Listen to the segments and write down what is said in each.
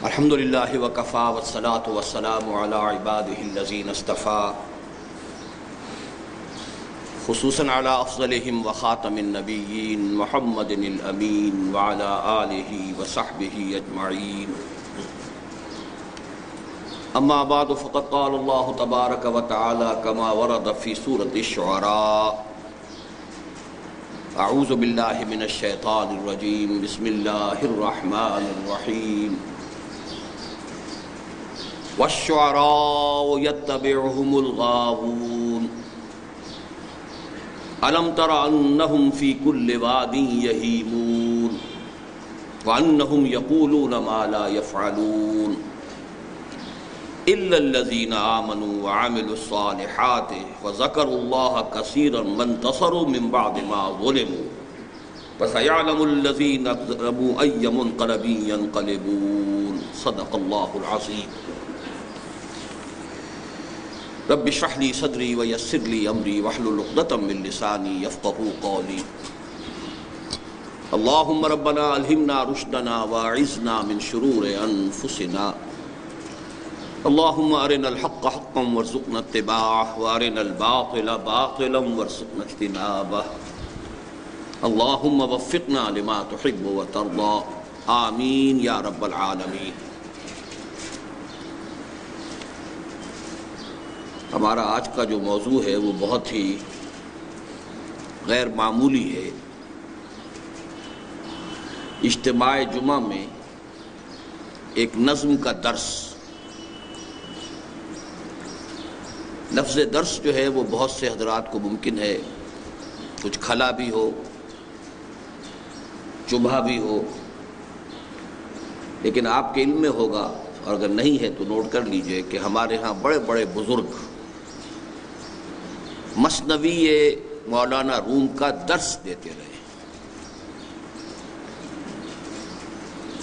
الحمد للہ وکفا والصلاة والسلام علی عباده الذین اصطفیٰ خصوصاً علی افضلہم وخاتم النبیین محمد الامین وعلی آلہ وصحبہ اجمعین اما بعد فقد قال اللہ تبارک وتعالی کما ورد فی سورة الشعراء اعوذ باللہ من الشیطان الرجیم بسم اللہ الرحمن الرحیم والشعراء يتبعهم الغاوون ألم تر أنهم في كل واد يهيمون وأنهم يقولون ما لا يفعلون إلا الذين آمنوا وعملوا الصالحات وذكروا الله كثيرا وانتصروا من بعد ما ظلموا فسيعلم الذين ظلموا أي منقلب ينقلبون صدق الله العظيم رب اشرح لي صدري ويسر لي امري واحلل عقدة من لساني يفقهوا قولي اللهم ربنا الهمنا رشدنا واعذنا من شرور انفسنا اللهم ارنا الحق حقا وارزقنا اتباعه وارنا الباطل باطلا وارزقنا اجتنابه اللهم وفقنا لما تحب وترضى آمين يا رب العالمين۔ ہمارا آج کا جو موضوع ہے وہ بہت ہی غیر معمولی ہے۔ اجتماع جمعہ میں ایک نظم کا درس، لفظ درس جو ہے وہ بہت سے حضرات کو ممکن ہے کچھ کھلا بھی ہو، چبھا بھی ہو، لیکن آپ کے علم میں ہوگا، اور اگر نہیں ہے تو نوٹ کر لیجئے کہ ہمارے ہاں بڑے بڑے بزرگ مثنوی مولانا روم کا درس دیتے رہے۔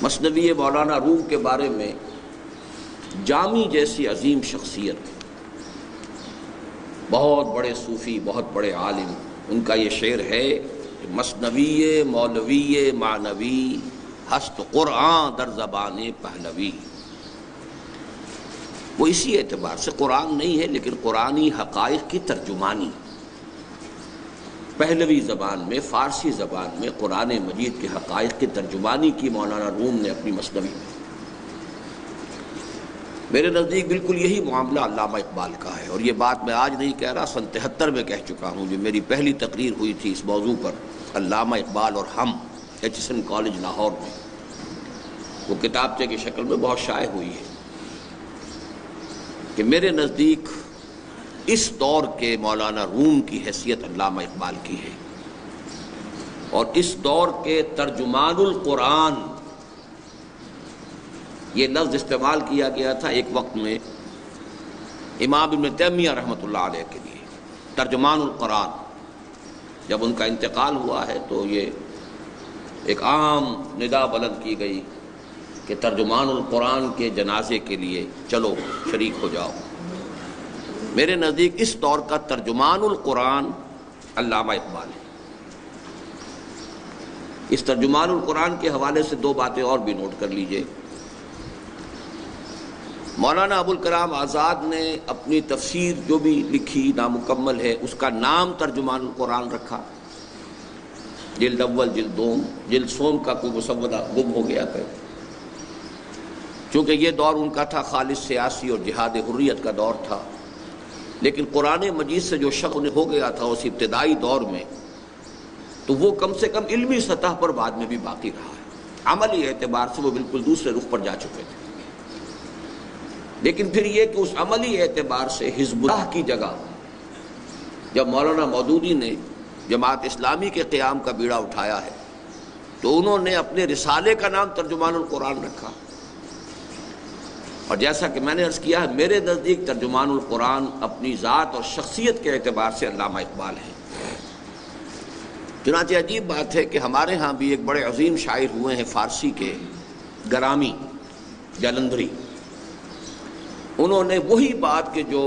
مثنوی مولانا روم کے بارے میں جامی جیسی عظیم شخصیت، بہت بڑے صوفی، بہت بڑے عالم، ان کا یہ شعر ہے کہ مثنوی مولوی معنوی ہست قرآن در زبان پہلوی۔ وہ اسی اعتبار سے قرآن نہیں ہے لیکن قرآنی حقائق کی ترجمانی، پہلوی زبان میں، فارسی زبان میں قرآن مجید کے حقائق کی ترجمانی کی مولانا روم نے اپنی مثنوی میں۔ میرے نزدیک بالکل یہی معاملہ علامہ اقبال کا ہے، اور یہ بات میں آج نہیں کہہ رہا، سن 73 میں کہہ چکا ہوں، جو میری پہلی تقریر ہوئی تھی اس موضوع پر، علامہ اقبال اور ہم، ایچ کالج لاہور میں، وہ کتابچے کی شکل میں بہت شائع ہوئی ہے کہ میرے نزدیک اس دور کے مولانا روم کی حیثیت علامہ اقبال کی ہے، اور اس دور کے ترجمان القرآن، یہ لفظ استعمال کیا گیا تھا ایک وقت میں امام ابن تیمیہ رحمۃ اللہ علیہ کے لیے، ترجمان القرآن۔ جب ان کا انتقال ہوا ہے تو یہ ایک عام ندا بلند کی گئی کہ ترجمان القرآن کے جنازے کے لیے چلو شریک ہو جاؤ۔ میرے نزدیک اس دور کا ترجمان القرآن علامہ اقبال ہے۔ اس ترجمان القرآن کے حوالے سے دو باتیں اور بھی نوٹ کر لیجئے۔ مولانا ابوالکلام آزاد نے اپنی تفسیر جو بھی لکھی نامکمل ہے، اس کا نام ترجمان القرآن رکھا، جلد اول، جلد دوم، جلد سوم کا کوئی مسودہ گم ہو گیا ہے، چونکہ یہ دور ان کا تھا خالص سیاسی اور جہاد حریت کا دور تھا، لیکن قرآن مجید سے جو شغف ہو گیا تھا اس ابتدائی دور میں، تو وہ کم سے کم علمی سطح پر بعد میں بھی باقی رہا ہے۔ عملی اعتبار سے وہ بالکل دوسرے رخ پر جا چکے تھے، لیکن پھر یہ کہ اس عملی اعتبار سے حزب اللہ کی جگہ جب مولانا مودودی نے جماعت اسلامی کے قیام کا بیڑا اٹھایا ہے تو انہوں نے اپنے رسالے کا نام ترجمان القرآن رکھا، اور جیسا کہ میں نے عرض کیا ہے، میرے نزدیک ترجمان القرآن اپنی ذات اور شخصیت کے اعتبار سے علامہ اقبال ہے۔ چنانچہ عجیب بات ہے کہ ہمارے ہاں بھی ایک بڑے عظیم شاعر ہوئے ہیں فارسی کے، گرامی جلندھری، انہوں نے وہی بات کہ جو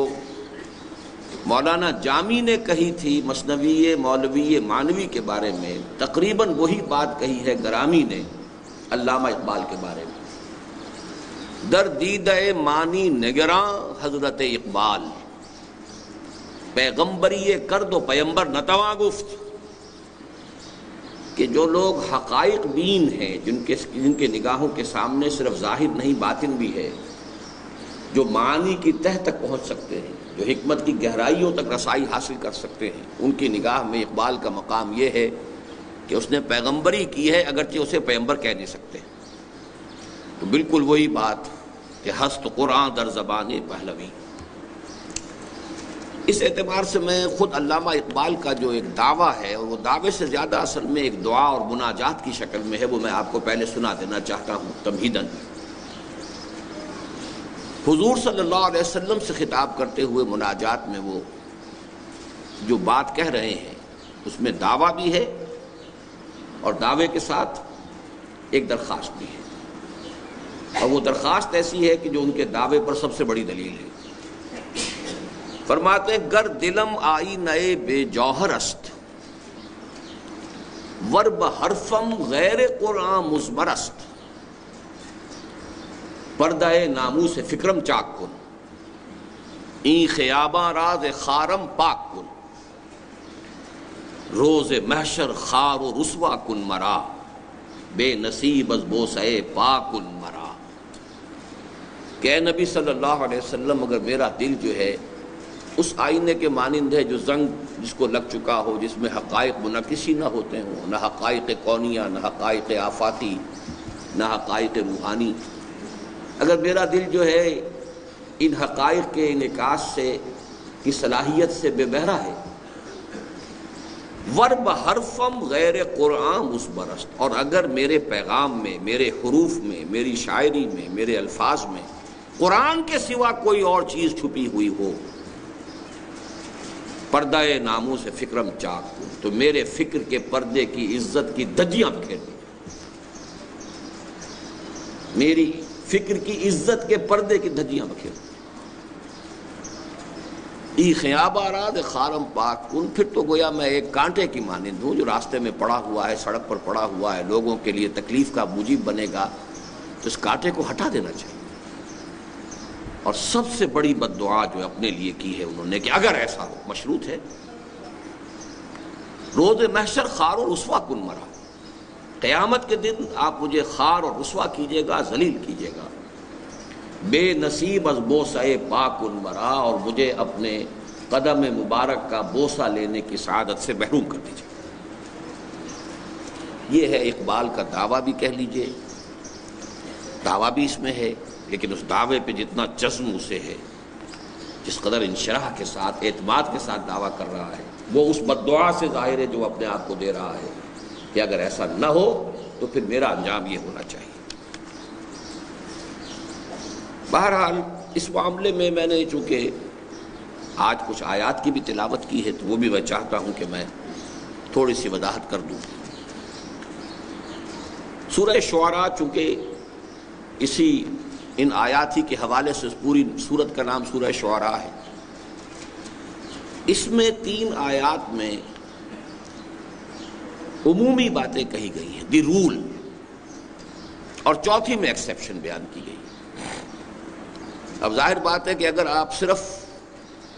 مولانا جامی نے کہی تھی مثنوی مولوی معنوی کے بارے میں، تقریباً وہی بات کہی ہے گرامی نے علامہ اقبال کے بارے میں۔ در دیدہ مانی نگراں حضرت اقبال، پیغمبری کرد و پیمبر نتواں گفت، کہ جو لوگ حقائق بین ہیں، جن کے نگاہوں کے سامنے صرف ظاہر نہیں باطن بھی ہے، جو معانی کی تہ تک پہنچ سکتے ہیں، جو حکمت کی گہرائیوں تک رسائی حاصل کر سکتے ہیں، ان کی نگاہ میں اقبال کا مقام یہ ہے کہ اس نے پیغمبری کی ہے، اگرچہ اسے پیغمبر کہہ نہیں سکتے۔ تو بالکل وہی بات کہ ہست قرآن در زبان پہلوی۔ اس اعتبار سے میں خود علامہ اقبال کا جو ایک دعویٰ ہے، اور وہ دعوے سے زیادہ اصل میں ایک دعا اور مناجات کی شکل میں ہے، وہ میں آپ کو پہلے سنا دینا چاہتا ہوں تمہیداً۔ حضور صلی اللہ علیہ وسلم سے خطاب کرتے ہوئے مناجات میں وہ جو بات کہہ رہے ہیں، اس میں دعویٰ بھی ہے اور دعوے کے ساتھ ایک درخواست بھی ہے، اور وہ درخواست ایسی ہے کہ جو ان کے دعوے پر سب سے بڑی دلیل ہے۔ فرماتے ہیں گر دلم آئی نئے بے جوہر است، ور بحرفم غیر قرآن مزمرست، پردہ نامو سے فکرم چاک کن، این خیاباں راز خارم پاک کن، روز محشر خار و رسوا کن مرا، بے نصیب از بوسے پاک کن مرا۔ کہ اے نبی صلی اللہ علیہ وسلم، اگر میرا دل جو ہے اس آئینے کے مانند ہے جو زنگ جس کو لگ چکا ہو، جس میں حقائق منعکسی نہ ہوتے ہوں، نہ حقائق کونیہ، نہ حقائق آفاتی، نہ حقائق روحانی، اگر میرا دل جو ہے ان حقائق کے انعکاس سے کی صلاحیت سے بے بہرا ہے، ورب حرفم غیر قرآن مصبرست، اور اگر میرے پیغام میں، میرے حروف میں، میری شاعری میں، میرے الفاظ میں قرآن کے سوا کوئی اور چیز چھپی ہوئی ہو، پردہ ناموں سے فکرم چاک ہو، تو میرے فکر کے پردے کی عزت کی دھجیاں بکھیر دی، میری فکر کی عزت کے پردے کی دھجیاں بکھیر دی۔ ای خیاب آراد خارم پاک کن، پھر تو گویا میں ایک کانٹے کی مانند ہوں جو راستے میں پڑا ہوا ہے، سڑک پر پڑا ہوا ہے، لوگوں کے لیے تکلیف کا موجب بنے گا، تو اس کانٹے کو ہٹا دینا چاہیے۔ اور سب سے بڑی بد دعا جو اپنے لیے کی ہے انہوں نے کہ اگر ایسا ہو، مشروط ہے، روز محشر خار و رسوا کن مرا، قیامت کے دن آپ مجھے خار اور رسوا کیجیے گا، ذلیل کیجیے گا، بے نصیب از بوسہ پاک کن مرا، اور مجھے اپنے قدم مبارک کا بوسہ لینے کی سعادت سے محروم کر دیجیے۔ یہ ہے اقبال کا دعویٰ بھی کہہ لیجئے، دعویٰ بھی اس میں ہے، لیکن اس دعوے پہ جتنا جزم اسے ہے، جس قدر انشراح کے ساتھ، اعتماد کے ساتھ دعویٰ کر رہا ہے، وہ اس بددعا سے ظاہر ہے جو اپنے آپ کو دے رہا ہے کہ اگر ایسا نہ ہو تو پھر میرا انجام یہ ہونا چاہیے۔ بہرحال اس معاملے میں نے چونکہ آج کچھ آیات کی بھی تلاوت کی ہے، تو وہ بھی میں چاہتا ہوں کہ میں تھوڑی سی وضاحت کر دوں۔ سورہ شعراء چونکہ اسی ان آیات ہی کے حوالے سے پوری سورت کا نام سورہ شعراء ہے، اس میں 3 آیات میں عمومی باتیں کہی گئی ہیں، دی رول، اور چوتھی میں ایکسیپشن بیان کی گئی۔ اب ظاہر بات ہے کہ اگر آپ صرف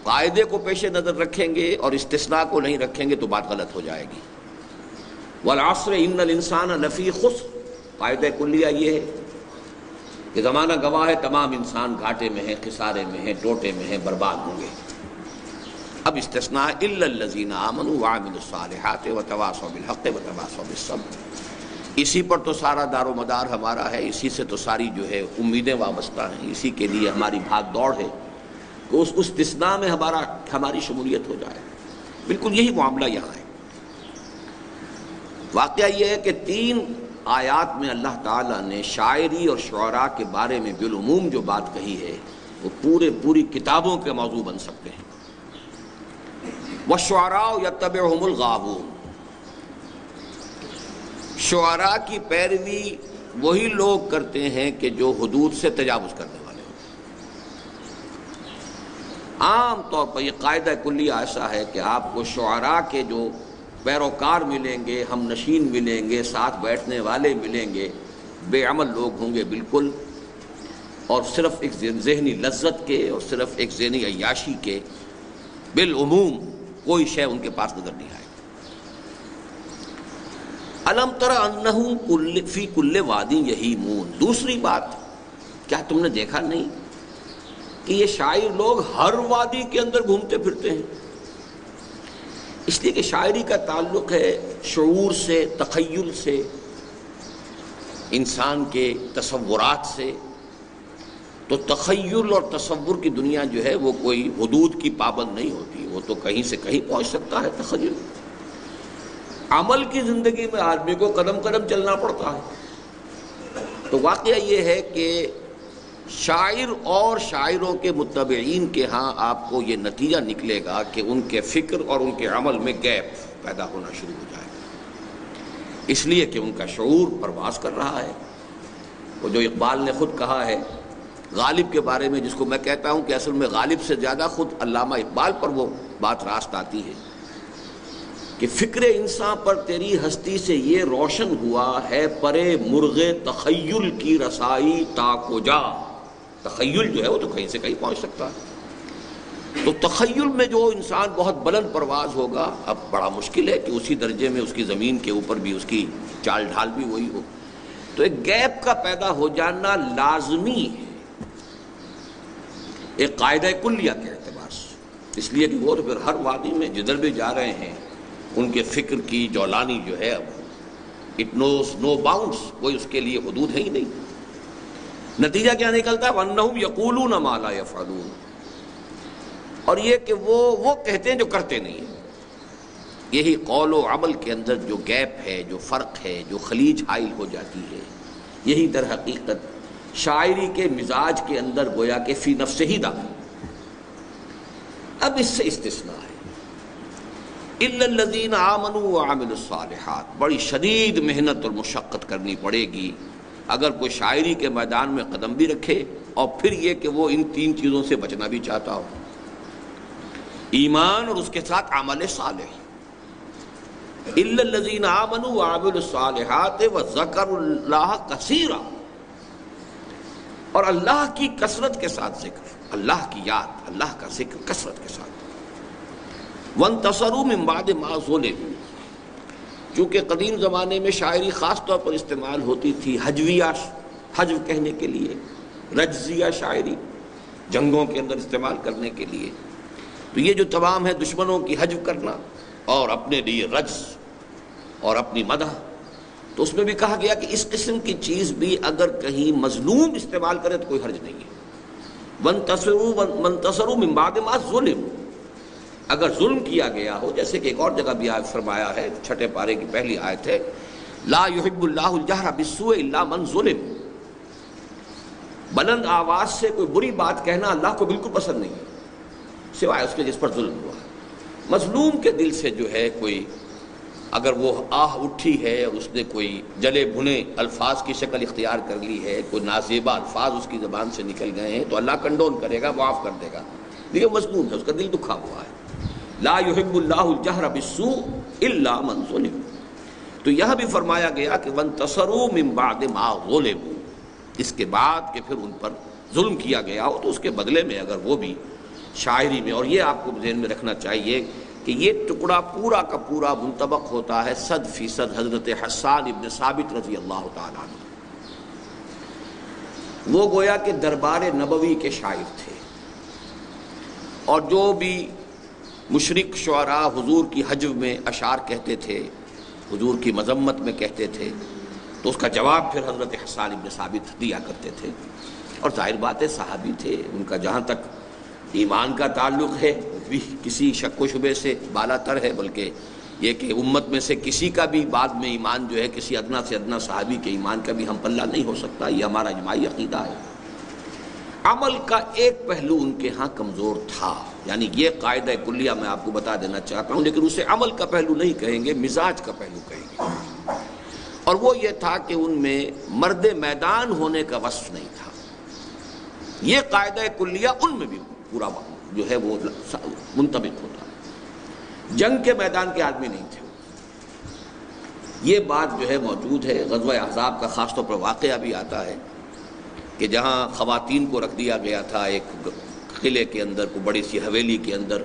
قاعدے کو پیش نظر رکھیں گے اور استثناء کو نہیں رکھیں گے تو بات غلط ہو جائے گی۔ والعصر ان الانسان لفی خسر، قاعدہ کلیہ یہ ہے کہ زمانہ گواہ ہے، تمام انسان گھاٹے میں ہیں، خسارے میں ہیں، ٹوٹے میں ہیں، برباد ہوں گے۔ اب استثناء الا الذین آمنوا وعملوا الصالحات وتواصوا بالحق وتواصوا بالصبر، اسی پر تو سارا دار و مدار ہمارا ہے، اسی سے تو ساری جو ہے امیدیں وابستہ ہیں، اسی کے لیے ہماری بھاگ دوڑ ہے کہ اس استثناء میں ہماری شمولیت ہو جائے۔ بالکل یہی معاملہ یہاں ہے۔ واقعہ یہ ہے کہ 3 آیات میں اللہ تعالیٰ نے شاعری اور شعراء کے بارے میں بالعموم جو بات کہی ہے وہ پوری کتابوں کے موضوع بن سکتے ہیں۔ وَالشُّعَرَاءُ يَتَّبِعُهُمُ الْغَاوُونَ، شعراء کی پیروی وہی لوگ کرتے ہیں کہ جو حدود سے تجاوز کرنے والے ہوتے ہیں۔ عام طور پر یہ قاعدہ کلیہ ایسا ہے کہ آپ کو شعراء کے جو پیروکار ملیں گے، ہم نشین ملیں گے، ساتھ بیٹھنے والے ملیں گے، بے عمل لوگ ہوں گے بالکل، اور صرف ایک ذہنی لذت کے اور صرف ایک ذہنی عیاشی کے بالعموم کوئی شے ان کے پاس نظر نہیں آئے. الم تر انہم فی کل وادی یہیمون. دوسری بات، کیا تم نے دیکھا نہیں کہ یہ شاعر لوگ ہر وادی کے اندر گھومتے پھرتے ہیں؟ اس لیے کہ شاعری کا تعلق ہے شعور سے، تخیل سے، انسان کے تصورات سے. تو تخیل اور تصور کی دنیا جو ہے وہ کوئی حدود کی پابند نہیں ہوتی، وہ تو کہیں سے کہیں پہنچ سکتا ہے تخیل. عمل کی زندگی میں آدمی کو قدم قدم چلنا پڑتا ہے. تو واقعہ یہ ہے کہ شاعر اور شاعروں کے متبعین کے ہاں آپ کو یہ نتیجہ نکلے گا کہ ان کے فکر اور ان کے عمل میں گیپ پیدا ہونا شروع ہو جائے گا، اس لیے کہ ان کا شعور پرواز کر رہا ہے. وہ جو اقبال نے خود کہا ہے غالب کے بارے میں، جس کو میں کہتا ہوں کہ اصل میں غالب سے زیادہ خود علامہ اقبال پر وہ بات راست آتی ہے کہ فکر انسان پر تیری ہستی سے یہ روشن ہوا ہے پرے مرغ تخیل کی رسائی تا کو جا. تخیل جو ہے وہ تو کہیں سے کہیں پہنچ سکتا ہے. تو تخیل میں جو انسان بہت بلند پرواز ہوگا، اب بڑا مشکل ہے کہ اسی درجے میں اس کی زمین کے اوپر بھی اس کی چال ڈھال بھی وہی ہو. تو ایک گیپ کا پیدا ہو جانا لازمی ہے ایک قاعدہ کلیہ کے اعتبار سے، اس لیے کہ وہ تو پھر ہر وادی میں جدھر بھی جا رہے ہیں ان کے فکر کی جولانی جو ہے اٹ نوز نو باؤنڈس، کوئی اس کے لیے حدود ہے ہی نہیں. نتیجہ کیا نکلتا ہے؟ وَأَنَّهُمْ يَقُولُونَ مَا لَا يَفْعَلُونَ. اور یہ کہ وہ کہتے ہیں جو کرتے نہیں ہیں. یہی قول و عمل کے اندر جو گیپ ہے، جو فرق ہے، جو خلیج حائل ہو جاتی ہے، یہی در حقیقت شاعری کے مزاج کے اندر گویا کہ فی نفس ہی داخل. اب اس سے استثناء ہے اِلَّا الَّذِينَ آمَنُوا وَعَمِلُوا الصَّالِحَاتِ. بڑی شدید محنت اور مشقت کرنی پڑے گی اگر کوئی شاعری کے میدان میں قدم بھی رکھے اور پھر یہ کہ وہ ان تین چیزوں سے بچنا بھی چاہتا ہو، ایمان اور اس کے ساتھ عمل صالح. اِلَّا الَّذِينَ آمَنُوا وَعَمِلُوا الصَّالِحَاتِ وَذَكَرُوا اللَّهَ كَثِيرًا. اور اللہ کی کثرت کے ساتھ ذکر، اللہ کی یاد، اللہ کا ذکر کثرت کے ساتھ. وَانْتَصَرُوا مِنْ بَعْدِ مَا ظُلِمُوا. چونکہ قدیم زمانے میں شاعری خاص طور پر استعمال ہوتی تھی حجویہ، حجو کہنے کے لیے، رجزیہ شاعری جنگوں کے اندر استعمال کرنے کے لیے. تو یہ جو تمام ہے دشمنوں کی حجو کرنا اور اپنے لیے رجز اور اپنی مدح، تو اس میں بھی کہا گیا کہ اس قسم کی چیز بھی اگر کہیں مظلوم استعمال کرے تو کوئی حرج نہیں ہے. وَانْتَصَرُوا مِنْ بَعْدِ مَا ظُلِمُوا. اگر ظلم کیا گیا ہو، جیسے کہ ایک اور جگہ بھی آیت فرمایا ہے، 6 پارے کی پہلی آیت ہے لا يحب اللہ الجہر بالسوء الا من ظلم. بلند آواز سے کوئی بری بات کہنا اللہ کو بالکل پسند نہیں ہے سوائے اس کے جس پر ظلم ہوا. مظلوم کے دل سے جو ہے کوئی اگر وہ آہ اٹھی ہے اور اس نے کوئی جلے بھنے الفاظ کی شکل اختیار کر لی ہے، کوئی نازیبا الفاظ اس کی زبان سے نکل گئے ہیں، تو اللہ کنڈون کرے گا، معاف کر دے گا. لیکن مظلوم ہے، اس کا دل دکھا ہوا ہے. لا يحب اللہ الجہر بالسوء الا من ظلم. تو یہاں بھی فرمایا گیا کہ وانتصروا من بعد ما ظلموا. اس کے بعد کہ پھر ان پر ظلم کیا گیا ہو تو اس کے بدلے میں اگر وہ بھی شاعری میں، اور یہ آپ کو ذہن میں رکھنا چاہیے کہ یہ ٹکڑا پورا کا پورا منطبق ہوتا ہے 100% حضرت حسان ابن ثابت رضی اللہ تعالیٰ عنہ. وہ گویا کہ دربار نبوی کے شاعر تھے، اور جو بھی مشرک شعراء حضور کی حجو میں اشعار کہتے تھے، حضور کی مذمت میں کہتے تھے، تو اس کا جواب پھر حضرت حسان ابن ثابت دیا کرتے تھے. اور ظاہر بات ہے صحابی تھے، ان کا جہاں تک ایمان کا تعلق ہے بھی کسی شک و شبے سے بالا تر ہے، بلکہ یہ کہ امت میں سے کسی کا بھی بعد میں ایمان جو ہے کسی ادنا سے ادنا صحابی کے ایمان کا بھی ہم پلہ نہیں ہو سکتا. یہ ہمارا اجماعی عقیدہ ہے. عمل کا ایک پہلو ان کے ہاں کمزور تھا، یعنی یہ قاعدہ کلیہ میں آپ کو بتا دینا چاہتا ہوں، لیکن اسے عمل کا پہلو نہیں کہیں گے، مزاج کا پہلو کہیں گے. اور وہ یہ تھا کہ ان میں مرد میدان ہونے کا وصف نہیں تھا. یہ قاعدہ کلیہ ان میں بھی پورا جو ہے وہ منطبق ہوتا ہے. جنگ کے میدان کے آدمی نہیں تھے. یہ بات جو ہے موجود ہے. غزوہ احزاب کا خاص طور پر واقعہ بھی آتا ہے کہ جہاں خواتین کو رکھ دیا گیا تھا ایک قلعے کے اندر، کو بڑی سی حویلی کے اندر،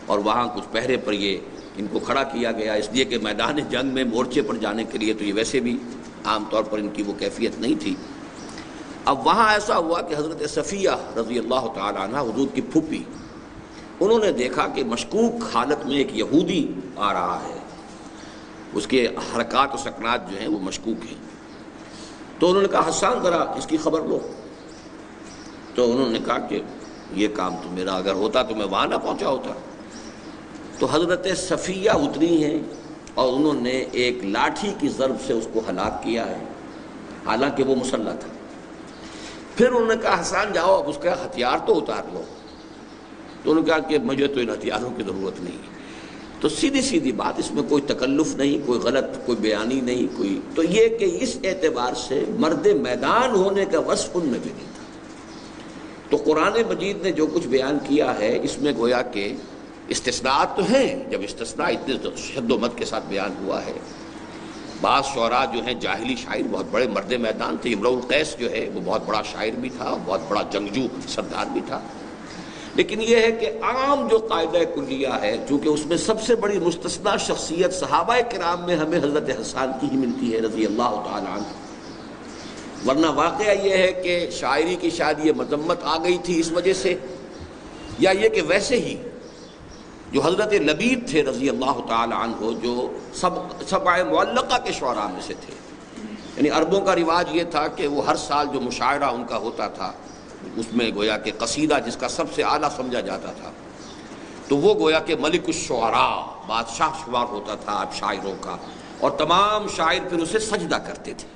اور وہاں کچھ پہرے پر یہ ان کو کھڑا کیا گیا، اس لیے کہ میدان جنگ میں مورچے پر جانے کے لیے تو یہ ویسے بھی عام طور پر ان کی وہ کیفیت نہیں تھی۔ اب وہاں ایسا ہوا کہ حضرت صفیہ رضی اللہ تعالی عنہ، حضور کی پھوپھی، انہوں نے دیکھا کہ مشکوک حالت میں ایک یہودی آ رہا ہے، اس کے حرکات و سکنات جو ہیں وہ مشکوک ہیں۔ تو انہوں نے کہا حسان ذرا اس کی خبر لو۔ تو انہوں نے کہا کہ یہ کام تو میرا اگر ہوتا تو میں وہاں نہ پہنچا ہوتا۔ تو حضرت صفیہ اتری ہیں اور انہوں نے ایک لاٹھی کی ضرب سے اس کو ہلاک کیا ہے، حالانکہ وہ مسلح تھا۔ پھر انہوں نے کہا حسان جاؤ اب اس کا ہتھیار تو اتار لو۔ تو انہوں نے کہا کہ مجھے تو ان ہتھیاروں کی ضرورت نہیں ہے۔ تو سیدھی سیدھی بات، اس میں کوئی تکلف نہیں، کوئی غلط کوئی بیانی نہیں، کوئی تو یہ کہ اس اعتبار سے مرد میدان ہونے کا وصف ان میں بھی نہیں تھا۔ تو قرآن مجید نے جو کچھ بیان کیا ہے اس میں گویا کہ استثناءات تو ہیں، جب استثناء اتنے شد و مد کے ساتھ بیان ہوا ہے۔ بعض شعراء جو ہیں جاہلی شاعر بہت بڑے مرد میدان تھے، امرؤ القیس جو ہے وہ بہت بڑا شاعر بھی تھا، بہت بڑا جنگجو سردار بھی تھا۔ لیکن یہ ہے کہ عام جو قاعدہ کلیہ ہے، چونکہ اس میں سب سے بڑی مستثنیٰ شخصیت صحابہ کرام میں ہمیں حضرت حسان کی ہی ملتی ہے رضی اللہ تعالی عنہ، ورنہ واقعہ یہ ہے کہ شاعری کی شاید یہ مذمت آ گئی تھی اس وجہ سے، یا یہ کہ ویسے ہی جو حضرت لبید تھے رضی اللہ تعالی عنہ، جو سبع معلقہ کے شعراء میں سے تھے، یعنی عربوں کا رواج یہ تھا کہ وہ ہر سال جو مشاعرہ ان کا ہوتا تھا اس میں گویا کہ قصیدہ جس کا سب سے اعلیٰ سمجھا جاتا تھا، تو وہ گویا کہ ملک الشعراء، بادشاہ شمار ہوتا تھا اب شاعروں کا، اور تمام شاعر پھر اسے سجدہ کرتے تھے،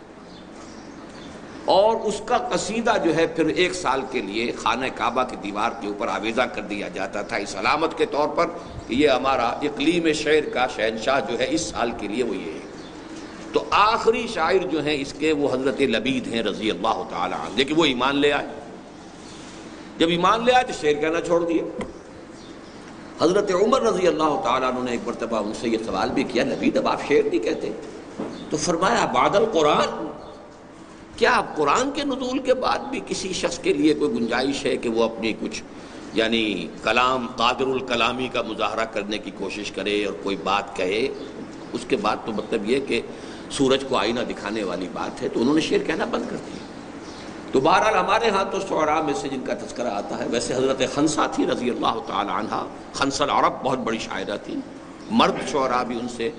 اور اس کا قصیدہ جو ہے پھر ایک سال کے لیے خانہ کعبہ کی دیوار کے اوپر آویزہ کر دیا جاتا تھا اس علامت کے طور پر کہ یہ ہمارا اقلیم شعر کا شہنشاہ جو ہے اس سال کے لیے وہ یہ ہے۔ تو آخری شاعر جو ہیں اس کے وہ حضرت لبید ہیں رضی اللہ تعالی عنہ، لیکن وہ ایمان لے آئے۔ جب ایمان لے آئے تو شعر کہنا چھوڑ دیا۔ حضرت عمر رضی اللہ تعالیٰ عنہ نے ایک مرتبہ ان سے یہ سوال بھی کیا، لبید اب آپ شعر نہیں کہتے؟ تو فرمایا بعد القرآن، کیا اب قرآن کے نزول کے بعد بھی کسی شخص کے لیے کوئی گنجائش ہے کہ وہ اپنی کچھ یعنی کلام قادر الکلامی کا مظاہرہ کرنے کی کوشش کرے اور کوئی بات کہے؟ اس کے بعد تو مطلب یہ کہ سورج کو آئینہ دکھانے والی بات ہے، تو انہوں نے شعر کہنا بند کر دیا۔ تو بہرحال ہمارے ہاں تو شعراء میں سے جن کا تذکرہ آتا ہے، ویسے حضرت خنسا تھی رضی اللہ تعالی عنہا، خنسا العرب بہت بڑی شاعرہ تھی، مرد شعراء بھی ان سے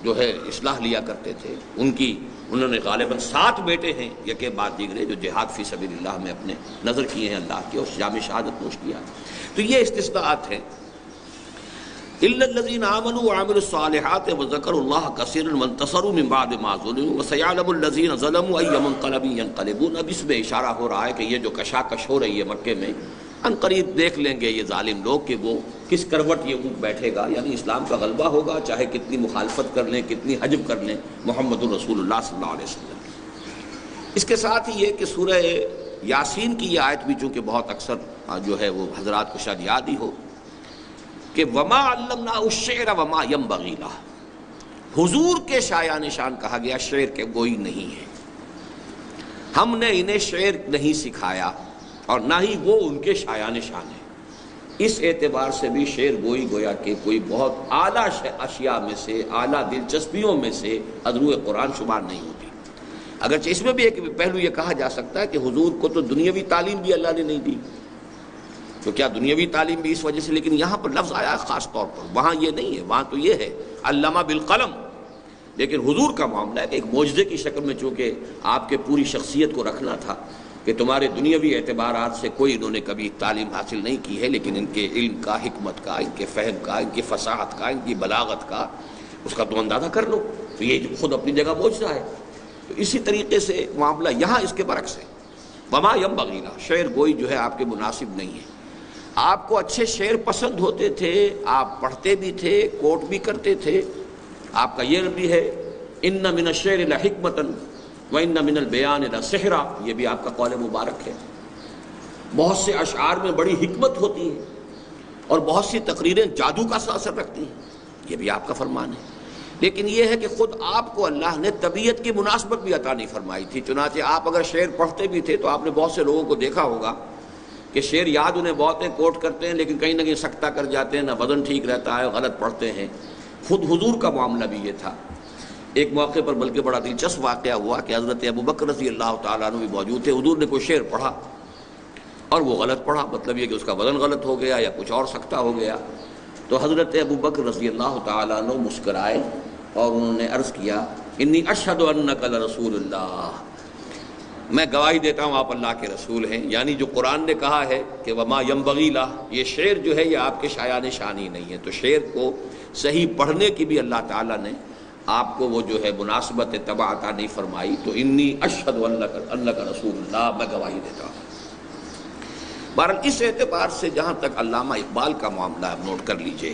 جو ہے اصلاح لیا کرتے تھے۔ انہوں نے غالباً 7 بیٹے ہیں یکے بعد دیگرے جو جہاد فی سبیل اللہ میں اپنے نظر کیے ہیں اللہ کے، اور جام شہادت نوش کیا۔ تو یہ استثناءات ہیں۔ الا الذين امنوا وعملوا الصالحات وذكروا الله كثيرا وانتصروا من بعد ما ظلموا وسيعلم الذين ظلموا اي منقلب ينقلبون۔ اب اس میں اشارہ ہو رہا ہے کہ یہ جو کشاکش ہو رہی ہے مکے میں، ان قریب دیکھ لیں گے یہ ظالم لوگ کہ وہ کس کروٹ یہ اونٹ بیٹھے گا، یعنی اسلام کا غلبہ ہوگا، چاہے کتنی مخالفت کر لیں، کتنی حجب کر لیں محمد الرسول اللہ صلی اللہ علیہ وسلم۔ اس کے ساتھ ہی یہ کہ سورہ یاسین کی یہ آیت بھی چونکہ بہت اکثر جو ہے وہ حضرات کو شاید یاد ہی ہو کہ وما علمناہ الشعر وما ينبغي لہ، حضور کے شایع نشان کہا گیا، شعر کے گوئی نہیں ہے، ہم نے انہیں شعر نہیں سکھایا اور نہ ہی وہ ان کے شایع نشان ہے۔ اس اعتبار سے بھی شعر گوئی گویا کہ کوئی بہت اعلیٰ اشیاء میں سے، اعلیٰ دلچسپیوں میں سے ادرو قرآن شمار نہیں ہوتی۔ اگرچہ اس میں بھی ایک پہلو یہ کہا جا سکتا ہے کہ حضور کو تو دنیاوی تعلیم بھی اللہ نے نہیں دی، تو کیا دنیاوی تعلیم بھی اس وجہ سے، لیکن یہاں پر لفظ آیا خاص طور پر، وہاں یہ نہیں ہے، وہاں تو یہ ہے علامہ بالقلم۔ لیکن حضور کا معاملہ ہے کہ ایک معجزے کی شکل میں چونکہ آپ کے پوری شخصیت کو رکھنا تھا کہ تمہارے دنیاوی اعتبارات سے کوئی انہوں نے کبھی تعلیم حاصل نہیں کی ہے، لیکن ان کے علم کا، حکمت کا، ان کے فہم کا، ان کی فصاحت کا، ان کی بلاغت کا، اس کا تو اندازہ کر لو۔ تو یہ خود اپنی جگہ معجزہ ہے۔ تو اسی طریقے سے معاملہ یہاں اس کے برعکس ہے، وما ينبغي لہ، شعر گوئی جو ہے آپ کے مناسب نہیں ہے۔ آپ کو اچھے شعر پسند ہوتے تھے، آپ پڑھتے بھی تھے، کوٹ بھی کرتے تھے، آپ کا یہ بھی ہے ان من الشعر لحکمۃ وان من البیان لسحرا، یہ بھی آپ کا قول مبارک ہے۔ بہت سے اشعار میں بڑی حکمت ہوتی ہے اور بہت سی تقریریں جادو کا اثر رکھتی ہیں، یہ بھی آپ کا فرمان ہے۔ لیکن یہ ہے کہ خود آپ کو اللہ نے طبیعت کی مناسبت بھی عطا نہیں فرمائی تھی، چنانچہ آپ اگر شعر پڑھتے بھی تھے تو آپ نے بہت سے لوگوں کو دیکھا ہوگا کہ شعر یاد انہیں بہت ہیں، کوٹ کرتے ہیں، لیکن کہیں نہ کہیں سکتہ کر جاتے ہیں، نہ وزن ٹھیک رہتا ہے، غلط پڑھتے ہیں۔ خود حضور کا معاملہ بھی یہ تھا۔ ایک موقع پر بلکہ بڑا دلچسپ واقعہ ہوا کہ حضرت ابوبکر رضی اللہ تعالیٰ عنہ بھی موجود تھے، حضور نے کوئی شعر پڑھا اور وہ غلط پڑھا، مطلب یہ کہ اس کا وزن غلط ہو گیا یا کچھ اور سکتہ ہو گیا، تو حضرت ابوبکر رضی اللہ تعالیٰ عنہ مسکرائے اور انہوں نے عرض کیا انی اشہد انک لرسول اللہ، میں گواہی دیتا ہوں آپ اللہ کے رسول ہیں، یعنی جو قرآن نے کہا ہے کہ وما ینبغی لہ، یہ شعر جو ہے یہ آپ کے شایان شان ہی نہیں ہے، تو شعر کو صحیح پڑھنے کی بھی اللہ تعالیٰ نے آپ کو وہ جو ہے مناسبت تبع عطا نہیں فرمائی، تو انی اشہد انک رسول اللہ، میں گواہی دیتا ہوں۔ بہرحال اس اعتبار سے جہاں تک علامہ اقبال کا معاملہ آپ نوٹ کر لیجئے،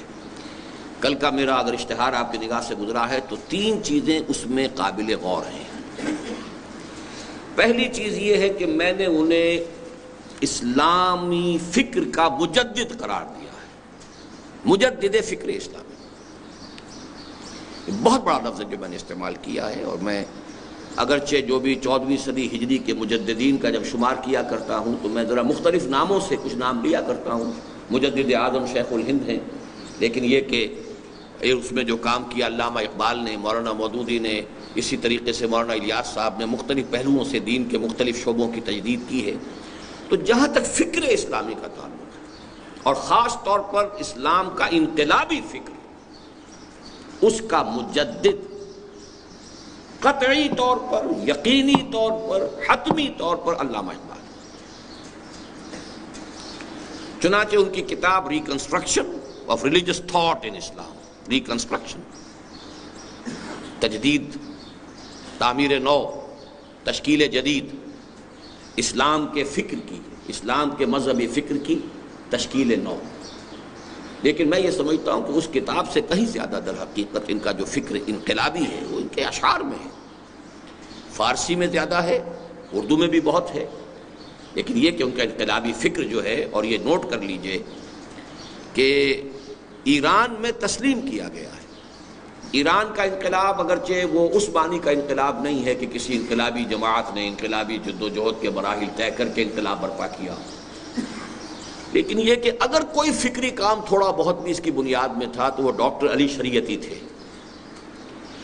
کل کا میرا اگر اشتہار آپ کی نگاہ سے گزرا ہے تو 3 چیزیں اس میں قابل غور ہیں۔ پہلی چیز یہ ہے کہ میں نے انہیں اسلامی فکر کا مجدد قرار دیا ہے، مجدد فکر اسلامی، بہت بڑا لفظ ہے جو میں نے استعمال کیا ہے، اور میں اگرچہ جو بھی 14ویں صدی ہجری کے مجددین کا جب شمار کیا کرتا ہوں تو میں ذرا مختلف ناموں سے کچھ نام لیا کرتا ہوں، مجدد اعظم شیخ الہند ہیں، لیکن یہ کہ اس میں جو کام کیا علامہ اقبال نے، مولانا مودودی نے، اسی طریقے سے مولانا الیاس صاحب نے مختلف پہلوؤں سے دین کے مختلف شعبوں کی تجدید کی ہے، تو جہاں تک فکر اسلامی کا تعلق ہے اور خاص طور پر اسلام کا انقلابی فکر، اس کا مجدد قطعی طور پر، یقینی طور پر، حتمی طور پر علامہ اقبال، چنانچہ ان کی کتاب reconstruction of religious thought in Islam, reconstruction, تجدید، تعمیر نو، تشکیل جدید، اسلام کے فکر کی، اسلام کے مذہبی فکر کی تشکیل نو، لیکن میں یہ سمجھتا ہوں کہ اس کتاب سے کہیں زیادہ در حقیقت ان کا جو فکر انقلابی ہے وہ ان کے اشعار میں ہے، فارسی میں زیادہ ہے، اردو میں بھی بہت ہے، لیکن یہ کہ ان کا انقلابی فکر جو ہے، اور یہ نوٹ کر لیجئے کہ ایران میں تسلیم کیا گیا ہے، ایران کا انقلاب اگرچہ وہ اس معنی کا انقلاب نہیں ہے کہ کسی انقلابی جماعت نے انقلابی جدوجہد کے مراحل طے کر کے انقلاب برپا کیا، لیکن یہ کہ اگر کوئی فکری کام تھوڑا بہت بھی اس کی بنیاد میں تھا تو وہ ڈاکٹر علی شریعتی تھے،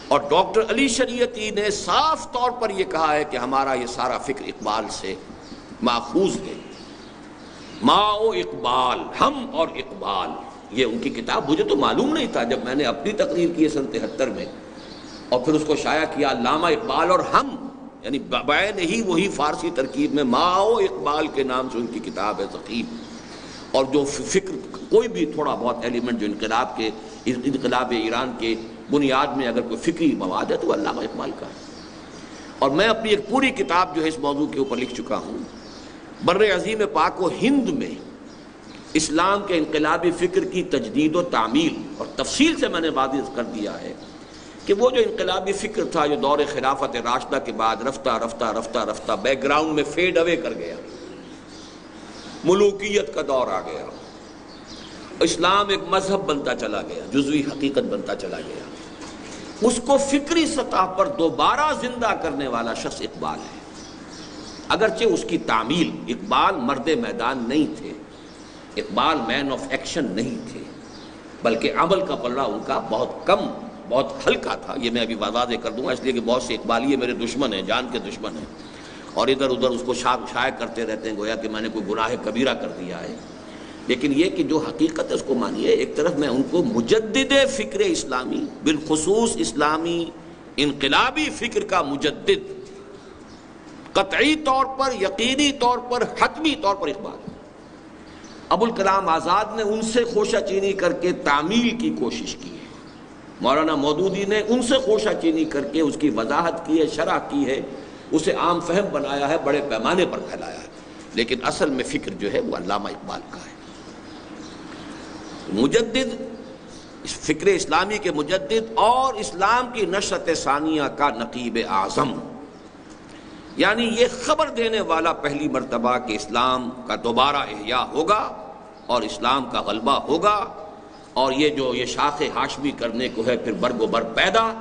اور ڈاکٹر علی شریعتی نے صاف طور پر یہ کہا ہے کہ ہمارا یہ سارا فکر اقبال سے ماخوذ ہے، ماؤ اقبال، ہم اور اقبال، یہ ان کی کتاب مجھے تو معلوم نہیں تھا جب میں نے اپنی تقریر کی سن 73 میں، اور پھر اس کو شائع کیا علامہ اقبال اور ہم، یعنی بعین ہی وہی فارسی ترکیب میں ماؤ اقبال کے نام سے ان کی کتاب ہے ثقیف، اور جو فکر کوئی بھی تھوڑا بہت ایلیمنٹ جو انقلاب ایران کے بنیاد میں اگر کوئی فکری مواد ہے تو وہ علامہ اقبال کا ہے، اور میں اپنی ایک پوری کتاب جو ہے اس موضوع کے اوپر لکھ چکا ہوں، بر عظیم پاک و ہند میں اسلام کے انقلابی فکر کی تجدید و تعمیل، اور تفصیل سے میں نے واضح کر دیا ہے کہ وہ جو انقلابی فکر تھا جو دور خلافت راشدہ کے بعد رفتہ رفتہ رفتہ رفتہ بیک گراؤنڈ میں فیڈ اوے کر گیا، ملوکیت کا دور آ گیا، اسلام ایک مذہب بنتا چلا گیا، جزوی حقیقت بنتا چلا گیا، اس کو فکری سطح پر دوبارہ زندہ کرنے والا شخص اقبال ہے، اگرچہ اس کی تعمیل، اقبال مرد میدان نہیں تھے، اقبال مین آف ایکشن نہیں تھے، بلکہ عمل کا پلڑا ان کا بہت کم، بہت ہلکا تھا، یہ میں ابھی واضح کر دوں گا، اس لیے کہ بہت سے اقبالیے میرے دشمن ہیں، جان کے دشمن ہیں، اور ادھر ادھر اس کو شائع کرتے رہتے ہیں گویا کہ میں نے کوئی گناہ کبیرہ کر دیا ہے، لیکن یہ کہ جو حقیقت ہے اس کو مانیے۔ ایک طرف میں ان کو مجدد فکر اسلامی، بالخصوص اسلامی انقلابی فکر کا مجدد، قطعی طور پر، یقینی طور پر، حتمی طور پر اقبال، ابوالکلام آزاد نے ان سے خوشہ چینی کر کے تعمیل کی کوشش کی ہے، مولانا مودودی نے ان سے خوشہ چینی کر کے اس کی وضاحت کی ہے، شرح کی ہے، اسے عام فہم بنایا ہے، بڑے پیمانے پر پھیلایا ہے، لیکن اصل میں فکر جو ہے وہ علامہ اقبال کا ہے۔ مجدد، فکر اسلامی کے مجدد اور اسلام کی نشأت ثانیہ کا نقیب اعظم، یعنی یہ خبر دینے والا پہلی مرتبہ کہ اسلام کا دوبارہ احیاء ہوگا اور اسلام کا غلبہ ہوگا، اور یہ شاخ ہاشمی کرنے کو ہے پھر برگ و بر پیدا،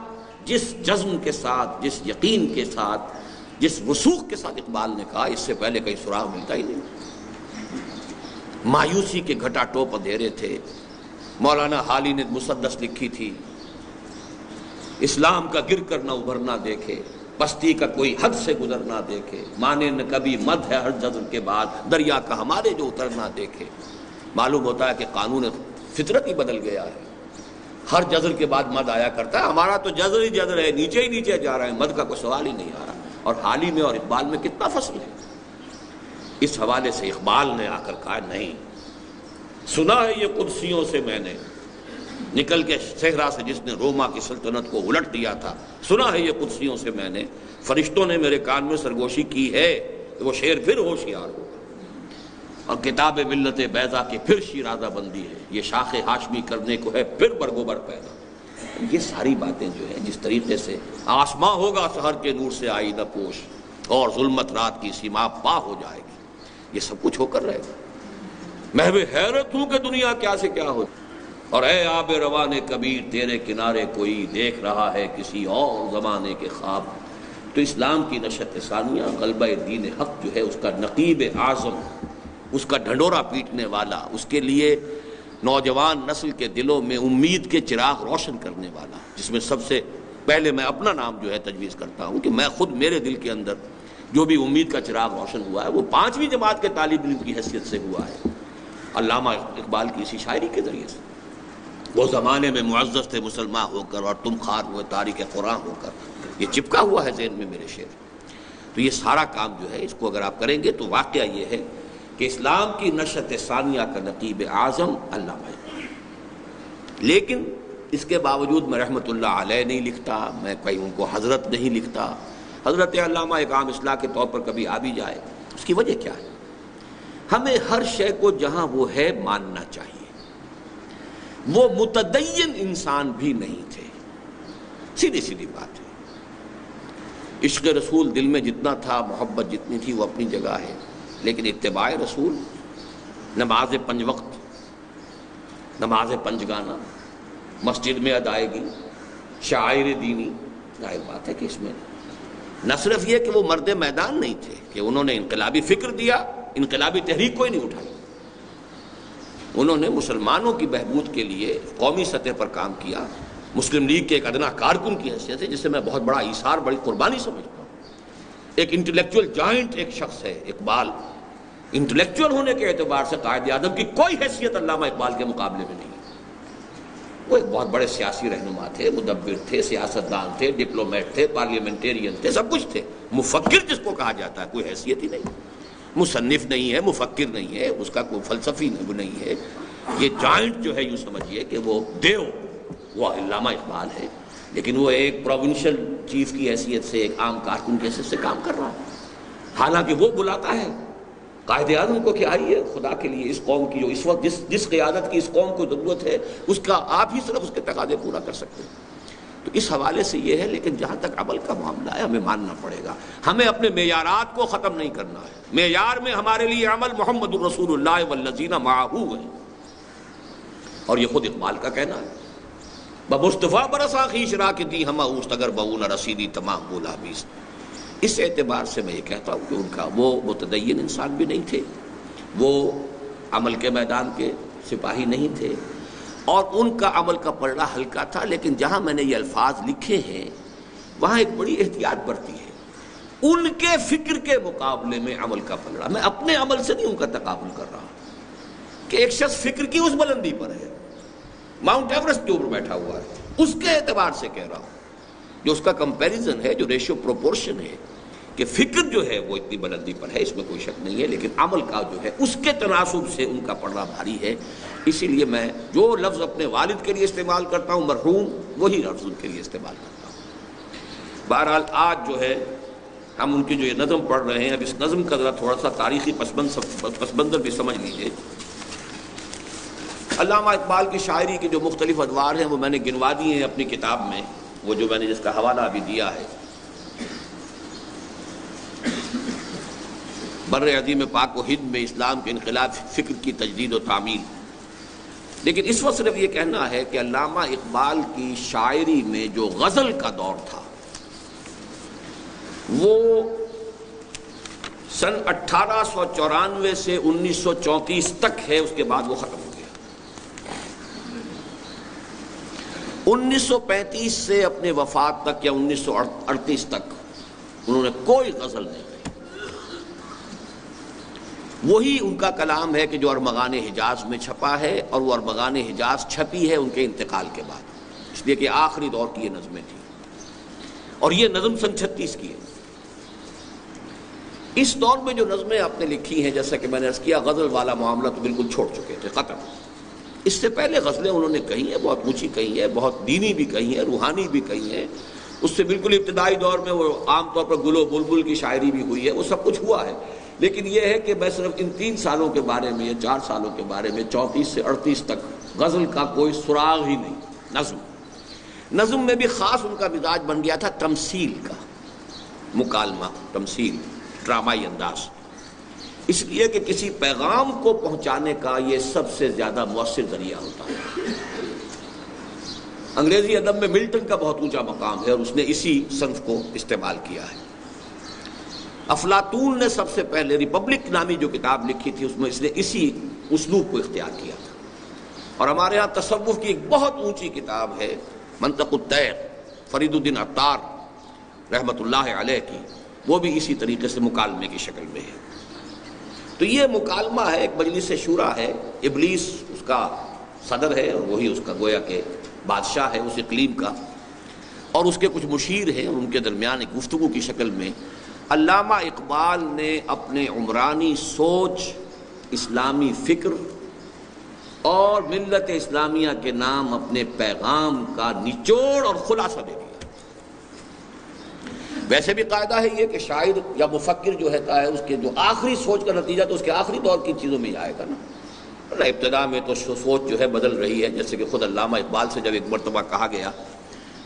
جس جزم کے ساتھ، جس یقین کے ساتھ، جس وثوق کے ساتھ اقبال نے کہا، اس سے پہلے کہیں سراغ ملتا ہی نہیں۔ مایوسی کے گھٹا ٹوپ اندھیرے تھے۔ مولانا حالی نے مسدس لکھی تھی، اسلام کا گر کر نہ ابھرنا دیکھے، پستی کا کوئی حد سے گزرنا دیکھے، مانے نہ کبھی مد ہے ہر جذب کے بعد، دریا کا ہمارے جو اترنا دیکھے۔ معلوم ہوتا ہے کہ قانون فطرت ہی بدل گیا ہے، ہر جذر کے بعد مد آیا کرتا ہے، ہمارا تو جذر ہی جذر ہے، نیچے ہی نیچے جا رہا ہے، مد کا کوئی سوال ہی نہیں آ رہا۔ اور حالی میں اور اقبال میں کتنا فصل ہے۔ اس حوالے سے اقبال نے آ کر کہا نہیں، سنا ہے یہ قدسیوں سے میں نے، نکل کے صحرا سے جس نے روما کی سلطنت کو الٹ دیا تھا، سنا ہے یہ قدسیوں سے میں نے، فرشتوں نے میرے کان میں سرگوشی کی ہے کہ وہ شیر پھر ہوشیار ہوگا، اور کتاب ملت بیضا کی پھر شیرازہ بندی ہے، یہ شاخ ہاشمی کرنے کو ہے پھر برگو بر پیدا۔ یہ ساری باتیں جو ہیں جس طریقے سے آسماں ہوگا سحر کے نور سے آئینہ پوش، اور ظلمت رات کی سیما پا ہو جائے گی، یہ سب کچھ ہو کر رہے گا۔ محو حیرت ہوں کہ دنیا کیا سے کیا ہو، اور اے آب روان کبیر تیرے کنارے کوئی دیکھ رہا ہے کسی اور زمانے کے خواب۔ تو اسلام کی نشت ثانیہ، غلبہ دین حق جو ہے، اس کا نقیب اعظم، اس کا ڈھنڈورا پیٹنے والا، اس کے لیے نوجوان نسل کے دلوں میں امید کے چراغ روشن کرنے والا، جس میں سب سے پہلے میں اپنا نام جو ہے تجویز کرتا ہوں کہ میں خود، میرے دل کے اندر جو بھی امید کا چراغ روشن ہوا ہے وہ 5ویں جماعت کے طالب علم کی حیثیت سے ہوا ہے، علامہ اقبال کی اسی شاعری کے ذریعے سے۔ وہ زمانے میں معزز تھے مسلمان ہو کر، اور تم خار ہوئے تاریخ قرآن ہو کر، یہ چپکا ہوا ہے ذہن میں میرے شعر۔ تو یہ سارا کام جو ہے اس کو اگر آپ کریں گے تو واقعہ یہ ہے کہ اسلام کی نشت ثانیہ کا نقیب اعظم علامہ اقبال۔ لیکن اس کے باوجود میں رحمۃ اللہ علیہ نہیں لکھتا، میں کہیں ان کو حضرت نہیں لکھتا، حضرت علامہ ایک عام اصطلاح کے طور پر کبھی آ بھی جائے۔ اس کی وجہ کیا ہے؟ ہمیں ہر شے کو جہاں وہ ہے ماننا چاہیے۔ وہ متدین انسان بھی نہیں تھے، سیدھی سیدھی بات ہے۔ عشق رسول دل میں جتنا تھا، محبت جتنی تھی، وہ اپنی جگہ ہے، لیکن اتباع رسول، نماز 5 وقت، نماز 5 گانا، مسجد میں ادائیگی، شعائر دینی، ظاہر بات ہے کہ اس میں نہ صرف یہ کہ وہ مرد میدان نہیں تھے کہ انہوں نے انقلابی فکر دیا، انقلابی تحریک کوئی نہیں اٹھائی، انہوں نے مسلمانوں کی بہبود کے لیے قومی سطح پر کام کیا، مسلم لیگ کے ایک ادنا کارکن کی حیثیت سے، جسے میں بہت بڑا ایثار، بڑی قربانی سمجھتا ہوں۔ ایک انٹلیکچوئل جائنٹ ایک شخص ہے اقبال، انٹلیکچوئل ہونے کے اعتبار سے قائد اعظم کی کوئی حیثیت علامہ اقبال کے مقابلے میں نہیں۔ وہ ایک بہت بڑے سیاسی رہنما تھے، مدبر تھے، سیاستدان تھے، ڈپلومیٹ تھے، پارلیمنٹیرین تھے، سب کچھ تھے۔ مفکر جس کو کہا جاتا ہے کوئی حیثیت ہی نہیں، مصنف نہیں ہے، مفکر نہیں ہے، اس کا کوئی فلسفی نہیں ہے۔ یہ جائنٹ جو ہے یوں سمجھیے کہ وہ دیو، وہ علامہ اقبال ہے، لیکن وہ ایک پروونشل چیف کی حیثیت سے، ایک عام کارکن کی حیثیت سے کام کر رہا ہے، حالانکہ وہ بلاتا ہے قائد اعظم کو کہ آئیے خدا کے لیے اس قوم کی جو اس وقت جس قیادت کی اس قوم کو ضرورت ہے، اس کا آپ ہی صرف اس کے تقاضے پورا کر سکتے ہیں۔ تو اس حوالے سے یہ ہے، لیکن جہاں تک عمل کا معاملہ ہے ہمیں ماننا پڑے گا، ہمیں اپنے معیارات کو ختم نہیں کرنا ہے۔ معیار میں ہمارے لیے عمل محمد الرسول اللہ والذین معہ ہے، اور یہ خود اقبال کا کہنا ہے، بمصطفیٰ برسا خویش را کہ دی ہمہ اوست اگر بہو نہ رسیدی تمام بولا بیست۔ اس اعتبار سے میں یہ کہتا ہوں کہ ان کا وہ متدین انسان بھی نہیں تھے، وہ عمل کے میدان کے سپاہی نہیں تھے، اور ان کا عمل کا پلڑا ہلکا تھا، لیکن جہاں میں نے یہ الفاظ لکھے ہیں وہاں ایک بڑی احتیاط برتی ہے۔ ان کے فکر کے مقابلے میں عمل کا پلڑا، میں اپنے عمل سے نہیں ان کا تقابل کر رہا کہ ایک شخص فکر کی اس بلندی پر ہے، ماؤنٹ ایورسٹ کے اوپر بیٹھا ہوا ہے، اس کے اعتبار سے کہہ رہا ہوں، جو اس کا کمپیریزن ہے، جو ریشو پروپورشن ہے کہ فکر جو ہے وہ اتنی بلندی پر ہے، اس میں کوئی شک نہیں ہے، لیکن عمل کا جو ہے اس کے تناسب سے ان کا پلڑا بھاری ہے۔ اسی لیے میں جو لفظ اپنے والد کے لیے استعمال کرتا ہوں مرحوم، وہی لفظ ان کے لیے استعمال کرتا ہوں۔ بہرحال آج جو ہے ہم ان کی جو یہ نظم پڑھ رہے ہیں، اب اس نظم کا ذرا تھوڑا سا تاریخی پس منظر بھی سمجھ لیجیے۔ علامہ اقبال کی شاعری کے جو مختلف ادوار ہیں وہ میں نے گنوا دیے ہیں اپنی کتاب میں، وہ جو میں نے جس کا حوالہ ابھی دیا ہے، بر عظیم پاک و ہند میں اسلام کے انقلاب فکر کی تجدید و تعمیل۔ لیکن اس وقت صرف یہ کہنا ہے کہ علامہ اقبال کی شاعری میں جو غزل کا دور تھا وہ سن 1894 سے 1934 تک ہے، اس کے بعد وہ ختم ہو گیا۔ 1935 سے اپنے وفات تک یا 1938 تک انہوں نے کوئی غزل نہیں کہی۔ وہی ان کا کلام ہے کہ جو ارمغان حجاز میں چھپا ہے، اور وہ ارمغان حجاز چھپی ہے ان کے انتقال کے بعد، اس لیے کہ آخری دور کی یہ نظمیں تھیں، اور یہ نظم سن 36 کی ہے۔ اس دور میں جو نظمیں آپ نے لکھی ہیں، جیسا کہ میں نے عرض کیا، غزل والا معاملہ تو بالکل چھوڑ چکے تھے، ختم۔ اس سے پہلے غزلیں انہوں نے کہی ہیں، بہت اونچی کہی ہیں، بہت دینی بھی کہی ہیں، روحانی بھی کہی ہیں۔ اس سے بالکل ابتدائی دور میں وہ عام طور پر گل و بلبل کی شاعری بھی ہوئی ہے، وہ سب کچھ ہوا ہے۔ لیکن یہ ہے کہ میں صرف ان 3 سالوں کے بارے میں یا 4 سالوں کے بارے میں 34 سے 38 تک غزل کا کوئی سراغ ہی نہیں۔ نظم میں بھی خاص ان کا مزاج بن گیا تھا تمثیل کا، مکالمہ، تمثیل، ڈرامائی انداز، اس لیے کہ کسی پیغام کو پہنچانے کا یہ سب سے زیادہ مؤثر ذریعہ ہوتا ہے۔ انگریزی ادب میں ملٹن کا بہت اونچا مقام ہے، اور اس نے اسی صنف کو استعمال کیا ہے۔ افلاطون نے سب سے پہلے ریپبلک نامی جو کتاب لکھی تھی، اس میں اس نے اسی اسلوب کو اختیار کیا تھا۔ اور ہمارے ہاں تصوف کی ایک بہت اونچی کتاب ہے منطق الطیر، فرید الدین عطار رحمۃ اللہ علیہ کی، وہ بھی اسی طریقے سے مکالمے کی شکل میں ہے۔ تو یہ مکالمہ ہے، ایک مجلس شورا ہے، ابلیس اس کا صدر ہے، اور وہی اس کا گویا کہ بادشاہ ہے اس اقلیم کا، اور اس کے کچھ مشیر ہیں، اور ان کے درمیان ایک گفتگو کی شکل میں علامہ اقبال نے اپنے عمرانی سوچ، اسلامی فکر اور ملت اسلامیہ کے نام اپنے پیغام کا نچوڑ اور خلاصہ دے دیا۔ ویسے بھی قاعدہ ہے یہ کہ شاعر یا مفکر جو ہوتا ہے، اس کے جو آخری سوچ کا نتیجہ تو اس کے آخری دور کی چیزوں میں آئے گا نا۔ ابتدا میں تو سوچ جو ہے بدل رہی ہے، جیسے کہ خود علامہ اقبال سے جب ایک مرتبہ کہا گیا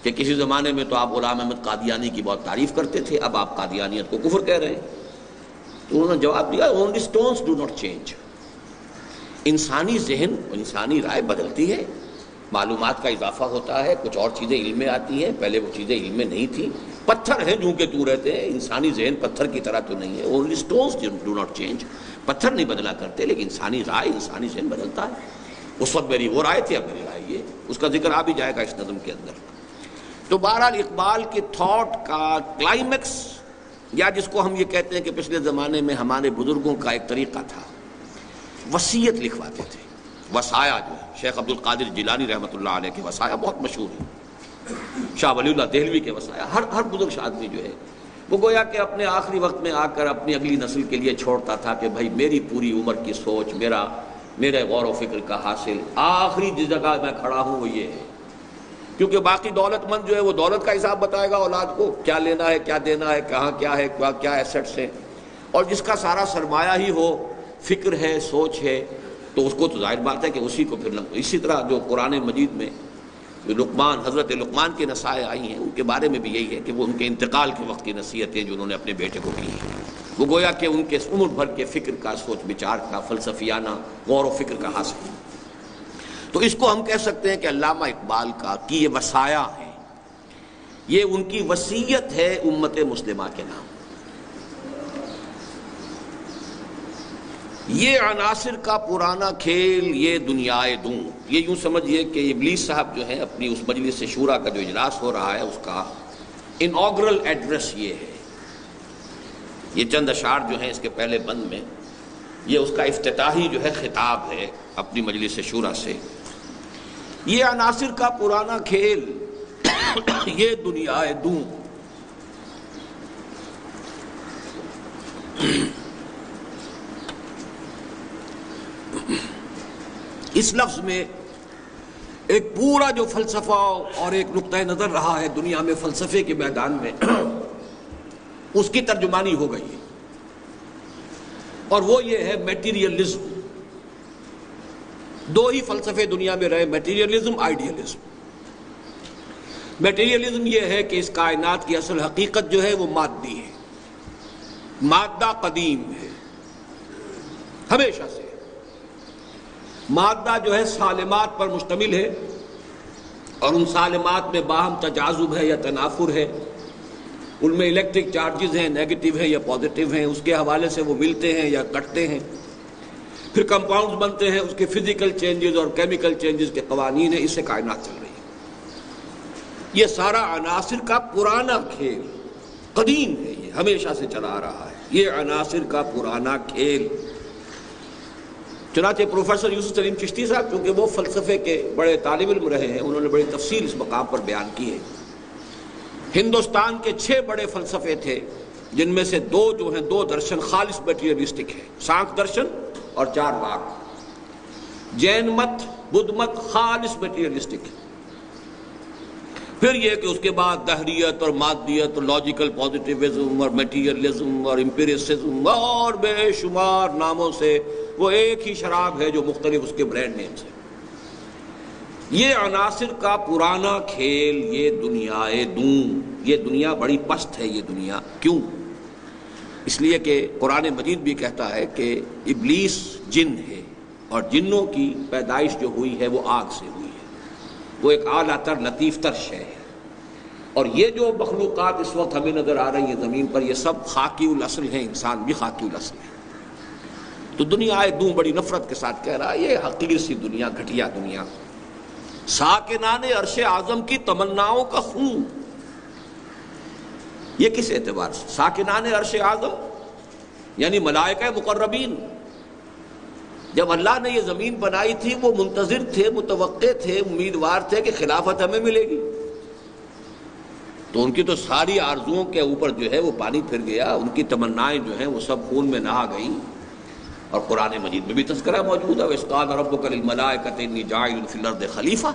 کہ کسی زمانے میں تو آپ غلام احمد قادیانی کی بہت تعریف کرتے تھے، اب آپ قادیانیت کو کفر کہہ رہے ہیں، تو انہوں نے جواب دیا only stones do not change۔ انسانی ذہن، انسانی رائے بدلتی ہے، معلومات کا اضافہ ہوتا ہے، کچھ اور چیزیں علم میں آتی ہیں، پہلے وہ چیزیں علم میں نہیں تھیں۔ پتھر ہیں جوں کے تو رہتے ہیں، انسانی ذہن پتھر کی طرح تو نہیں ہے۔ only stones do not change، پتھر نہیں بدلا کرتے، لیکن انسانی رائے، انسانی ذہن بدلتا ہے۔ اس وقت میری وہ رائے تھی، اب میری رائے یہ، اس کا ذکر آ بھی جائے گا اس نظم کے اندر۔ تو بہرحال اقبال کے تھاٹ کا کلائمیکس، یا جس کو ہم یہ کہتے ہیں کہ پچھلے زمانے میں ہمارے بزرگوں کا ایک طریقہ تھا، وصیت لکھواتے تھے، وصایا جو ہے، شیخ عبد القادر جیلانی رحمۃ اللہ علیہ کے وصایا بہت مشہور ہیں، شاہ ولی اللہ دہلوی کے وصایا، ہر بزرگ آدمی جو ہے وہ گویا کہ اپنے آخری وقت میں آ کر اپنی اگلی نسل کے لیے چھوڑتا تھا کہ بھائی میری پوری عمر کی سوچ، میرے غور و فکر کا حاصل، آخری جس جگہ میں کھڑا ہوں وہ یہ ہے۔ کیونکہ باقی دولت مند جو ہے وہ دولت کا حساب بتائے گا اولاد کو، کیا لینا ہے، کیا دینا ہے، کہاں کیا ہے، کیا ایسٹس ہیں، اور جس کا سارا سرمایہ ہی ہو، فکر ہے، سوچ ہے، تو اس کو تو ظاہر بات ہے کہ اسی کو پھر اسی طرح جو قرآن مجید میں جو حضرت لقمان کی نصائح آئی ہیں، ان کے بارے میں بھی یہی ہے کہ وہ ان کے انتقال کے وقت کی نصیحتیں جو انہوں نے اپنے بیٹے کو کی ہیں، وہ گویا کہ ان کے عمر بھر کے فکر کا، سوچ بچار کا، فلسفیانہ غور و فکر کا حاصل۔ تو اس کو ہم کہہ سکتے ہیں کہ علامہ اقبال کا کی یہ وصایا ہے، یہ ان کی وصیت ہے امت مسلمہ کے نام۔ یہ عناصر کا پرانا کھیل، یہ دنیائے دوں، یہ یوں سمجھیے کہ ابلیس صاحب جو ہیں اپنی اس مجلس شورا کا جو اجلاس ہو رہا ہے، اس کا انوگرل ایڈریس یہ ہے، یہ چند اشعار جو ہیں اس کے پہلے بند میں، یہ اس کا افتتاحی جو ہے خطاب ہے اپنی مجلس شورا سے۔ یہ عناصر کا پرانا کھیل، یہ دنیائے دوں، اس لفظ میں ایک پورا جو فلسفہ اور ایک نقطہ نظر رہا ہے دنیا میں فلسفے کے میدان میں، اس کی ترجمانی ہو گئی ہے، اور وہ یہ ہے میٹیریلزم۔ دو ہی فلسفے دنیا میں رہے، میٹیریلزم، آئیڈیلزم۔ میٹیریلزم یہ ہے کہ اس کائنات کی اصل حقیقت جو ہے وہ مادی ہے، مادہ قدیم ہے ہمیشہ سے، مادہ جو ہے سالمات پر مشتمل ہے، اور ان سالمات میں باہم تجاذب ہے یا تنافر ہے، ان میں الیکٹرک چارجز ہیں، نیگیٹو ہیں یا پازیٹیو ہیں، اس کے حوالے سے وہ ملتے ہیں یا کٹتے ہیں، پھر کمپاؤنڈز بنتے ہیں، اس کے فزیکل چینجز اور کیمیکل چینجز کے قوانین ہیں، اس سے کائنات چل رہی ہے۔ یہ سارا عناصر کا پرانا کھیل قدیم ہے، یہ ہمیشہ سے چلا آ رہا ہے، یہ عناصر کا پرانا کھیل۔ چنانچہ پروفیسر یوسف سلیم چشتی صاحب، کیونکہ وہ فلسفے کے بڑے طالب علم رہے ہیں، انہوں نے بڑی تفصیل اس مقام پر بیان کی ہے۔ ہندوستان کے 6 بڑے فلسفے تھے، جن میں سے 2 جو ہیں 2 درشن خالص میٹیریلسٹک ہیں، سانکھ درشن اور 4 واک۔ جین مت، بدھ مت خالص میٹیریلسٹک ہے۔ پھر یہ کہ اس کے بعد دہریت اور مادیت اور لاجیکل پازیٹیوزم اور میٹیریلزم اور امپیریسزم اور بے شمار ناموں سے وہ ایک ہی شراب ہے جو مختلف اس کے برانڈ نیمز ہیں۔ یہ عناصر کا پرانا کھیل، یہ دنیائے دوں، یہ دنیا بڑی پست ہے۔ یہ دنیا کیوں؟ اس لیے کہ قرآن مجید بھی کہتا ہے کہ ابلیس جن ہے، اور جنوں کی پیدائش جو ہوئی ہے وہ آگ سے ہوئی ہے، وہ ایک اعلیٰ تر لطیف تر شے ہے۔ اور یہ جو مخلوقات اس وقت ہمیں نظر آ رہی ہیں زمین پر، یہ سب خاکی الاصل ہیں، انسان بھی خاکی الاصل ہے۔ تو دنیا دوں بڑی نفرت کے ساتھ کہہ رہا ہے یہ حقیر سی دنیا، گھٹیا دنیا، ساکنان عرش اعظم کی تمناؤں کا خون۔ یہ کس اعتبار سے؟ ساکنان عرش اعظم یعنی ملائکہ مقربین۔ جب اللہ نے یہ زمین بنائی تھی وہ منتظر تھے، متوقع تھے، امیدوار تھے کہ خلافت ہمیں ملے گی، تو ان کی تو ساری آرزوؤں کے اوپر جو ہے وہ پانی پھر گیا، ان کی تمنائیں جو ہیں وہ سب خون میں نہا گئیں۔ اور قرآن مجید میں بھی تذکرہ موجود ہے، وَإِذْ قَالَ رَبُّكَ لِلْمَلَائِكَةِ إِنِّي جَاعِلٌ فِي الْأَرْضِ خَلِيفَةً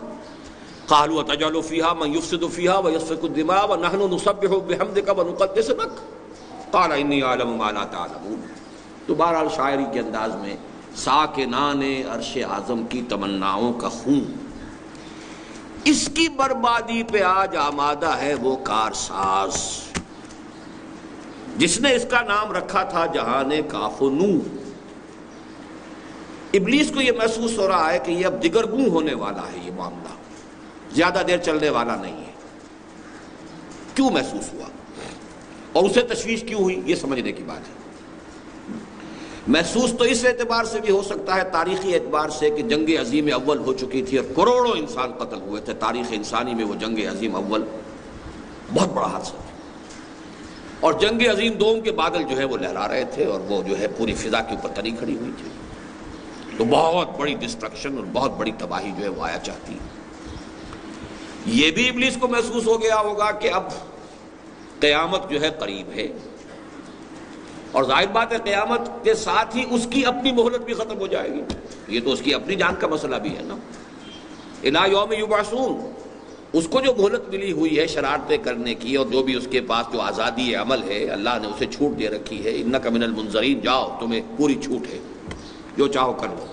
قَالُوا أَتَجْعَلُ فِيهَا مَن يُفْسِدُ فِيهَا وَيَسْفِكُ الدِّمَاءَ وَنَحْنُ نُسَبِّحُ بِحَمْدِكَ وَنُقَدِّسُ لَكَ قَالَ إِنِّي أَعْلَمُ مَا لَا تَعْلَمُونَ۔ تو بہرحال شاعری کے انداز میں ساکنان عرش اعظم کی تمناؤں کا خون، اس کی بربادی پہ آج آمادہ ہے وہ کارساز جس نے اس کا نام رکھا تھا جہان کاف و نور۔ ابلیس کو یہ محسوس ہو رہا ہے کہ یہ اب دگرگوں ہونے والا ہے، یہ معاملہ زیادہ دیر چلنے والا نہیں ہے۔ کیوں محسوس ہوا اور اسے تشویش کیوں ہوئی، یہ سمجھنے کی بات ہے۔ محسوس تو اس اعتبار سے بھی ہو سکتا ہے، تاریخی اعتبار سے، کہ جنگ عظیم اول ہو چکی تھی اور کروڑوں انسان قتل ہوئے تھے۔ تاریخ انسانی میں وہ جنگ عظیم اول بہت بڑا حادثہ تھا، اور جنگ عظیم دوم کے بادل جو ہے وہ لہرا رہے تھے، اور وہ جو ہے پوری فضا کے اوپر تری کھڑی ہوئی تھی۔ تو بہت بڑی ڈسٹرکشن اور بہت بڑی تباہی جو ہے وہ آیا چاہتی ہے۔ یہ بھی ابلیس کو محسوس ہو گیا ہوگا کہ اب قیامت جو ہے قریب ہے، اور ظاہر بات ہے قیامت کے ساتھ ہی اس کی اپنی مہلت بھی ختم ہو جائے گی، یہ تو اس کی اپنی جان کا مسئلہ بھی ہے نا۔ الی یوم یبعثون، اس کو جو مہلت ملی ہوئی ہے شرارتیں کرنے کی، اور جو بھی اس کے پاس جو آزادی عمل ہے اللہ نے اسے چھوٹ دے رکھی ہے، انک من المنظرین، جاؤ تمہیں پوری چھوٹ ہے، جو چاہو کر لو،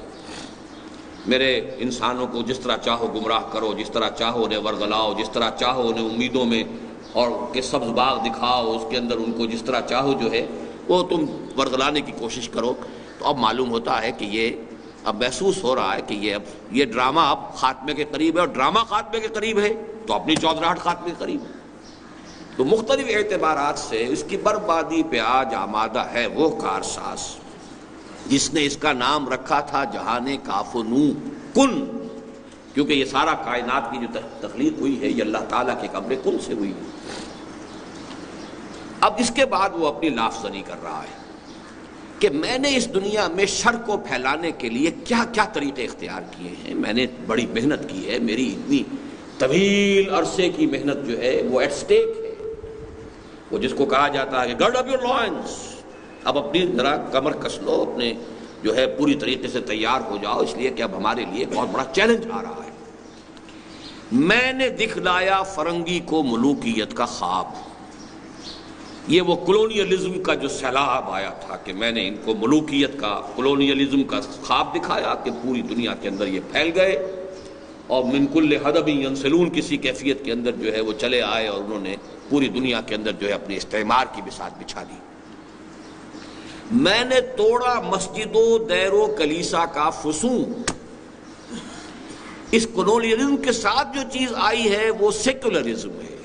میرے انسانوں کو جس طرح چاہو گمراہ کرو، جس طرح چاہو انہیں ورگلاؤ، جس طرح چاہو انہیں امیدوں میں اور کہ سبز باغ دکھاؤ، اس کے اندر ان کو جس طرح چاہو جو ہے وہ تم ورگلانے کی کوشش کرو۔ تو اب معلوم ہوتا ہے کہ یہ اب محسوس ہو رہا ہے کہ یہ ڈرامہ اب خاتمے کے قریب ہے، اور ڈرامہ خاتمے کے قریب ہے تو اپنی چودراہٹ خاتمے کے قریب ہے۔ تو مختلف اعتبارات سے اس کی بربادی پہ آج آمادہ ہے وہ کارساز جس نے اس کا نام رکھا تھا جہان کاف و نور، کن، کیونکہ یہ سارا کائنات کی جو تخلیق ہوئی ہے یہ اللہ تعالیٰ کے امر کن سے ہوئی ہے۔ اب اس کے بعد وہ اپنی لافزنی کر رہا ہے کہ میں نے اس دنیا میں شر کو پھیلانے کے لیے کیا کیا طریقے اختیار کیے ہیں، میں نے بڑی محنت کی ہے، میری اتنی طویل عرصے کی محنت جو ہے وہ ایٹ سٹیک ہے، وہ جس کو کہا جاتا ہے کہ گرڈ اپ یور لائنس، اب اپنی ذرا کمر کس لو، اپنے جو ہے پوری طریقے سے تیار ہو جاؤ، اس لیے کہ اب ہمارے لیے بہت بڑا چیلنج آ رہا ہے۔ میں نے دکھلایا فرنگی کو ملوکیت کا خواب، یہ وہ کلونیلزم کا جو سیلاب آیا تھا کہ میں نے ان کو ملوکیت کا، کلونیلزم کا خواب دکھایا کہ پوری دنیا کے اندر یہ پھیل گئے، اور من کل حدب ینسلون، کسی کیفیت کے اندر جو ہے وہ چلے آئے، اور انہوں نے پوری دنیا کے اندر جو ہے اپنے استعمار کی بساط بچھا دی۔ میں نے توڑا مسجد و دیر و کلیسا کا فسون، اس کولونیلزم کے ساتھ جو چیز آئی ہے وہ سیکولرزم ہے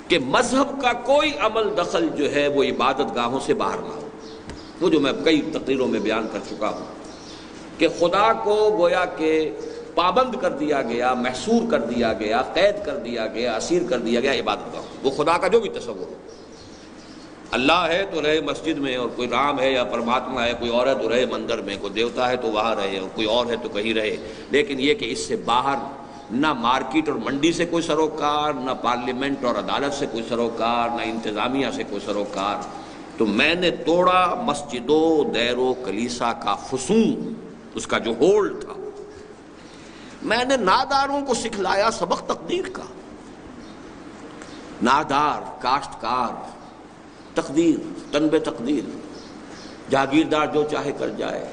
کہ مذہب کا کوئی عمل دخل جو ہے وہ عبادت گاہوں سے باہر نہ ہو. وہ جو میں کئی تقریروں میں بیان کر چکا ہوں کہ خدا کو گویا کہ پابند کر دیا گیا، محصور کر دیا گیا، قید کر دیا گیا، اسیر کر دیا گیا عبادت گاہوں. وہ خدا کا جو بھی تصور ہو، اللہ ہے تو رہے مسجد میں، اور کوئی رام ہے یا پرماتما ہے، کوئی اور ہے تو رہے مندر میں، کوئی دیوتا ہے تو وہاں رہے، اور کوئی اور ہے تو کہیں رہے. لیکن یہ کہ اس سے باہر نہ مارکیٹ اور منڈی سے کوئی سروکار، نہ پارلیمنٹ اور عدالت سے کوئی سروکار، نہ انتظامیہ سے کوئی سروکار. تو میں نے توڑا مسجد و دیر و کلیسا کا فسون، اس کا جو ہولڈ تھا. میں نے ناداروں کو سکھلایا سبق تقدیر کا. نادار، کاشتکار، تقدیر، تنبے تقدیر. جاگیردار جو چاہے کر جائے،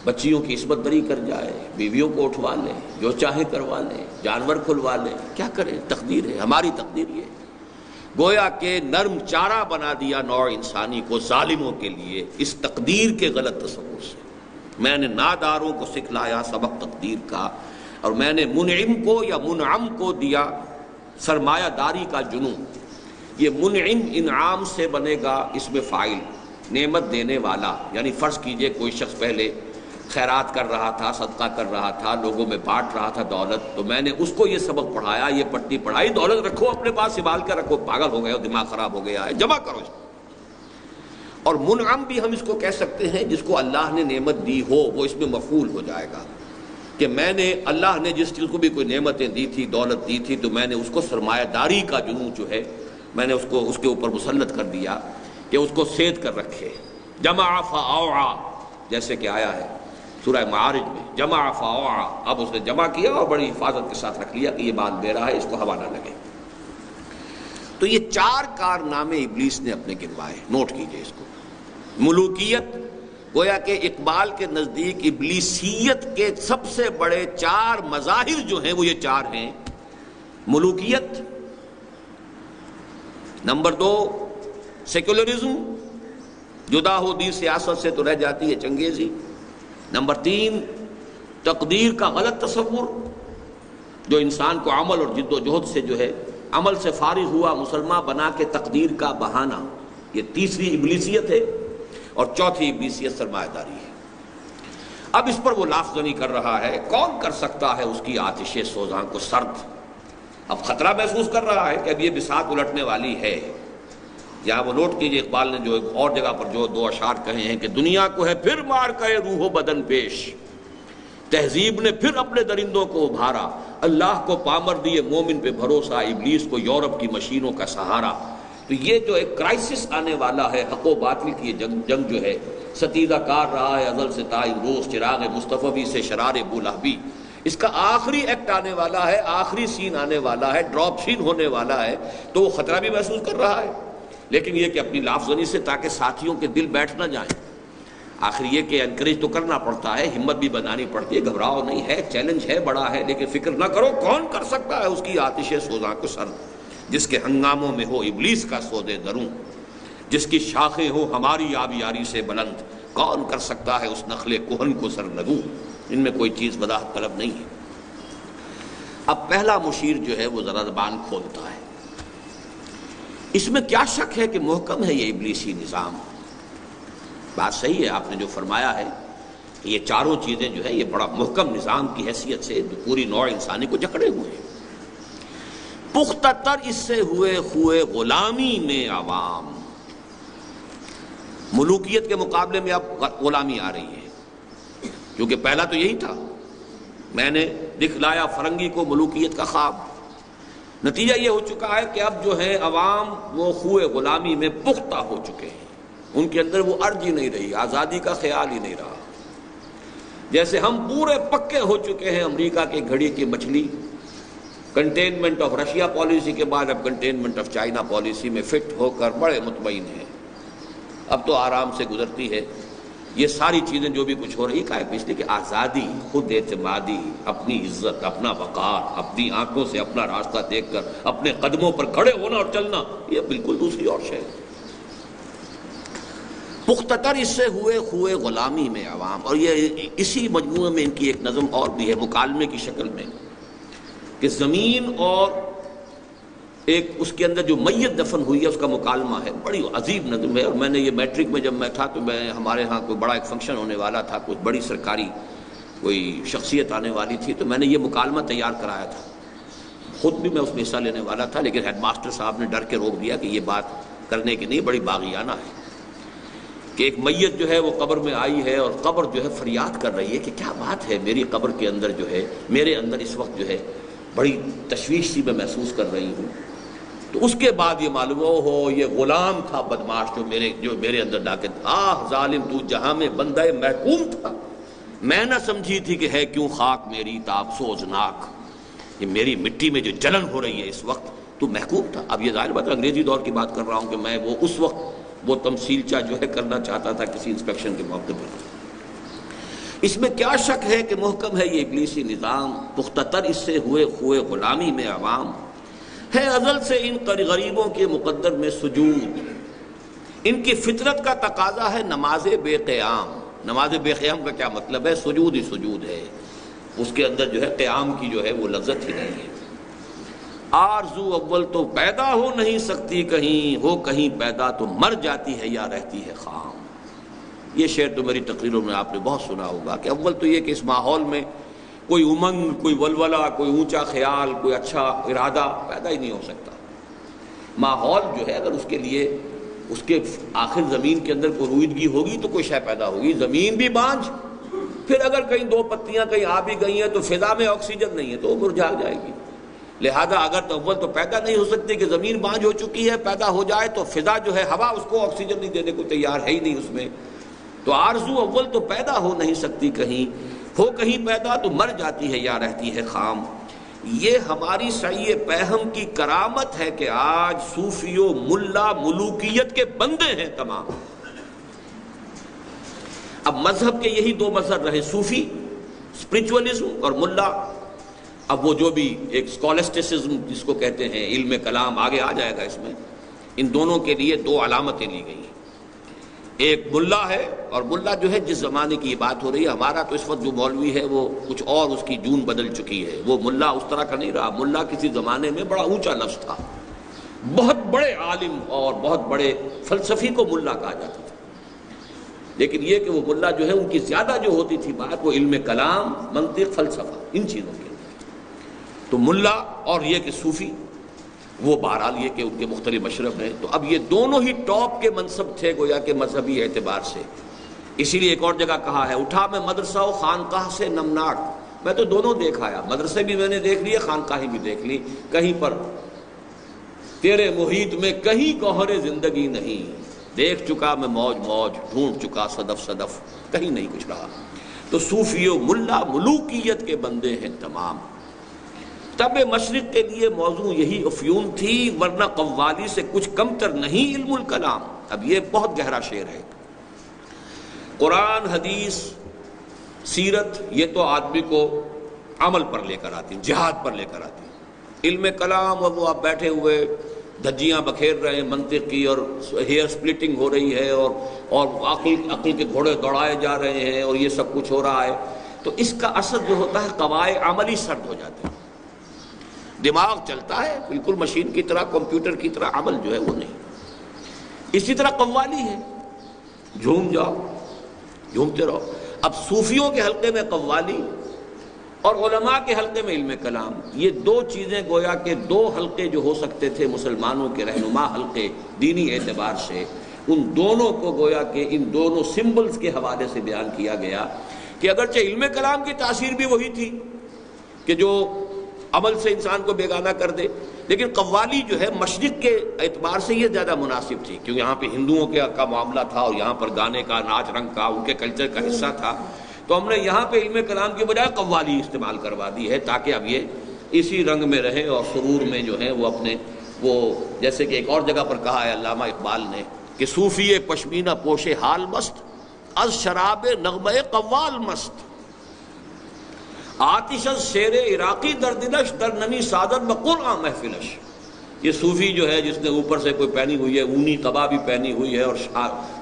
بچیوں کی عصمت دری کر جائے، بیویوں کو اٹھوا لے، جو چاہے کروا لے، جانور کھلوا لے، کیا کرے؟ تقدیر ہے، ہماری تقدیر یہ. گویا کہ نرم چارہ بنا دیا نوع انسانی کو ظالموں کے لیے اس تقدیر کے غلط تصور سے. میں نے ناداروں کو سکھلایا سبق تقدیر کا، اور میں نے منعم کو یا منعم کو دیا سرمایہ داری کا جنون. یہ منعم انعام سے بنے گا اس میں فاعل، نعمت دینے والا. یعنی فرض کیجئے کوئی شخص پہلے خیرات کر رہا تھا، صدقہ کر رہا تھا، لوگوں میں بانٹ رہا تھا دولت، تو میں نے اس کو یہ سبق پڑھایا، یہ پٹی پڑھائی، دولت رکھو اپنے پاس، سنبھال کر رکھو، پاگل ہو گئے ہو، دماغ خراب ہو گیا ہے، جمع کرو اس کو. اور منعم بھی ہم اس کو کہہ سکتے ہیں جس کو اللہ نے نعمت دی ہو، وہ اس میں مفعول ہو جائے گا کہ میں نے، اللہ نے جس چیز کو بھی کوئی نعمتیں دی تھی، دولت دی تھی، تو میں نے اس کو سرمایہ داری کا جنون جو ہے میں نے اس کو اس کے اوپر مسلط کر دیا کہ اس کو سید کر رکھے. جمع فاوعا، جیسے کہ آیا ہے سورہ معارج میں، جمع فاوعا. اب اس نے جمع کیا اور بڑی حفاظت کے ساتھ رکھ لیا کہ یہ بات میرا ہے، اس کو ہوا نہ لگے. تو یہ 4 کارنامے ابلیس نے اپنے گنوائے، نوٹ کیجئے اس کو. ملوکیت، گویا کہ اقبال کے نزدیک ابلیسیت کے سب سے بڑے 4 مظاہر جو ہیں وہ یہ 4 ہیں. ملوکیت، نمبر 2 سیکولرزم، جدا ہو دی سیاست سے تو رہ جاتی ہے چنگیزی. نمبر 3 تقدیر کا غلط تصور، جو انسان کو عمل اور جد و جہد سے جو ہے عمل سے فارغ ہوا مسلمان بنا کے تقدیر کا بہانہ. یہ تیسری ابلیسیت ہے. اور چوتھی ابلیسیت سرمایہ داری ہے. اب اس پر وہ لاف زنی کر رہا ہے، کون کر سکتا ہے اس کی آتش سوزاں کو سرد. اب خطرہ محسوس کر رہا ہے کہ اب یہ بساط الٹنے والی ہے. یہاں وہ نوٹ کیجئے اقبال نے جو ایک اور جگہ پر جو 2 اشعار کہے ہیں کہ دنیا کو ہے پھر مار کے روح و بدن پیش، تہذیب نے پھر اپنے درندوں کو ابھارا، اللہ کو پامر دیے مومن پہ بھروسہ، ابلیس کو یورپ کی مشینوں کا سہارا. تو یہ جو ایک کرائسس آنے والا ہے، حق و باطل کی جنگ جو ہے ستیزہ کار رہا ہے ازل سے تا امروز، چراغ مصطفی سے شرار بولہبی. اس کا آخری ایکٹ آنے والا ہے، آخری سین آنے والا ہے، ڈراپ سین ہونے والا ہے. تو وہ خطرہ بھی محسوس کر رہا ہے، لیکن یہ کہ اپنی لافزنی سے تاکہ ساتھیوں کے دل بیٹھ نہ جائیں. آخر یہ کہ انکریج تو کرنا پڑتا ہے، ہمت بھی بنانی پڑتی ہے. گھبراؤ نہیں ہے، چیلنج ہے، بڑا ہے، لیکن فکر نہ کرو کون کر سکتا ہے اس کی آتش سوزاں کو سرد. جس کے ہنگاموں میں ہو ابلیس کا سودے دروں، جس کی شاخیں ہو ہماری آبیاری سے بلند، کون کر سکتا ہے اس نخل کہن کو سرنگوں. ان میں کوئی چیز وضاحت طلب نہیں ہے. اب پہلا مشیر جو ہے وہ ذرا زبان کھولتا ہے. اس میں کیا شک ہے کہ محکم ہے یہ ابلیسی نظام. بات صحیح ہے آپ نے جو فرمایا ہے کہ یہ 4 چیزیں جو ہے یہ بڑا محکم نظام کی حیثیت سے پوری نوع انسانی کو جکڑے ہوئے ہیں. پختہ تر اس سے ہوئے خوئے غلامی میں عوام. ملوکیت کے مقابلے میں اب غلامی آ رہی ہے، کیونکہ پہلا تو یہی تھا، میں نے دکھلایا فرنگی کو ملوکیت کا خواب. نتیجہ یہ ہو چکا ہے کہ اب جو ہے عوام وہ خوئے غلامی میں پختہ ہو چکے ہیں. ان کے اندر وہ ارج ہی نہیں رہی، آزادی کا خیال ہی نہیں رہا. جیسے ہم پورے پکے ہو چکے ہیں امریکہ کی گھڑی کی مچھلی. کنٹینمنٹ آف رشیا پالیسی کے بعد اب کنٹینمنٹ آف چائنا پالیسی میں فٹ ہو کر بڑے مطمئن ہیں. اب تو آرام سے گزرتی ہے. یہ ساری چیزیں جو بھی کچھ ہو رہی کا ہے اس لیے کہ آزادی، خود اعتمادی، اپنی عزت، اپنا وقار، اپنی آنکھوں سے اپنا راستہ دیکھ کر اپنے قدموں پر کھڑے ہونا اور چلنا، یہ بالکل دوسری اور شے ہے. پختتر اس سے ہوئے خوئے غلامی میں عوام. اور یہ اسی مجموعے میں ان کی ایک نظم اور بھی ہے مکالمے کی شکل میں کہ زمین اور ایک اس کے اندر جو میت دفن ہوئی ہے اس کا مکالمہ ہے. بڑی عجیب نظم ہے. اور میں نے یہ میٹرک میں جب میں تھا تو ہمارے ہاں کوئی بڑا ایک فنکشن ہونے والا تھا, کوئی بڑی سرکاری کوئی شخصیت آنے والی تھی, تو میں نے یہ مکالمہ تیار کرایا تھا. خود بھی میں اس میں حصہ لینے والا تھا, لیکن ہیڈ ماسٹر صاحب نے ڈر کے روک دیا کہ یہ بات کرنے کی نہیں, بڑی باغیانہ ہے کہ ایک میت جو ہے وہ قبر میں آئی ہے اور قبر جو ہے فریاد کر رہی ہے کہ کیا بات ہے, میری قبر کے اندر جو ہے, میرے اندر اس وقت جو ہے بڑی تشویش سی میں محسوس کر رہی ہوں. تو اس کے بعد یہ معلوم ہو یہ غلام تھا بدماش جو میرے اندر ڈاکے. آہ ظالم تو جہاں میں بندہ محکوم تھا, میں نہ سمجھی تھی کہ ہے کیوں خاک میری تاب سوزناک, یہ میری مٹی میں جو جلن ہو رہی ہے اس وقت تو محکوم تھا. اب یہ ظاہر بات ہے انگریزی دور کی بات کر رہا ہوں کہ میں وہ اس وقت وہ تمثیلچہ جو ہے کرنا چاہتا تھا کسی انسپیکشن کے موقع پر. اس میں کیا شک ہے کہ محکم ہے یہ ابلیسی نظام, پختتر اس سے ہوئے خوئے غلامی میں عوام, ہے ازل سے ان غریبوں کے مقدر میں سجود, ان کی فطرت کا تقاضا ہے نماز بے قیام. نماز بے قیام کا کیا مطلب ہے؟ سجود ہی سجود ہے, اس کے اندر جو ہے قیام کی جو ہے وہ لذت ہی نہیں ہے. آرزو اول تو پیدا ہو نہیں سکتی کہیں, ہو کہیں پیدا تو مر جاتی ہے یا رہتی ہے خام. یہ شعر تو میری تقریروں میں آپ نے بہت سنا ہوگا کہ اول تو یہ کہ اس ماحول میں کوئی امنگ, کوئی ولولہ, کوئی اونچا خیال, کوئی اچھا ارادہ پیدا ہی نہیں ہو سکتا. ماحول جو ہے اگر اس کے لیے اس کے آخر زمین کے اندر کوئی رویدگی ہوگی تو کوئی شے پیدا ہوگی. زمین بھی بانجھ, پھر اگر کہیں دو پتیاں کہیں آ بھی گئی ہیں تو فضا میں آکسیجن نہیں ہے تو وہ مرجھا جائے گی. لہذا اگر تو اول تو پیدا نہیں ہو سکتی کہ زمین بانجھ ہو چکی ہے, پیدا ہو جائے تو فضا جو ہے ہوا اس کو آکسیجن نہیں دینے کو تیار ہے ہی نہیں اس میں. تو آرزو اول تو پیدا ہو نہیں سکتی کہیں, ہو کہیں پیدا تو مر جاتی ہے یا رہتی ہے خام. یہ ہماری سعی پہم کی کرامت ہے کہ آج صوفی و ملا ملوکیت کے بندے ہیں تمام. اب مذہب کے یہی دو مذہب رہے, صوفی اسپرچولی اور ملا. اب وہ جو بھی ایک اسکالسٹسزم جس کو کہتے ہیں, علم کلام آگے آ جائے گا اس میں, ان دونوں کے لیے دو علامتیں لی گئی ہیں. ایک ملا ہے, اور ملا جو ہے جس زمانے کی بات ہو رہی ہے, ہمارا تو اس وقت جو مولوی ہے وہ کچھ اور اس کی جون بدل چکی ہے. وہ ملا اس طرح کا نہیں رہا. ملا کسی زمانے میں بڑا اونچا لفظ تھا, بہت بڑے عالم اور بہت بڑے فلسفی کو ملا کہا جاتا تھا. لیکن یہ کہ وہ ملا جو ہے ان کی زیادہ جو ہوتی تھی بات وہ علم کلام, منطق, فلسفہ, ان چیزوں کے. تو ملا اور یہ کہ صوفی, وہ بہرحال یہ کہ ان کے مختلف مشرب ہیں. تو اب یہ دونوں ہی ٹاپ کے منصب تھے گویا کہ مذہبی اعتبار سے. اسی لیے ایک اور جگہ کہا ہے, اٹھا میں مدرسہ و خانقاہ سے نمناک. میں تو دونوں دیکھ آیا, مدرسے بھی میں نے دیکھ لیے, خانقاہیں بھی دیکھ لی. کہیں پر تیرے محیط میں کہیں گوہر زندگی نہیں, دیکھ چکا میں موج موج, ڈھونڈ چکا صدف صدف, کہیں نہیں کچھ رہا. تو صوفی و ملا ملوکیت کے بندے ہیں تمام. تب مشرق کے لیے موضوع یہی افیون تھی, ورنہ قوالی سے کچھ کمتر نہیں علم الکلام. اب یہ بہت گہرا شعر ہے. قرآن, حدیث, سیرت, یہ تو آدمی کو عمل پر لے کر آتی, جہاد پر لے کر آتی. علم کلام اور وہ آپ بیٹھے ہوئے دھجیاں بکھیر رہے ہیں منطق کی, اور ہیئر سپلٹنگ ہو رہی ہے, اور عقل کے گھوڑے دوڑائے جا رہے ہیں, اور یہ سب کچھ ہو رہا ہے. تو اس کا اثر جو ہوتا ہے قواعد عملی سرد ہو جاتے ہیں. دماغ چلتا ہے بالکل مشین کی طرح, کمپیوٹر کی طرح, عمل جو ہے وہ نہیں. اسی طرح قوالی ہے, جھوم جاؤ, جھومتے رہو. اب صوفیوں کے حلقے میں قوالی اور علماء کے حلقے میں علم کلام, یہ دو چیزیں گویا کہ دو حلقے جو ہو سکتے تھے مسلمانوں کے رہنما حلقے دینی اعتبار سے, ان دونوں کو گویا کہ ان دونوں سمبلز کے حوالے سے بیان کیا گیا کہ اگرچہ علم کلام کی تاثیر بھی وہی تھی کہ جو عمل سے انسان کو بیگانہ کر دے, لیکن قوالی جو ہے مشرق کے اعتبار سے یہ زیادہ مناسب تھی, کیونکہ یہاں پہ ہندوؤں کا معاملہ تھا, اور یہاں پر گانے کا, ناچ رنگ کا, ان کے کلچر کا حصہ تھا. تو ہم نے یہاں پہ علم کلام کی بجائے قوالی استعمال کروا دی ہے, تاکہ اب یہ اسی رنگ میں رہے اور سرور میں جو ہے وہ اپنے وہ, جیسے کہ ایک اور جگہ پر کہا ہے علامہ اقبال نے کہ صوفی پشمینہ پوش حال مست, از شراب نغمہ قوال مست, آتش از شیر عراقی در دلش در نمی سادت بقرآن محفلش. یہ صوفی جو ہے جس نے اوپر سے کوئی پہنی ہوئی ہے اونی قبا بھی پہنی ہوئی ہے اور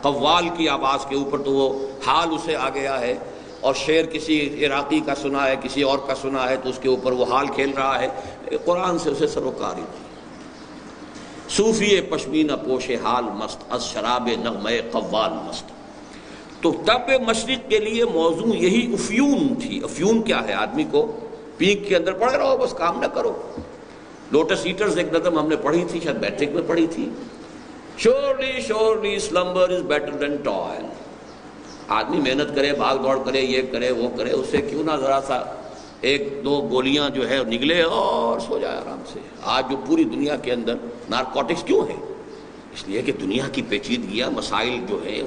قوال کی آواز کے اوپر تو وہ حال اسے آ گیا ہے، اور شعر کسی عراقی کا سنا ہے کسی اور کا سنا ہے تو اس کے اوپر وہ حال کھیل رہا ہے، قرآن سے اسے سروکار ہی نہیں۔ صوفی پشمینہ پوش حال مست، از شراب نغمہ قوال مست۔ تو تب مشرق کے لیے موضوع یہی افیون تھی۔ افیون کیا ہے؟ آدمی کو پیک کے اندر پڑے رہو، بس کام نہ کرو۔ لوٹس ایٹرز ایک نظم ہم نے پڑھی تھی، شاید میٹرک میں پڑھی تھی، surely surely slumber is better than toil. آدمی محنت کرے، بھاگ دوڑ کرے، یہ کرے وہ کرے، اس سے کیوں نہ ذرا سا ایک دو گولیاں جو ہے نگلے اور سو جائے آرام سے۔ آج جو پوری دنیا کے اندر نارکوٹکس کیوں ہیں؟ اس لیے کہ دنیا کی پیچیدگیاں مسائل جو ہیں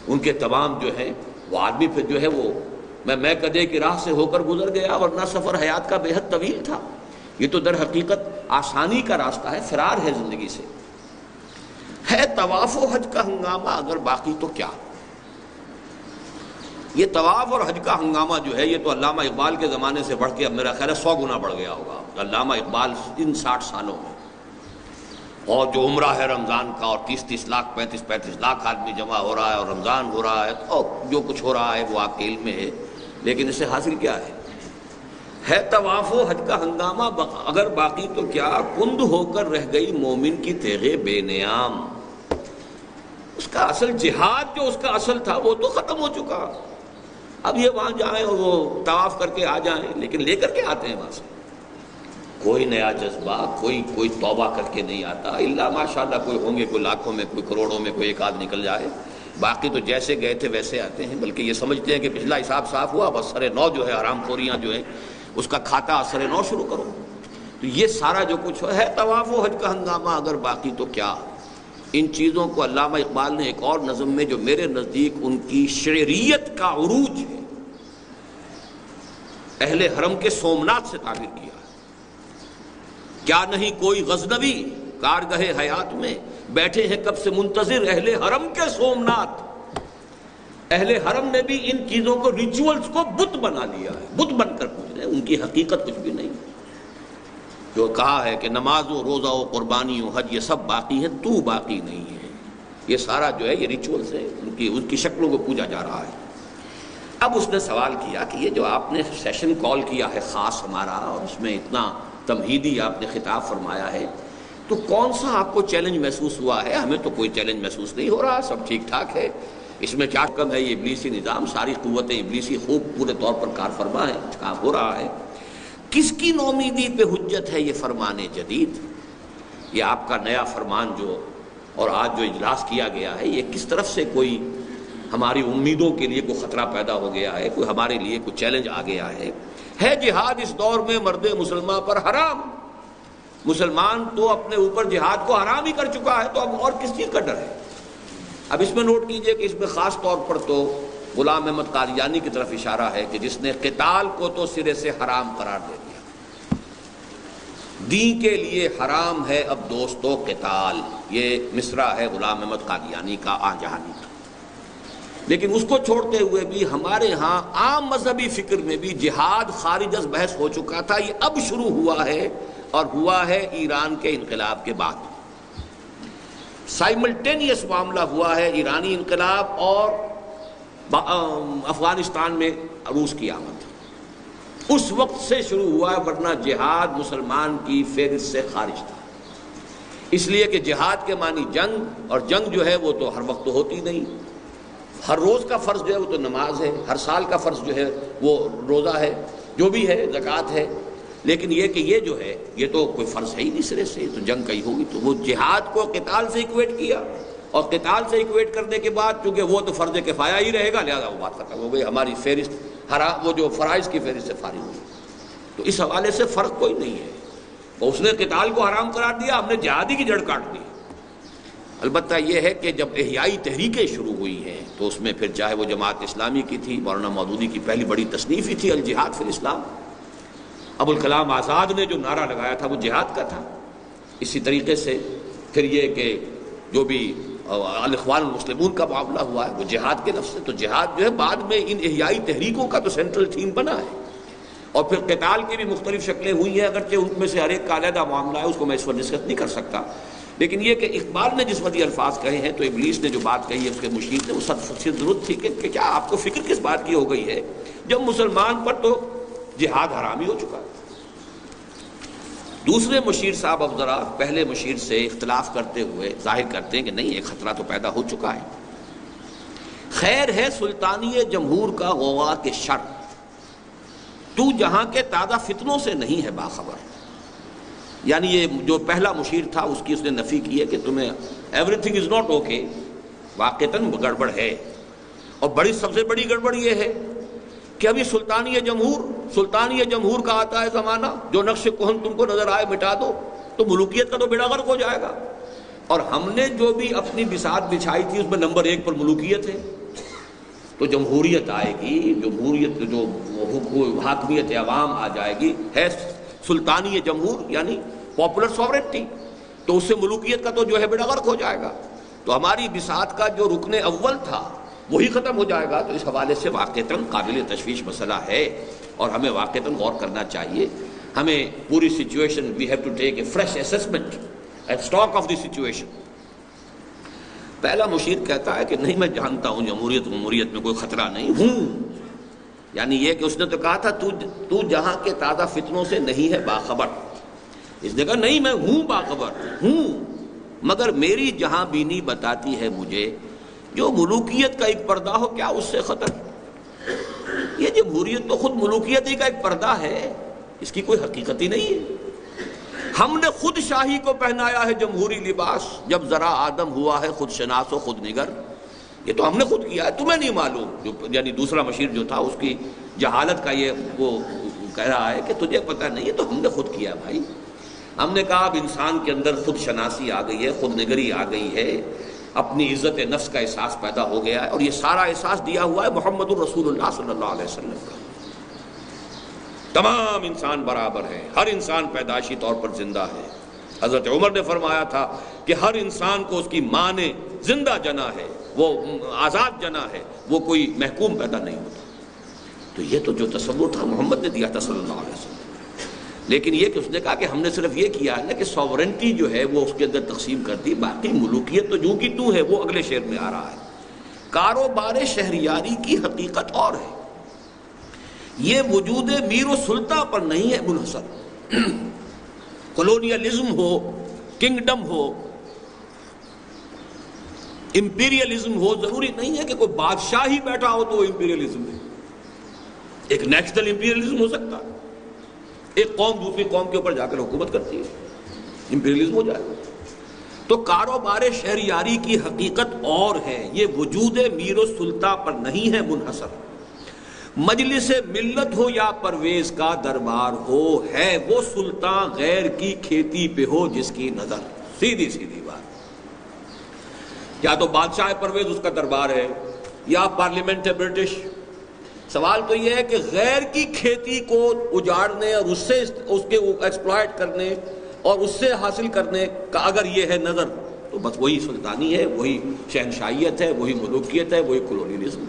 ان کے تمام جو ہیں وہ آدمی پھر جو ہے وہ میں کدے کی راہ سے ہو کر گزر گیا، ورنہ سفر حیات کا بے حد طویل تھا۔ یہ تو در حقیقت آسانی کا راستہ ہے، فرار ہے زندگی سے۔ ہے طواف و حج کا ہنگامہ اگر باقی تو کیا؟ یہ طواف اور حج کا ہنگامہ جو ہے یہ تو علامہ اقبال کے زمانے سے بڑھ کے اب میرا خیال ہے 100 گنا بڑھ گیا ہوگا۔ علامہ اقبال ان 60 سالوں میں، اور جو عمرہ ہے رمضان کا، اور 30 لاکھ 35 لاکھ آدمی جمع ہو رہا ہے اور رمضان ہو رہا ہے، اور جو کچھ ہو رہا ہے وہ آپ کے علم میں ہے، لیکن اس سے حاصل کیا ہے طواف و حج کا ہنگامہ اگر باقی تو کیا؟ کند ہو کر رہ گئی مومن کی تیغ بے نیام۔ اس کا اصل جہاد جو اس کا اصل تھا وہ تو ختم ہو چکا۔ اب یہ وہاں جائیں اور وہ طواف کر کے آ جائیں، لیکن لے کر کے آتے ہیں وہاں سے کوئی نیا جذبہ، کوئی توبہ کر کے نہیں آتا، الا ماشاءاللہ کوئی ہوں گے، کوئی لاکھوں میں، کوئی کروڑوں میں کوئی ایک آدھ نکل جائے، باقی تو جیسے گئے تھے ویسے آتے ہیں۔ بلکہ یہ سمجھتے ہیں کہ پچھلا حساب صاف ہوا، بس سر نو جو ہے حرام خوریاں جو ہیں اس کا کھاتا سر نو شروع کرو۔ تو یہ سارا جو کچھ ہے طواف و حج کا ہنگامہ اگر باقی تو کیا۔ ان چیزوں کو علامہ اقبال نے ایک اور نظم میں جو میرے نزدیک ان کی شعریت کا عروج ہے، اہل حرم کے سومنات سے تعبیر کیا۔ کیا نہیں کوئی غزنوی کارگہ حیات میں، بیٹھے ہیں کب سے منتظر اہل حرم کے سومنات۔ اہل حرم نے بھی ان چیزوں کو ریچولز کو بت بنا لیا ہے، بت بن کر پوچھ رہے ہیں، ان کی حقیقت کچھ بھی نہیں۔ جو کہا ہے کہ نماز و روزہ و قربانی و حج یہ سب باقی ہے، تو باقی نہیں ہے۔ یہ سارا جو ہے یہ ریچولز ہے، ان کی شکلوں کو پوجا جا رہا ہے۔ اب اس نے سوال کیا کہ یہ جو آپ نے سیشن کال کیا ہے خاص ہمارا، اور اس میں اتنا تمہیدی آپ نے خطاب فرمایا ہے، تو کون سا آپ کو چیلنج محسوس ہوا ہے؟ ہمیں تو کوئی چیلنج محسوس نہیں ہو رہا، سب ٹھیک ٹھاک ہے۔ اس میں کیا کم ہے؟ یہ ابلیسی نظام، ساری قوتیں ابلیسی خوب پورے طور پر کار فرما ہے، کام ہو رہا ہے۔ کس کی نومیدی پہ حجت ہے یہ فرمان جدید؟ یہ آپ کا نیا فرمان جو اور آج جو اجلاس کیا گیا ہے، یہ کس طرف سے کوئی ہماری امیدوں کے لیے کوئی خطرہ پیدا ہو گیا ہے، کوئی ہمارے لیے کوئی چیلنج آ گیا ہے جہاد اس دور میں مرد مسلمان پر حرام۔ مسلمان تو اپنے اوپر جہاد کو حرام ہی کر چکا ہے، تو اب اور کس چیز کا ڈر ہے؟ اب اس میں نوٹ کیجئے کہ اس میں خاص طور پر تو غلام احمد قادیانی کی طرف اشارہ ہے کہ جس نے قتال کو تو سرے سے حرام قرار دے دیا۔ دین کے لیے حرام ہے اب دوستو قتال، یہ مصرع ہے غلام احمد قادیانی کا آن جہانی کا۔ لیکن اس کو چھوڑتے ہوئے بھی ہمارے ہاں عام مذہبی فکر میں بھی جہاد خارج از بحث ہو چکا تھا، یہ اب شروع ہوا ہے، اور ہوا ہے ایران کے انقلاب کے بعد۔ سائملٹینیس معاملہ ہوا ہے، ایرانی انقلاب اور افغانستان میں روس کی آمد، اس وقت سے شروع ہوا ہے، ورنہ جہاد مسلمان کی فہرست سے خارج تھا۔ اس لیے کہ جہاد کے معنی جنگ، اور جنگ جو ہے وہ تو ہر وقت تو ہوتی نہیں، ہر روز کا فرض جو ہے وہ تو نماز ہے، ہر سال کا فرض جو ہے وہ روزہ ہے، جو بھی ہے زکوٰۃ ہے، لیکن یہ کہ یہ جو ہے یہ تو کوئی فرض ہے ہی نہیں سرے سے، تو جنگ کہیں ہوگی، تو وہ جہاد کو قتال سے ایکویٹ کیا، اور قتال سے ایکویٹ کرنے کے بعد چونکہ وہ تو فرض کفایہ ہی رہے گا، لہذا وہ بات ختم ہو گئی، ہماری فہرست وہ جو فرائض کی فہرست سے فارغ ہوئی۔ تو اس حوالے سے فرق کوئی نہیں ہے، اس نے قتال کو حرام قرار دیا، ہم نے جہادی کی جڑ کاٹ دی۔ البتہ یہ ہے کہ جب احیائی تحریکیں شروع ہوئی ہیں تو اس میں پھر چاہے وہ جماعت اسلامی کی تھی، مولانا مودودی کی پہلی بڑی تصنیف ہی تھی الجہاد فی الاسلام، ابوالکلام آزاد نے جو نعرہ لگایا تھا وہ جہاد کا تھا۔ اسی طریقے سے پھر یہ کہ جو بھی الاخوان المسلمون کا معاملہ ہوا ہے وہ جہاد کے لفظ سے، تو جہاد جو ہے بعد میں ان احیائی تحریکوں کا تو سینٹرل تھیم بنا ہے، اور پھر قتال کی بھی مختلف شکلیں ہوئی ہیں، اگرچہ ان میں سے ہر ایک کا علیحدہ معاملہ ہے، اس کو میں اس وقت ڈسکس نہیں کر سکتا، لیکن یہ کہ اقبال نے جس وقت یہ الفاظ کہے ہیں تو ابلیس نے جو بات کہی ہے اس کے مشیر نے، وہ سب ضرورت تھی کہ کیا آپ کو فکر کس بات کی ہو گئی ہے جب مسلمان پر تو جہاد حرام ہی ہو چکا ہے۔ دوسرے مشیر صاحب اب ذرا پہلے مشیر سے اختلاف کرتے ہوئے ظاہر کرتے ہیں کہ نہیں، ایک خطرہ تو پیدا ہو چکا ہے۔ خیر ہے سلطانی جمہور کا غوغا کے شر، تو جہاں کے تازہ فتنوں سے نہیں ہے باخبر۔ یعنی یہ جو پہلا مشیر تھا اس کی اس نے نفی کی ہے کہ تمہیں everything is not okay, واقعتاً گڑبڑ ہے، اور سب سے بڑی گڑبڑ یہ ہے کہ ابھی سلطانی جمہور کا آتا ہے زمانہ، جو نقش کہن تم کو نظر آئے مٹا دو، تو ملوکیت کا تو بیڑا غرق ہو جائے گا۔ اور ہم نے جو بھی اپنی بساط بچھائی تھی اس میں نمبر 1 پر ملوکیت ہے، تو جمہوریت آئے گی، جمہوریت جو حاکمیت عوام آ جائے گی، ہے سلطانی جمہور یعنی پاپولر سوورنٹی، تو اس سے ملوکیت کا تو جو ہے بیڑا غرق ہو جائے گا۔ تو ہماری بساط کا جو رکن اول تھا وہی ختم ہو جائے گا۔ تو اس حوالے سے واقعتاً قابل تشویش مسئلہ ہے، اور ہمیں واقعتاً غور کرنا چاہیے۔ ہمیں پوری situation we have to take a fresh assessment and stock of the situation. پہلا مشیر کہتا ہے کہ نہیں، میں جانتا ہوں جمہوریت میں کوئی خطرہ نہیں ہوں، یعنی یہ کہ اس نے تو کہا تھا تو جہاں کے تازہ فتنوں سے نہیں ہے باخبر، اس نے کہا نہیں میں ہوں باخبر ہوں، مگر میری جہاں بینی بتاتی ہے مجھے جو ملوکیت کا ایک پردہ ہو کیا اس سے خطر۔ یہ جمہوریت تو خود ملوکیت ہی کا ایک پردہ ہے، اس کی کوئی حقیقت ہی نہیں ہے۔ ہم نے خود شاہی کو پہنایا ہے جمہوری لباس، جب ذرا آدم ہوا ہے خود شناس و خود نگر، یہ تو ہم نے خود کیا ہے، تمہیں نہیں معلوم۔ یعنی دوسرا مشیر جو تھا اس کی جہالت کا یہ وہ کہہ رہا ہے کہ تجھے پتہ نہیں ہے، تو ہم نے خود کیا بھائی۔ ہم نے کہا اب انسان کے اندر خود شناسی آ گئی ہے، خود نگری آ گئی ہے، اپنی عزت نفس کا احساس پیدا ہو گیا ہے، اور یہ سارا احساس دیا ہوا ہے محمد الرسول اللہ صلی اللہ علیہ وسلم کا۔ تمام انسان برابر ہیں، ہر انسان پیدائشی طور پر زندہ ہے۔ حضرت عمر نے فرمایا تھا کہ ہر انسان کو اس کی ماں نے زندہ جنا ہے، وہ آزاد جنا ہے، وہ کوئی محکوم پیدا نہیں ہوتا۔ تو یہ تو جو تصور تھا محمد نے دیا تھا صلی اللہ علیہ وسلم۔ لیکن یہ کہ اس نے کہا کہ ہم نے صرف یہ کیا ہے نا کہ سوورنٹی جو ہے وہ اس کے اندر تقسیم کر دی، باقی ملوکیت تو جو کی تو ہے، وہ اگلے شعر میں آ رہا ہے۔ کاروبار شہریاری کی حقیقت اور ہے، یہ وجود میر و سلطان پر نہیں ہے منحصر۔ کولونیلزم ہو، کنگڈم ہو، امپیریلزم ہو، ضروری نہیں ہے کہ کوئی بادشاہ ہی بیٹھا ہو تو وہ امپیریلزم ہے۔ ایک نیشنل امپیریلزم ہو سکتا ہے، ایک قوم دوسری قوم کے اوپر جا کر حکومت کرتی ہے، امپیریلزم ہو جائے گا۔ تو کاروبار شہریاری کی حقیقت اور ہے، یہ وجود میر و سلطان پر نہیں ہے منحصر۔ مجلس ملت ہو یا پرویز کا دربار ہو، ہے وہ سلطان غیر کی کھیتی پہ ہو جس کی نظر۔ سیدھی سیدھی بات، یا تو بادشاہ پرویز اس کا دربار ہے یا پارلیمنٹ ہے برٹش۔ سوال تو یہ ہے کہ غیر کی کھیتی کو اجاڑنے اور اس سے اس کے ایکسپلائٹ کرنے اور اس سے حاصل کرنے کا اگر یہ ہے نظر، تو بس وہی سلطانی ہے، وہی شہنشاہیت ہے، وہی ملوکیت ہے، وہی کولونیلزم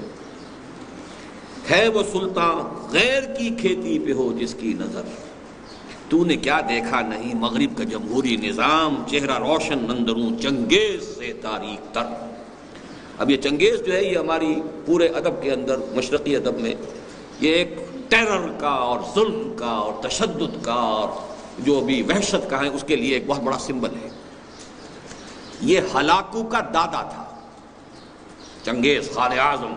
ہے وہ سلطان غیر کی کھیتی پہ ہو جس کی نظر۔ تو نے کیا دیکھا نہیں مغرب کا جمہوری نظام، چہرہ روشن اندروں چنگیز سے تاریک تر۔ اب یہ چنگیز جو ہے یہ ہماری پورے ادب کے اندر، مشرقی ادب میں، یہ ایک ٹیرر کا اور ظلم کا اور تشدد کا اور جو بھی وحشت کا ہے اس کے لیے ایک بہت بڑا سمبل ہے۔ یہ ہلاکو کا دادا تھا چنگیز خان اعظم۔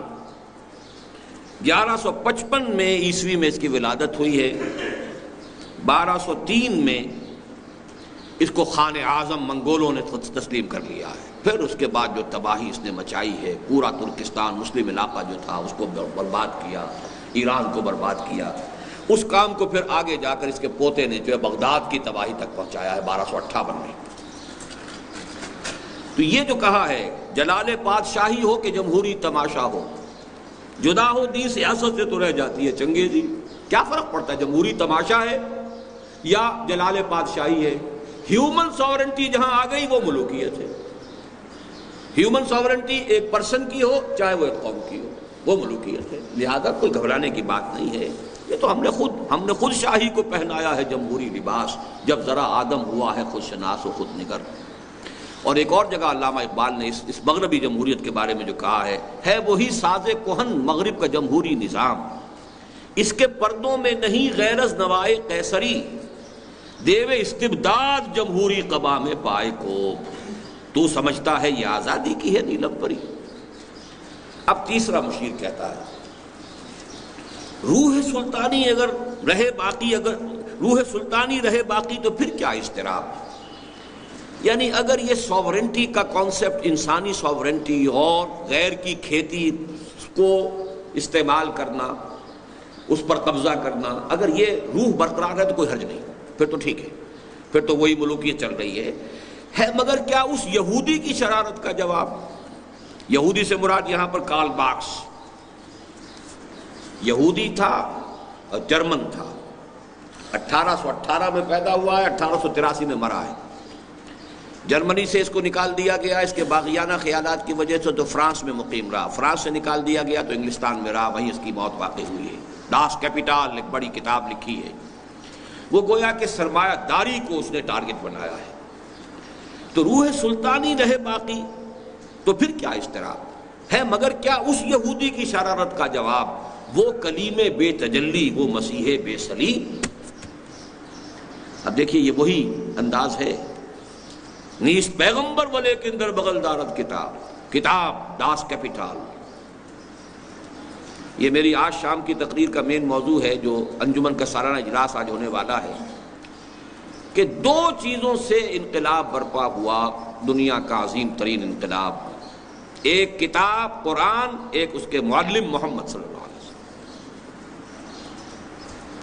1155 میں عیسوی میں اس کی ولادت ہوئی ہے، 1203 میں اس کو خان اعظم منگولوں نے تسلیم کر لیا ہے۔ پھر اس کے بعد جو تباہی اس نے مچائی ہے، پورا ترکستان مسلم علاقہ جو تھا اس کو برباد کیا، ایران کو برباد کیا، اس کام کو پھر آگے جا کر اس کے پوتے نے جو ہے بغداد کی تباہی تک پہنچایا ہے 1258 میں۔ تو یہ جو کہا ہے جلال پادشاہی ہو کہ جمہوری تماشا ہو، جدا ہو دین سیاست سے تو رہ جاتی ہے چنگیزی۔ کیا فرق پڑتا ہے جمہوری تماشا ہے یا جلال پادشاہی ہے؟ ہیومن ساورنٹی جہاں آ گئی وہ ملوکیت ہے۔ ہیومن ساورنٹی ایک پرسن کی ہو چاہے وہ ایک قوم کی ہو، وہ ملوکیت ہے، لہذا کوئی گھبرانے کی بات نہیں ہے۔ یہ تو ہم نے خود شاہی کو پہنایا ہے جمہوری لباس، جب ذرا آدم ہوا ہے خود شناس و خود نگر۔ اور ایک اور جگہ علامہ اقبال نے اس مغربی جمہوریت کے بارے میں جو کہا ہے وہی ساز کہن مغرب کا جمہوری نظام، اس کے پردوں میں نہیں غیرز نوائے قیصری، دیو استبداد جمہوری قبا میں پائے کو، تو سمجھتا ہے یہ آزادی کی ہے نیلم پری۔ اب تیسرا مشیر کہتا ہے روح سلطانی اگر روح سلطانی رہے باقی تو پھر کیا اضطراب، یعنی اگر یہ سوورنٹی کا کانسیپٹ، انسانی سوورنٹی اور غیر کی کھیتی کو استعمال کرنا، اس پر قبضہ کرنا، اگر یہ روح برقرار ہے تو کوئی حرج نہیں، پھر تو ٹھیک ہے، پھر تو وہی ملوکیت چل رہی ہے مگر کیا اس یہودی کی شرارت کا جواب؟ یہودی سے مراد یہاں پر کارل مارکس یہودی تھا اور جرمن تھا، 1818 میں پیدا ہوا ہے، 1883 میں مرا ہے۔ جرمنی سے اس کو نکال دیا گیا اس کے باغیانہ خیالات کی وجہ سے، تو فرانس میں مقیم رہا، فرانس سے نکال دیا گیا تو انگلستان میں رہا، وہیں اس کی موت واقع ہوئی ہے۔ ڈاس کیپیٹال ایک بڑی کتاب لکھی ہے، وہ گویا کہ سرمایہ داری کو اس نے ٹارگٹ بنایا ہے۔ تو روح سلطانی رہے باقی تو پھر کیا اضطراب ہے، مگر کیا اس یہودی کی شرارت کا جواب، وہ کلیم بے تجلی، وہ مسیح بے صلیب۔ اب دیکھیے یہ وہی انداز ہے، نیست پیغمبر ولیکن در بغل دارد کتاب ڈاس کیپیٹال۔ یہ میری آج شام کی تقریر کا مین موضوع ہے، جو انجمن کا سالانہ اجلاس آج ہونے والا ہے، کہ دو چیزوں سے انقلاب برپا ہوا، دنیا کا عظیم ترین انقلاب، ایک کتاب قرآن، ایک اس کے معلم محمد صلی اللہ علیہ وسلم،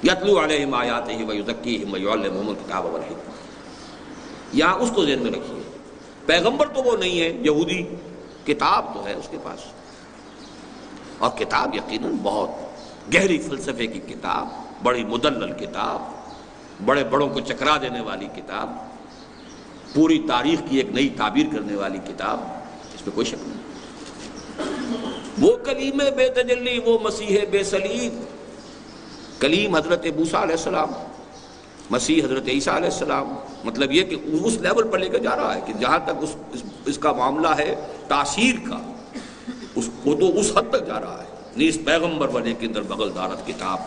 یتلو علیہم آیاتہ ویزکیہم ویعلمہم الکتاب والحکمہ۔ یہاں اس کو ذہن میں رکھیے، پیغمبر تو وہ نہیں ہے یہودی، کتاب تو ہے اس کے پاس، اور کتاب یقیناً بہت گہری فلسفے کی کتاب، بڑی مدلل کتاب، بڑے بڑوں کو چکرا دینے والی کتاب، پوری تاریخ کی ایک نئی تعبیر کرنے والی کتاب، اس میں کوئی شک نہیں۔ وہ کلیم بے تجلی، وہ مسیح بے صلیب۔ کلیم حضرت موسیٰ علیہ السلام، مسیح حضرت عیسیٰ علیہ السلام، مطلب یہ کہ اس لیول پر لے کے جا رہا ہے کہ جہاں تک اس کا معاملہ ہے تاثیر کا، اس کو تو اس حد تک جا رہا ہے، نیست پیغمبر ولیکن در بغل دارد کتاب۔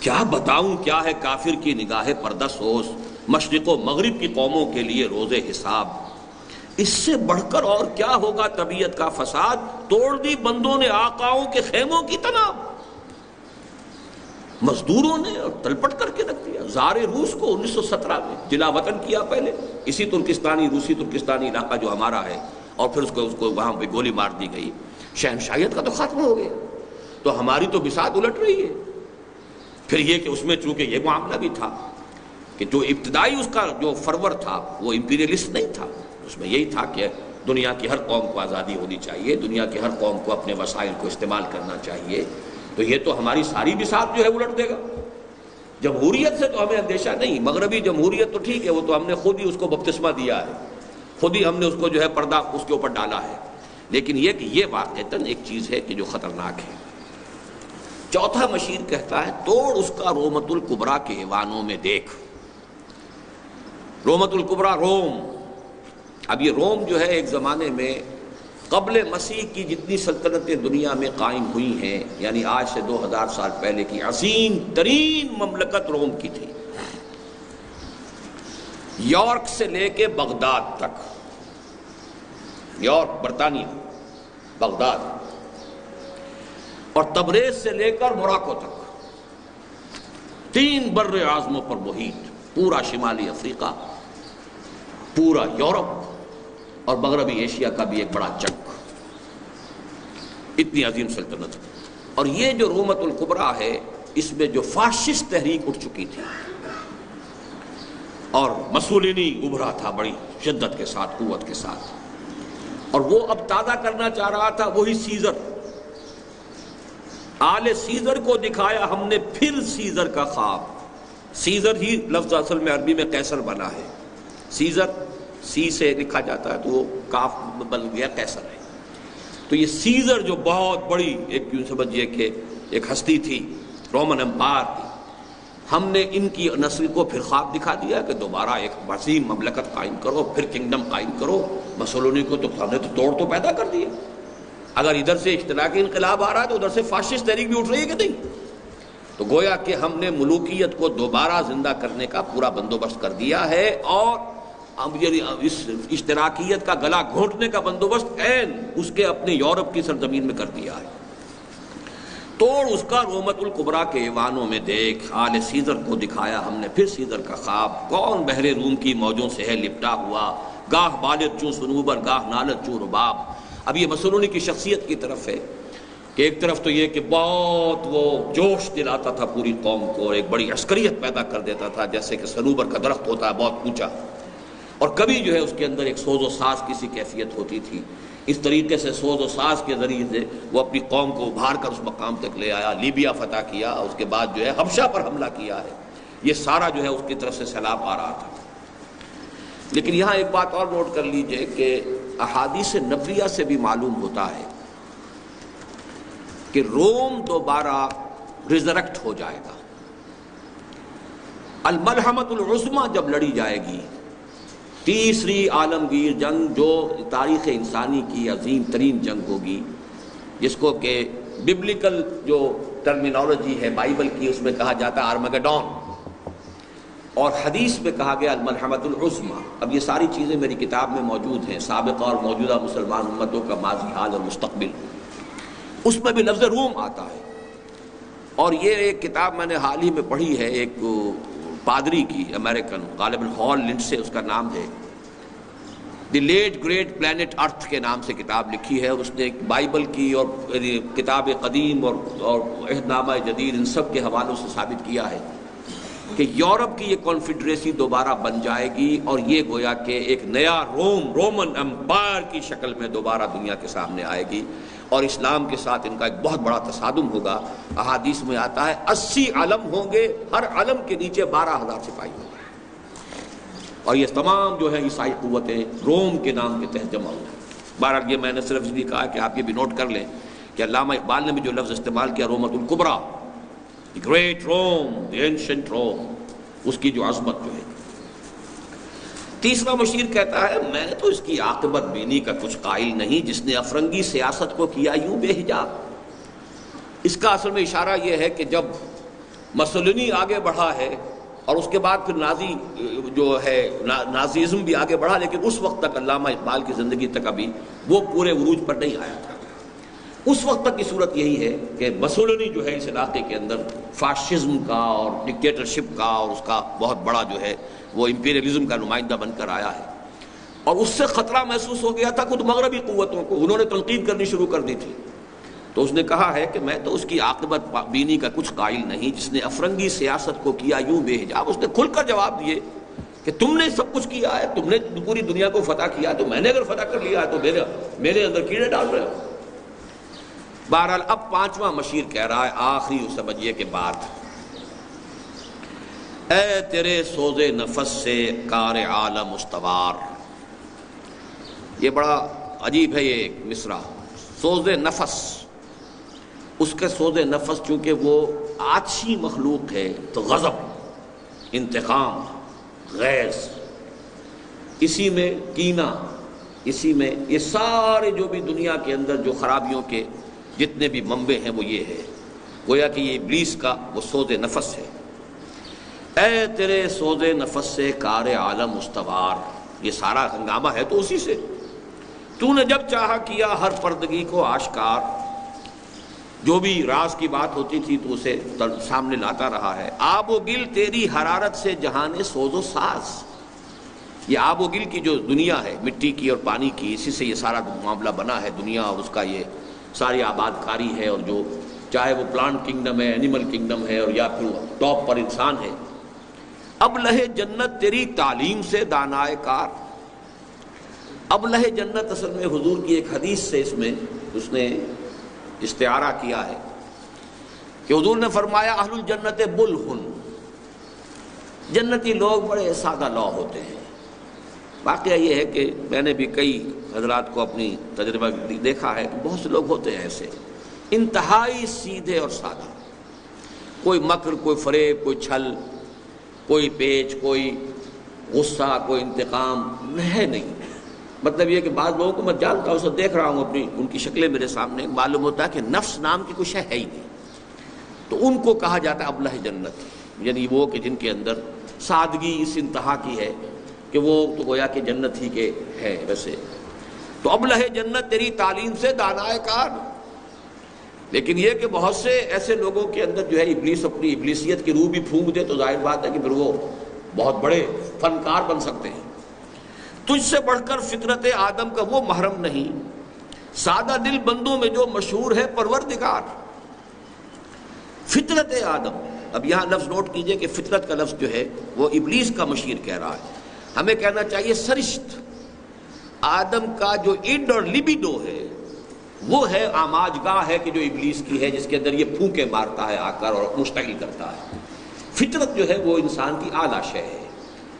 کیا بتاؤں کیا ہے کافر کی نگاہ پردہ سوز، مشرق و مغرب کی قوموں کے لیے روز حساب۔ اس سے بڑھ کر اور کیا ہوگا طبیعت کا فساد، توڑ دی بندوں نے آقاؤں کے خیموں کی تناب، مزدوروں نے اور تلپٹ کر کے رکھ دیا۔ زار روس کو 1917 میں جلا وطن کیا، پہلے اسی روسی ترکستانی علاقہ جو ہمارا ہے، اور پھر اس کو وہاں پہ گولی مار دی گئی۔ شہنشاہیت کا تو خاتمہ ہو گیا، تو ہماری تو بساط الٹ رہی ہے۔ پھر یہ کہ اس میں چونکہ یہ معاملہ بھی تھا کہ جو ابتدائی اس کا جو فرور تھا وہ امپیریلسٹ نہیں تھا، اس میں یہی تھا کہ دنیا کی ہر قوم کو آزادی ہونی چاہیے، دنیا کی ہر قوم کو اپنے وسائل کو استعمال کرنا چاہیے۔ تو یہ تو ہماری ساری بساط جو ہے الٹ دے گا۔ جمہوریت سے تو ہمیں اندیشہ نہیں، مغربی جمہوریت تو ٹھیک ہے، وہ تو ہم نے خود ہی اس کو بپتسمہ دیا ہے، خود ہی ہم نے اس کو جو ہے پردہ اس کے اوپر ڈالا ہے، لیکن یہ کہ یہ واقعتاً ایک چیز ہے کہ جو خطرناک ہے۔ چوتھا مشیر کہتا ہے توڑ اس کا رومت الکبریٰ کے ایوانوں میں دیکھ۔ رومت الکبریٰ روم، اب یہ روم جو ہے ایک زمانے میں قبل مسیح کی جتنی سلطنتیں دنیا میں قائم ہوئی ہیں، یعنی آج سے 2000 سال پہلے کی عظیم ترین مملکت روم کی تھی، یارک سے لے کے بغداد تک، یارک برطانیہ، بغداد، اور تبریز سے لے کر موراکو تک، 3 بر اعظموں پر محیط، پورا شمالی افریقہ، پورا یورپ اور مغربی ایشیا کا بھی ایک بڑا چنک، اتنی عظیم سلطنت۔ اور یہ جو رومت الکبریٰ ہے، اس میں جو فاشسٹ تحریک اٹھ چکی تھی اور مسولینی ابھرا تھا بڑی شدت کے ساتھ، قوت کے ساتھ، اور وہ اب تازہ کرنا چاہ رہا تھا وہی سیزر، آل سیزر کو دکھایا ہم نے پھر سیزر کا خواب۔ سیزر ہی لفظ اصل میں عربی میں قیصر بنا ہے، سیزر سی سے لکھا جاتا ہے تو وہ کاف بن گیا قیصر ہے۔ تو یہ سیزر جو بہت بڑی ایک یوں سمجھیے کہ ایک ہستی تھی، رومن امپائر تھی، ہم نے ان کی نسل کو پھر خواب دکھا دیا کہ دوبارہ ایک وسیع مملکت قائم کرو، پھر کنگڈم قائم کرو۔ مسولینی کو تو ہم نے تو توڑ تو پیدا کر دیا، اگر ادھر سے اشتراکی انقلاب آ رہا ہے تو ادھر سے فاشسٹ تحریک بھی اٹھ رہی ہے کہ نہیں؟ تو گویا کہ ہم نے ملوکیت کو دوبارہ زندہ کرنے کا پورا بندوبست کر دیا ہے، اور اس اشتراکیت کا گلا گھونٹنے کا بندوبست عین اس کے اپنے یورپ کی سرزمین میں کر دیا ہے۔ توڑ اس کا رومت الکبریٰ کے ایوانوں میں دیکھ، آل سیزر کو دکھایا ہم نے پھر سیزر کا خواب، کون بحر روم کی موجوں سے ہے لپٹا ہوا، گاہ بالغ چوں صنوبر گاہ نالت چوں رباب۔ اب یہ مسلونی کی شخصیت کی طرف ہے کہ ایک طرف تو یہ کہ بہت وہ جوش دلاتا تھا پوری قوم کو، ایک بڑی عسکریت پیدا کر دیتا تھا، جیسے کہ صنوبر کا درخت ہوتا ہے بہت اونچا، اور کبھی جو ہے اس کے اندر ایک سوز و ساز کی سی کیفیت ہوتی تھی۔ اس طریقے سے سوز و ساز کے ذریعے سے وہ اپنی قوم کو ابھار کر اس مقام تک لے آیا، لیبیا فتح کیا، اس کے بعد جو ہے حبشہ پر حملہ کیا ہے۔ یہ سارا جو ہے اس کی طرف سے سیلاب آ رہا تھا۔ لیکن یہاں ایک بات اور نوٹ کر لیجئے کہ احادیث نبویہ سے بھی معلوم ہوتا ہے کہ روم دوبارہ ریزریکٹ ہو جائے گا۔ الملحمۃ العظمیٰ جب لڑی جائے گی، تیسری عالمگیر جنگ جو تاریخ انسانی کی عظیم ترین جنگ ہوگی، جس کو کہ ببلیکل جو ٹرمینالوجی ہے بائبل کی اس میں کہا جاتا ہے آرمگڈون، اور حدیث میں کہا گیا الملحمۃ العظمیٰ۔ اب یہ ساری چیزیں میری کتاب میں موجود ہیں، سابقہ اور موجودہ مسلمان امتوں کا ماضی، حال اور مستقبل، اس میں بھی لفظ روم آتا ہے۔ اور یہ ایک کتاب میں نے حال ہی میں پڑھی ہے، ایک پادری کی، امریکن، غالباً ہال لنڈسے اس کا نام ہے، دی لیٹ گریٹ پلانٹ ارتھ کے نام سے کتاب لکھی ہے۔ اس نے بائبل کی اور کتاب قدیم اور عہد نامہ جدید ان سب کے حوالوں سے ثابت کیا ہے کہ یورپ کی یہ کانفیڈریسی دوبارہ بن جائے گی، اور یہ گویا کہ ایک نیا رومن امپائر کی شکل میں دوبارہ دنیا کے سامنے آئے گی، اور اسلام کے ساتھ ان کا ایک بہت بڑا تصادم ہوگا۔ احادیث میں آتا ہے 80 علم ہوں گے، ہر علم کے نیچے 12,000 سپاہی ہوں گے، اور یہ تمام جو ہے عیسائی قوتیں روم کے نام کے تحت جمع ہوئی۔ بہرحال یہ میں نے صرف اس لیے کہا کہ آپ یہ بھی نوٹ کر لیں کہ علامہ اقبال نے بھی جو لفظ استعمال کیا رومت الکبریٰ، گریٹ روم، دی اینشنٹ روم، اس کی جو عظمت جو ہے۔ تیسرا مشیر کہتا ہے میں تو اس کی عاقبت بینی کا کچھ قائل نہیں، جس نے افرنگی سیاست کو کیا یوں بے حجاب۔ اس کا اصل میں اشارہ یہ ہے کہ جب مسولینی آگے بڑھا ہے، اور اس کے بعد پھر نازی جو ہے نازیزم بھی آگے بڑھا، لیکن اس وقت تک علامہ اقبال کی زندگی تک ابھی وہ پورے عروج پر نہیں آیا تھا۔ اس وقت تک کی صورت یہی ہے کہ مسولینی جو ہے اس علاقے کے اندر فاشزم کا اور ڈکٹیٹرشپ کا اور اس کا بہت بڑا جو ہے وہ امپیریلزم کا نمائندہ بن کر آیا ہے، اور اس سے خطرہ محسوس ہو گیا تھا خود مغربی قوتوں کو، انہوں نے تنقید کرنی شروع کر دی تھی۔ تو اس نے کہا ہے کہ میں تو اس کی عاقبت بینی کا کچھ قائل نہیں، جس نے افرنگی سیاست کو کیا یوں بے حجاب۔ اس نے کھل کر جواب دیے کہ تم نے سب کچھ کیا ہے، تم نے پوری دنیا کو فتح کیا ہے، تو میں نے اگر فتح کر لیا ہے تو میرے اندر کیڑے ڈال رہے ہو۔ بہرحال اب پانچواں مشیر کہہ رہا ہے، آخری سمجھیے کہ بات، اے تیرے سوز نفس سے کار عالم استوار۔ یہ بڑا عجیب ہے یہ ایک مصرع، سوز نفس۔ اس کے سوز نفس چونکہ وہ آتشی مخلوق ہے تو غضب، انتقام، غیظ، اسی میں کینہ، اسی میں یہ سارے جو بھی دنیا کے اندر جو خرابیوں کے جتنے بھی منبع ہیں وہ یہ ہے، گویا کہ یہ ابلیس کا وہ سوز نفس ہے۔ اے تیرے سوز نفس سے کار عالم استوار، یہ سارا ہنگامہ ہے تو اسی سے۔ تو نے جب چاہا کیا ہر پردگی کو آشکار، جو بھی راز کی بات ہوتی تھی تو اسے سامنے لاتا رہا ہے۔ آب و گل تیری حرارت سے جہان سوز و ساز، یہ آب و گل کی جو دنیا ہے، مٹی کی اور پانی کی، اسی سے یہ سارا معاملہ بنا ہے دنیا، اور اس کا یہ ساری آباد کاری ہے، اور جو چاہے وہ پلانٹ کنگڈم ہے، اینیمل کنگڈم ہے، اور یا پھر ٹاپ پر انسان ہے۔ اب لہے جنت تیری تعلیم سے دانائے کار۔ اب لہے جنت اصل میں حضور کی ایک حدیث سے اس نے استعارہ کیا ہے کہ حضور نے فرمایا اہل الجنت بلہن، جنتی لوگ بڑے سادہ لو ہوتے ہیں، واقعہ یہ ہے کہ میں نے بھی کئی حضرات کو اپنی تجربہ دیکھا ہے کہ بہت سے لوگ ہوتے ہیں ایسے انتہائی سیدھے اور سادہ، کوئی مکر، کوئی فریب، کوئی چھل، کوئی پیچ، کوئی غصہ، کوئی انتقام ہے نہیں۔ مطلب یہ کہ بعض لوگوں کو میں جانتا ہوں، اسے دیکھ رہا ہوں، اپنی ان کی شکلیں میرے سامنے، معلوم ہوتا ہے کہ نفس نام کی کوئی شے ہے ہی نہیں، تو ان کو کہا جاتا ہے ابلہ جنت، یعنی وہ کہ جن کے اندر سادگی اس انتہا کی ہے کہ وہ تو گویا کہ جنت ہی کے ہے۔ ویسے تو ابلہ جنت تیری تعلیم سے دانائے کار، لیکن یہ کہ بہت سے ایسے لوگوں کے اندر جو ہے ابلیس اپنی ابلیسیت کی روح بھی پھونک دے تو ظاہر بات ہے کہ پھر وہ بہت بڑے فنکار بن سکتے ہیں۔ تجھ سے بڑھ کر فطرت آدم کا وہ محرم نہیں، سادہ دل بندوں میں جو مشہور ہے پروردگار۔ فطرت آدم، اب یہاں لفظ نوٹ کیجئے کہ فطرت کا لفظ جو ہے وہ ابلیس کا مشیر کہہ رہا ہے، ہمیں کہنا چاہیے سرشت۔ آدم کا جو اڈ اور لبیڈو ہے وہ ہے آماج گاہ ہے کہ جو ابلیس کی ہے، جس کے اندر یہ پھونکے مارتا ہے آ کر اور مشتعل کرتا ہے۔ فطرت جو ہے وہ انسان کی اعلیٰ شے ہے،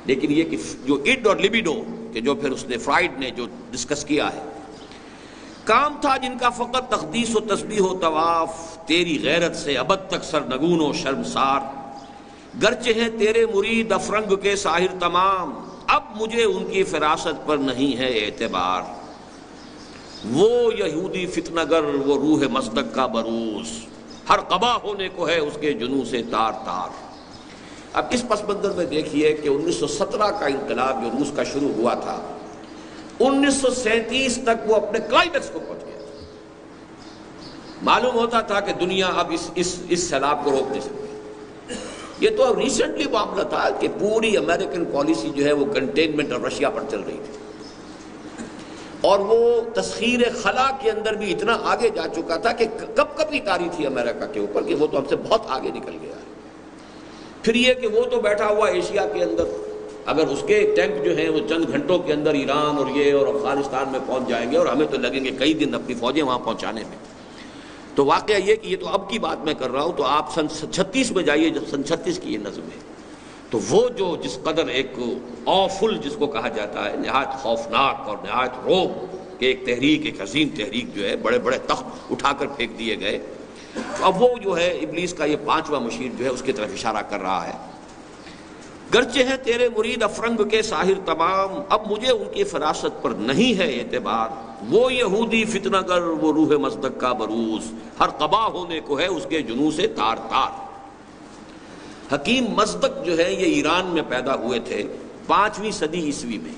لیکن یہ کہ جو اڈ اور لبیڈو کہ جو پھر اس نے فرائڈ نے جو ڈسکس کیا ہے، کام تھا جن کا فقط تقدیس و تسبیح و طواف، تیری غیرت سے ابد تک سرنگون و شرمسار، گرچہ ہیں تیرے مرید افرنگ کے ساحر تمام، اب مجھے ان کی فراست پر نہیں ہے اعتبار۔ وہ یہودی فتنہ گر وہ روح مصدق کا بروز، ہر قبا ہونے کو ہے اس کے جنوں سے تار تار۔ اب اس پس منظر میں دیکھیے کہ 1917 کا انقلاب جو روس کا شروع ہوا تھا، 1937 تک وہ اپنے کلائمیکس کو پہنچ گیا تھا۔ معلوم ہوتا تھا کہ دنیا اب اس سیلاب کو روک نہیں سکتی۔ یہ تو اب ریسنٹلی معاملہ تھا کہ پوری امریکن پالیسی جو ہے وہ کنٹینمنٹ اور رشیا پر چل رہی تھی، اور وہ تسخیر خلا کے اندر بھی اتنا آگے جا چکا تھا کہ کب کب اتاری تھی امریکہ کے اوپر کہ وہ تو ہم سے بہت آگے نکل گیا ہے۔ پھر یہ کہ وہ تو بیٹھا ہوا ایشیا کے اندر، اگر اس کے ٹینک جو ہیں وہ چند گھنٹوں کے اندر ایران اور یہ اور افغانستان میں پہنچ جائیں گے، اور ہمیں تو لگیں گے کئی دن اپنی فوجیں وہاں پہنچانے میں۔ تو واقعہ یہ کہ یہ تو اب کی بات میں کر رہا ہوں، تو آپ سن 36 میں جائیے، جو سن 36 کی یہ نظم ہے، تو وہ جو جس قدر ایک آفل جس کو کہا جاتا ہے، نہایت خوفناک اور نہایت روب کہ ایک تحریک، ایک عظیم تحریک جو ہے، بڑے بڑے تخت اٹھا کر پھینک دیے گئے۔ اب وہ جو ہے ابلیس کا یہ 5واں مشیر جو ہے اس کی طرف اشارہ کر رہا ہے، گرچہ ہیں تیرے مرید افرنگ کے ساحر تمام، اب مجھے ان کی فراست پر نہیں ہے اعتبار۔ وہ یہودی فتنہ گر وہ روح مصدق کا بروز، ہر قبا ہونے کو ہے اس کے جنوں سے تار تار۔ حکیم مصدق جو ہے یہ ایران میں پیدا ہوئے تھے 5ویں صدی عیسوی میں،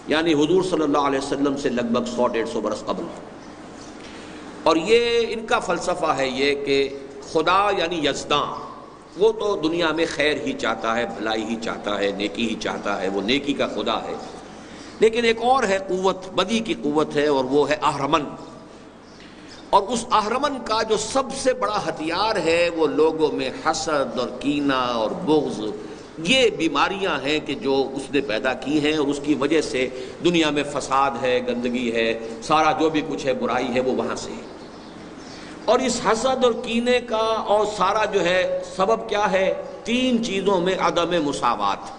یعنی حضور صلی اللہ علیہ وسلم سے لگ بھگ 100-150 برس قبل، اور یہ ان کا فلسفہ ہے یہ کہ خدا یعنی یزداں وہ تو دنیا میں خیر ہی چاہتا ہے، بھلائی ہی چاہتا ہے، نیکی ہی چاہتا ہے، وہ نیکی کا خدا ہے، لیکن ایک اور ہے قوت، بدی کی قوت ہے، اور وہ ہے اہرمن، اور اس اہرمن کا جو سب سے بڑا ہتھیار ہے وہ لوگوں میں حسد اور کینہ اور بغض، یہ بیماریاں ہیں کہ جو اس نے پیدا کی ہیں، اور اس کی وجہ سے دنیا میں فساد ہے، گندگی ہے، سارا جو بھی کچھ ہے برائی ہے وہ وہاں سے ہے۔ اور اس حسد اور کینے کا اور سارا جو ہے سبب کیا ہے؟ 3 چیزوں میں عدم مساوات،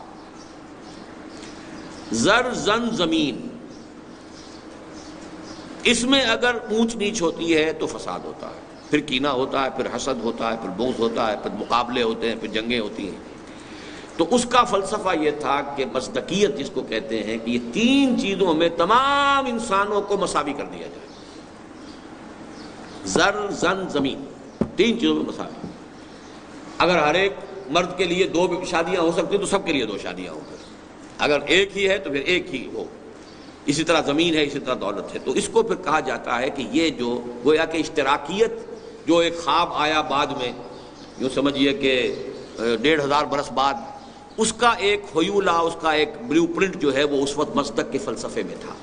زر زن زمین، اس میں اگر اونچ نیچ ہوتی ہے تو فساد ہوتا ہے، پھر کینہ ہوتا ہے، پھر حسد ہوتا ہے، پھر بغض ہوتا ہے، پھر مقابلے ہوتے ہیں، پھر جنگیں ہوتی ہیں۔ تو اس کا فلسفہ یہ تھا کہ مصداقیت جس کو کہتے ہیں کہ یہ 3 چیزوں میں تمام انسانوں کو مساوی کر دیا جائے، زر زن زمین، 3 چیزوں میں مساوی۔ اگر ہر ایک مرد کے لیے 2 شادیاں ہو سکتی تو سب کے لیے 2 شادیاں ہوں، اگر ایک ہی ہے تو پھر ایک ہی ہو، اسی طرح زمین ہے، اسی طرح دولت ہے۔ تو اس کو پھر کہا جاتا ہے کہ یہ جو گویا کہ اشتراکیت جو ایک خواب آیا بعد میں، یوں سمجھیے کہ 1500 برس بعد، اس کا ایک حیولہ، اس کا ایک بلیو پرنٹ جو ہے وہ اس وقت مصدق کے فلسفے میں تھا۔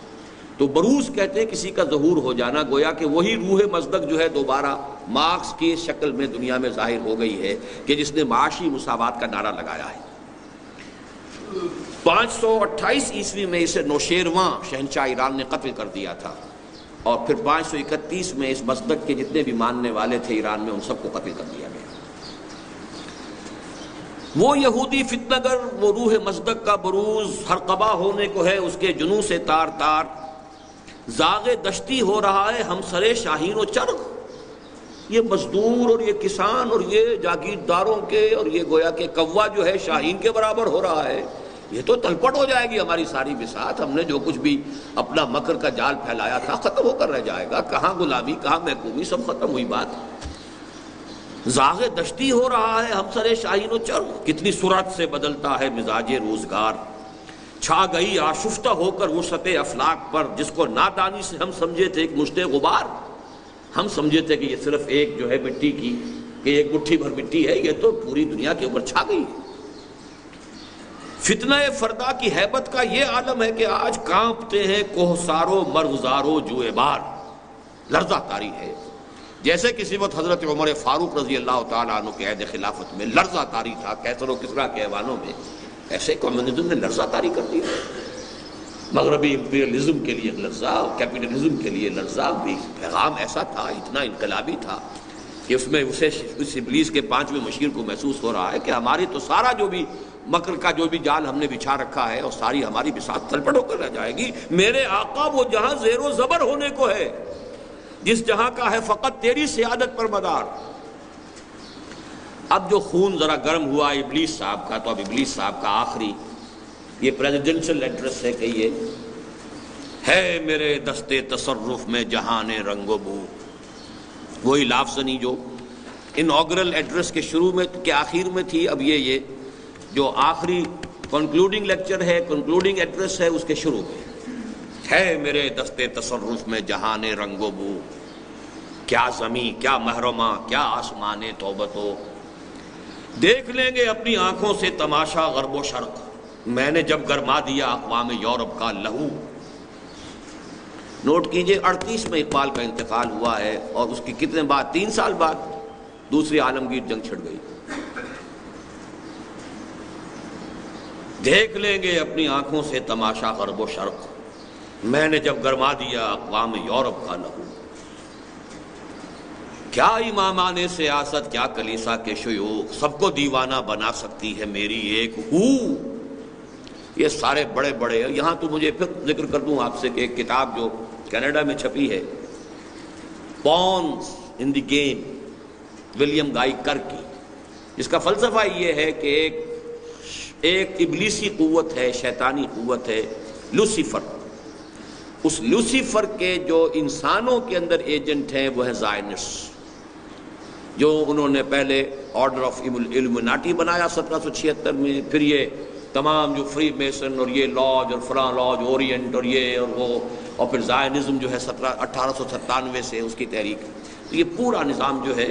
تو بروز کہتے ہیں کسی کا ظہور ہو جانا، گویا کہ وہی روح مصدق جو ہے دوبارہ مارکس کی شکل میں دنیا میں ظاہر ہو گئی ہے کہ جس نے معاشی مساوات کا نعرہ لگایا ہے۔ 528 عیسوی میں اسے نوشیرواں شہنشاہ ایران نے قتل کر دیا تھا، اور پھر 531 میں اس مصدق کے جتنے بھی ماننے والے تھے ایران میں ان سب کو قتل کر دیا گیا۔ وہ یہودی فتنہ گر، وہ روح مصدق کا بروز ہر قبا ہونے کو ہے اس کے جنوں سے تار تار، زاغ دشتی ہو رہا ہے ہم سرے شاہین و چرغ۔ یہ مزدور اور یہ کسان اور یہ جاگیرداروں کے اور یہ گویا کہ کوا جو ہے شاہین کے برابر ہو رہا ہے، یہ تو تلپٹ ہو جائے گی ہماری ساری بساط۔ ہم نے جو کچھ بھی اپنا مکر کا جال پھیلایا تھا ختم ہو کر رہ جائے گا، کہاں غلامی کہاں محکومی، سب ختم ہوئی بات۔ زاغ دشتی ہو رہا ہے ہم سر شاہین و چرغ، کتنی سرعت سے بدلتا ہے مزاج روزگار، چھا گئی آشفتہ ہو کر وسعت افلاک پر، جس کو نادانی سے ہم سمجھے تھے ایک مشت غبار، ہم سمجھے تھے کہ یہ صرف ایک جو ہے مٹی کی کہ ایک مٹھی بھر مٹی ہے، یہ تو پوری دنیا کے اوپر چھا گئی۔ فتنہ فردا کی ہیبت کا یہ عالم ہے کہ آج کانپتے ہیں کوہسارو مرغزارو جوئے بار، لرزہ طاری ہے۔ جیسے کسی وقت حضرت عمر فاروق رضی اللہ تعالیٰ عنہ کے عہد خلافت میں لرزہ طاری تھا کیسر و کسریٰ کے ایوانوں میں، ایسے کمیونزم نے لرزہ طاری کر دی۔ مغربی امپیریلزم کے لیے لرزہ، کیپٹلزم کے لیے لرزہ، بھی پیغام ایسا تھا، اتنا انقلابی تھا کہ اس میں اسے اس ابلیس کے پانچویں مشیر کو محسوس ہو رہا ہے کہ ہماری تو سارا جو بھی مکر کا جو بھی جال ہم نے بچھا رکھا ہے اور ساری ہماری بساط تلپٹ ہو کر رہ جائے گی۔ میرے آقا وہ جہاں زیر و زبر ہونے کو ہے، جس جہاں کا ہے فقط تیری سیادت پر مدار۔ اب جو خون ذرا گرم ہوا ابلیس صاحب کا، تو اب ابلیس صاحب کا آخری یہ پریزیڈنشل ایڈریس ہے کہ یہ ہے میرے دستے تصرف میں جہان رنگ و بو، وہی لافظنی جو انوگرل ایڈریس کے شروع میں کے آخر میں تھی، اب یہ جو آخری کنکلوڈنگ لیکچر ہے، کنکلوڈنگ ایڈریس ہے، اس کے شروع میں ہے میرے دستے تصرف میں جہان رنگ و بو، کیا زمین کیا محرمہ کیا آسمان توبتو، دیکھ لیں گے اپنی آنکھوں سے تماشا غرب و شرق، میں نے جب گرما دیا اقوام یورپ کا لہو۔ نوٹ کیجئے 38 میں اقبال کا انتقال ہوا ہے اور اس کی کتنے بعد 3 سال بعد دوسری عالمگیر جنگ چھڑ گئی۔ دیکھ لیں گے اپنی آنکھوں سے تماشا غرب و شرق، میں نے جب گرما دیا اقوام یورپ کا لہو، کیا امامان سیاست کیا کلیسا کے شیوخ، سب کو دیوانہ بنا سکتی ہے میری ایک ہو۔ یہ سارے بڑے بڑے، یہاں تو مجھے پھر ذکر کر دوں آپ سے کہ ایک کتاب جو کینیڈا میں چھپی ہے، pawns in the game, William Guy Carr کی، جس کا فلسفہ یہ ہے کہ ایک ابلیسی قوت ہے، شیطانی قوت ہے لوسیفر، اس لوسیفر کے جو انسانوں کے اندر ایجنٹ ہیں وہ ہے زائنسٹ، جو انہوں نے پہلے آرڈر آف ایلومیناٹی بنایا 1776 میں، پھر یہ تمام جو فری میسن اور یہ لاج اور فلاں لاج اورینٹ اور یہ اور وہ، اور پھر زائنزم جو ہے 1897 سے اس کی تحریک، یہ پورا نظام جو ہے،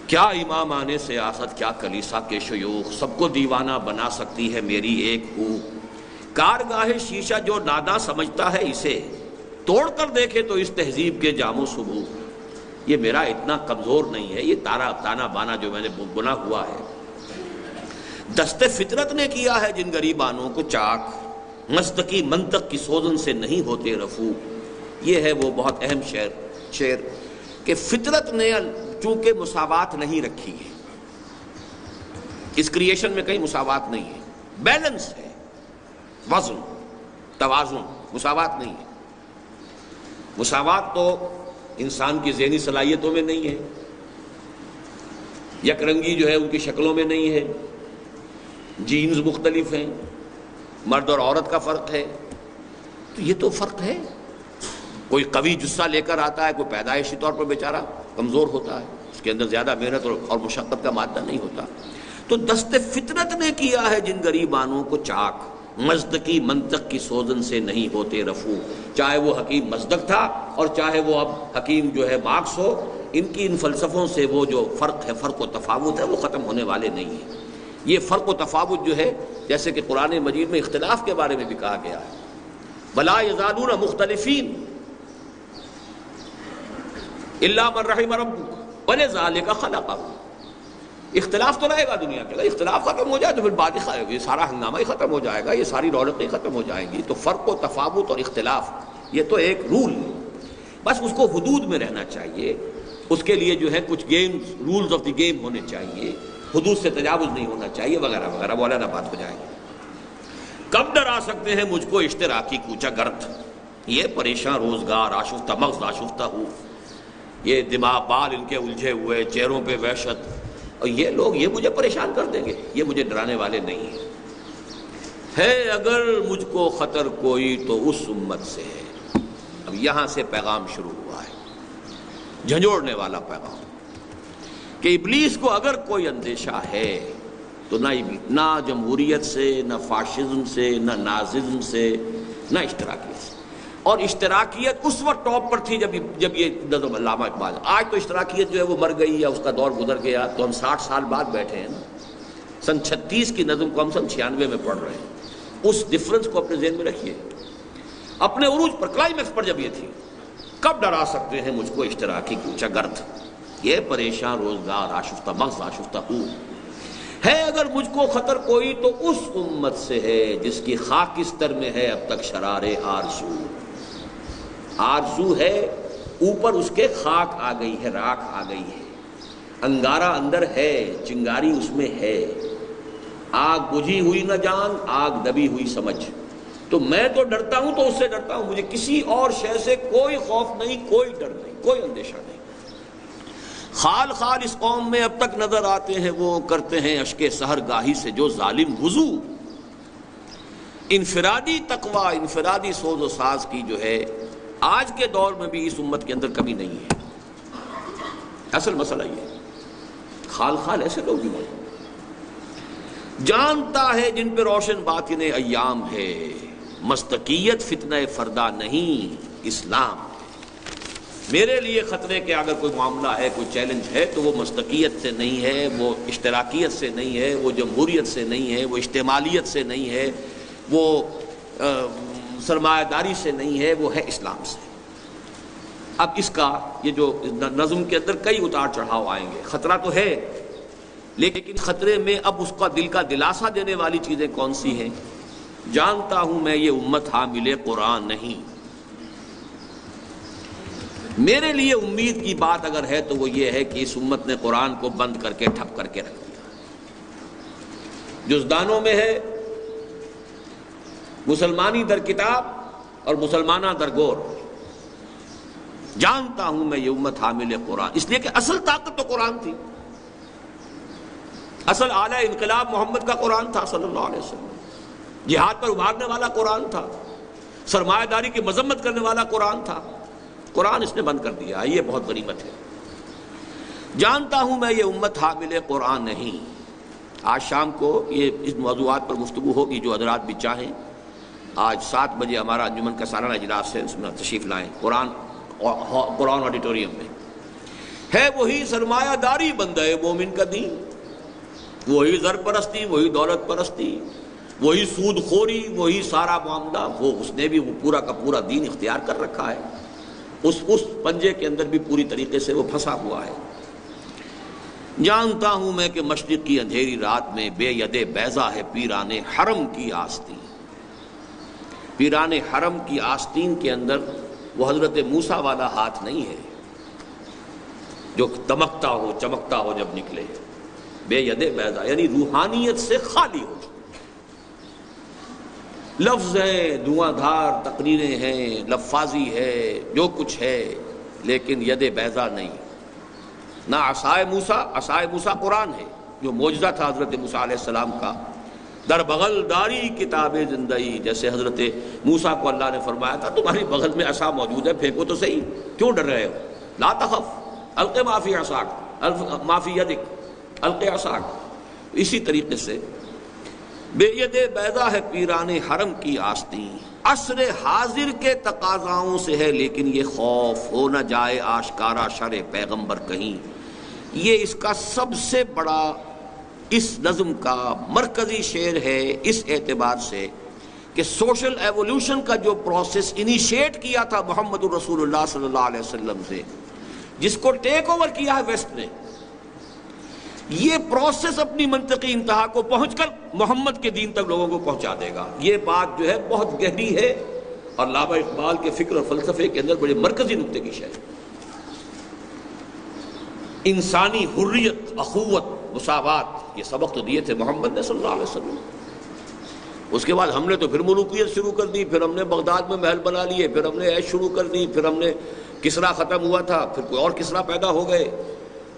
کیا امامان سیاست کیا کلیسا کے شیوخ، سب کو دیوانہ بنا سکتی ہے میری ایک ہو، کارگاہ شیشہ جو ناداں سمجھتا ہے اسے، توڑ کر دیکھے تو اس تہذیب کے جام و صبو، یہ میرا اتنا کمزور نہیں ہے، یہ تانا بانا جو میں نے بنا ہوا ہے، دست فطرت نے کیا ہے جن غریبانوں کو چاک، مصدقی منطق کی سوزن سے نہیں ہوتے رفو۔ یہ ہے وہ بہت اہم شعر کہ فطرت نے چونکہ مساوات نہیں رکھی ہے، اس کریشن میں کہیں مساوات نہیں ہے، بیلنس ہے، وزن توازن، مساوات نہیں ہے۔ مساوات تو انسان کی ذہنی صلاحیتوں میں نہیں ہے، یک رنگی جو ہے ان کی شکلوں میں نہیں ہے، جینز مختلف ہیں، مرد اور عورت کا فرق ہے، تو یہ تو فرق ہے۔ کوئی قوی جسہ لے کر آتا ہے، کوئی پیدائشی طور پر بیچارہ کمزور ہوتا ہے، اس کے اندر زیادہ محنت اور مشقت کا مادہ نہیں ہوتا۔ تو دست فطرت نے کیا ہے جن غریبانوں کو چاک، مصدقی منطق کی سوزن سے نہیں ہوتے رفو، چاہے وہ حکیم مصدق تھا اور چاہے وہ اب حکیم جو ہے مارکس ہو، ان کی ان فلسفوں سے وہ جو فرق ہے، فرق و تفاوت ہے، وہ ختم ہونے والے نہیں ہیں۔ یہ فرق و تفاوت جو ہے، جیسے کہ قرآن مجید میں اختلاف کے بارے میں بھی کہا گیا ہے، وَلَا يَزَالُونَ مُخْتَلِفِينَ إِلَّا مَن رَحِمَ رَبُّكَ وَلِذَلِكَ خَلَقَهُمْ۔ اختلاف تو رہے گا دنیا کے، اختلاف ختم ہو جائے تو پھر بعد یہ سارا ہنگامہ ہی ختم ہو جائے گا، یہ ساری رونقیں ختم ہو جائیں گی۔ تو فرق و تفاوت اور اختلاف یہ تو ایک رول ہے، بس اس کو حدود میں رہنا چاہیے، اس کے لیے جو ہے کچھ games, rules of the game ہونے چاہیے۔ حدود سے تجاوز نہیں ہونا چاہیے وغیرہ وغیرہ، مولانا بات ہو جائے گی۔ کب ڈرا سکتے ہیں مجھ کو اشتراکی کوچہ گرد، یہ پریشان روزگار آشفتہ مغز آشفتہ ہو، یہ دماغ بال ان کے الجھے ہوئے، چہروں پہ وحشت، اور یہ لوگ یہ مجھے پریشان کر دیں گے، یہ مجھے ڈرانے والے نہیں ہیں۔ ہے اگر مجھ کو خطر کوئی تو اس امت سے ہے۔ اب یہاں سے پیغام شروع ہوا ہے، جھنجھوڑنے والا پیغام، کہ ابلیس کو اگر کوئی اندیشہ ہے تو نہ جمہوریت سے، نہ فاشزم سے، نہ ناززم سے، نہ اشتراکیت سے۔ اور اشتراکیت اس وقت ٹاپ پر تھی جب یہ نظم علامہ اقبال، آج تو اشتراکیت جو ہے وہ مر گئی یا اس کا دور گزر گیا، تو ہم 60 سال بعد بیٹھے ہیں نا، سن 36 کی نظم کو ہم سن 96 میں پڑھ رہے ہیں۔ اس ڈفرنس کو اپنے ذہن میں رکھیے، اپنے عروج پر، کلائمیکس پر جب یہ تھی، کب ڈرا سکتے ہیں مجھ کو اشتراکی کوچہ گرد، یہ پریشان روزگار آشفتہ مغز آشفتہ ہو، ہے اگر مجھ کو خطر کوئی تو اس امت سے ہے جس کی خاکستر میں ہے اب تک شرار آرزو۔ آرزو ہے، اوپر اس کے خاک آ گئی ہے، راکھ آ گئی ہے، انگارہ اندر ہے، چنگاری اس میں ہے، آگ بجھی ہوئی نہ جان، آگ دبی ہوئی سمجھ۔ تو میں تو ڈرتا ہوں تو اس سے ڈرتا ہوں، مجھے کسی اور شے سے کوئی خوف نہیں، کوئی ڈر نہیں، کوئی اندیشہ نہیں۔ خال خال اس قوم میں اب تک نظر آتے ہیں وہ کرتے ہیں اشک سحر گاہی سے جو ظالم وضو۔ انفرادی تقوی، انفرادی سوز و ساز کی جو ہے آج کے دور میں بھی اس امت کے اندر کمی نہیں ہے۔ اصل مسئلہ یہ خال خال ایسے لوگ بھی موجود، جانتا ہے جن پہ روشن باطن ایام ہے، مستقیت فتنہ فردہ نہیں اسلام ہے۔ میرے لیے خطرے کے اگر کوئی معاملہ ہے، کوئی چیلنج ہے، تو وہ مستقیت سے نہیں ہے، وہ اشتراکیت سے نہیں ہے، وہ جمہوریت سے نہیں ہے، وہ اجتماعیت سے نہیں ہے، وہ سرمایہ داری سے نہیں ہے، وہ ہے اسلام سے۔ اب اس کا یہ جو نظم کے اندر کئی اتار چڑھاؤ آئیں گے، خطرہ تو ہے، لیکن خطرے میں اب اس کا دل کا دلاسا دینے والی چیزیں کون سی ہیں؟ جانتا ہوں میں یہ امت حامل قرآن نہیں، میرے لیے امید کی بات اگر ہے تو وہ یہ ہے کہ اس امت نے قرآن کو بند کر کے ٹھپ کر کے رکھ دیا، جزدانوں میں ہے، مسلمانی در کتاب اور مسلمانہ در گور۔ جانتا ہوں میں یہ امت حامل قرآن، اس لیے کہ اصل طاقت تو قرآن تھی، اصل اعلیٰ انقلاب محمد کا قرآن تھا صلی اللہ علیہ وسلم، جہاد پر ابھارنے والا قرآن تھا، سرمایہ داری کی مذمت کرنے والا قرآن تھا، قرآن اس نے بند کر دیا، یہ بہت غنیمت ہے۔ جانتا ہوں میں یہ امت حامل قرآن نہیں۔ آج شام کو یہ اس موضوعات پر گفتگو ہوگی، جو حضرات بھی چاہیں آج 7 بجے ہمارا انجمن کا سالانہ اجلاس ہے، اس میں تشریف لائیں، قرآن آڈیٹوریم میں ہے۔ وہی سرمایہ داری بندہ مومن کا دین، وہی زر پرستی، وہی دولت پرستی، وہی سود خوری، وہی سارا معاملہ، وہ اس نے بھی وہ پورا کا پورا دین اختیار کر رکھا ہے، اس پنجے کے اندر بھی پوری طریقے سے وہ پھنسا ہوا ہے۔ جانتا ہوں میں کہ مشرق کی اندھیری رات میں بے ید بیضا ہے پیران حرم کی آستین۔ پیران حرم کی آستین کے اندر وہ حضرت موسیٰ والا ہاتھ نہیں ہے جو دمکتا ہو چمکتا ہو جب نکلے، بے ید بیضا یعنی روحانیت سے خالی ہو چکے، لفظ ہیں، دھواں دھار تقریریں ہیں، لفاظی ہے، جو کچھ ہے، لیکن ید بیضا نہیں۔ نہ عصائے موسیٰ قرآن ہے جو معجزہ تھا حضرت موسیٰ علیہ السلام کا، در بغل داری کتاب زندگی، جیسے حضرت موسیٰ کو اللہ نے فرمایا تھا تمہاری بغل میں عصا موجود ہے، پھینکو تو صحیح، کیوں ڈر رہے ہو؟ لا تخف الق ما فی عصاک ما فی یدک الق عصاک۔ اسی طریقے سے بے ید بیضا ہے پیران حرم کی آستین، عصر حاضر کے تقاضاؤں سے ہے لیکن یہ خوف ہو نہ جائے آشکارا شر پیغمبر کہیں۔ یہ اس کا سب سے بڑا اس نظم کا مرکزی شعر ہے، اس اعتبار سے کہ سوشل ایوولوشن کا جو پروسیس انیشیٹ کیا تھا محمد الرسول اللہ صلی اللہ علیہ وسلم سے، جس کو ٹیک اوور کیا ہے ویسٹ نے، یہ پروسیس اپنی منطقی انتہا کو پہنچ کر محمد کے دین تک لوگوں کو پہنچا دے گا۔ یہ بات جو ہے بہت گہری ہے اور علامہ اقبال کے فکر اور فلسفے کے اندر بڑے مرکزی نقطے کی شے ہے۔ انسانی حریت، اخوت، مساوات، یہ سبق تو دیے تھے محمد نے صلی اللہ علیہ وسلم. اس کے بعد ہم نے تو پھر ملوکیت شروع کر دی، پھر ہم نے بغداد میں محل بنا لیے، پھر ہم نے عیش شروع کر دی، پھر ہم نے کسرا ختم ہوا تھا، پھر کوئی اور کسرا پیدا ہو گئے.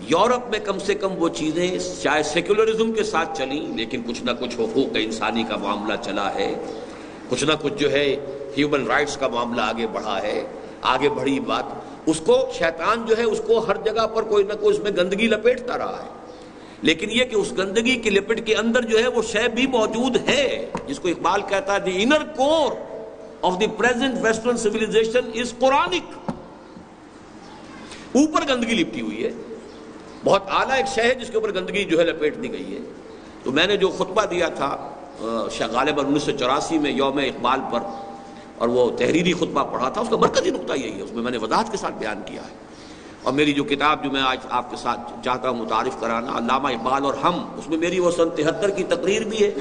یورپ میں کم سے کم وہ چیزیں چاہے سیکولرزم کے ساتھ چلیں لیکن کچھ نہ کچھ حقوق انسانی کا معاملہ چلا ہے، کچھ نہ کچھ جو ہے ہیومن رائٹس کا معاملہ آگے بڑھا ہے. آگے بڑھی بات، اس کو شیطان جو ہے اس کو ہر جگہ پر کوئی نہ کوئی اس میں گندگی لپیٹتا رہا ہے، لیکن یہ کہ اس گندگی کی لپٹ کے اندر جو ہے وہ شے بھی موجود ہے جس کو اقبال کہتا ہے the inner core of the present western civilization is Quranic. اوپر گندگی لپٹی ہوئی ہے، بہت اعلیٰ ایک شے ہے جس کے اوپر گندگی جو ہے لپیٹ دی گئی ہے. تو میں نے جو خطبہ دیا تھا غالباً 1984 میں یوم اقبال پر، اور وہ تحریری خطبہ پڑھا تھا، اس کا مرکزی نقطہ یہی ہے، اس میں نے وضاحت کے ساتھ بیان کیا ہے. اور میری جو کتاب جو میں آج آپ کے ساتھ چاہتا ہوں متعارف کرانا، علامہ اقبال اور ہم، اس میں میری وہ سن 73 کی تقریر بھی ہے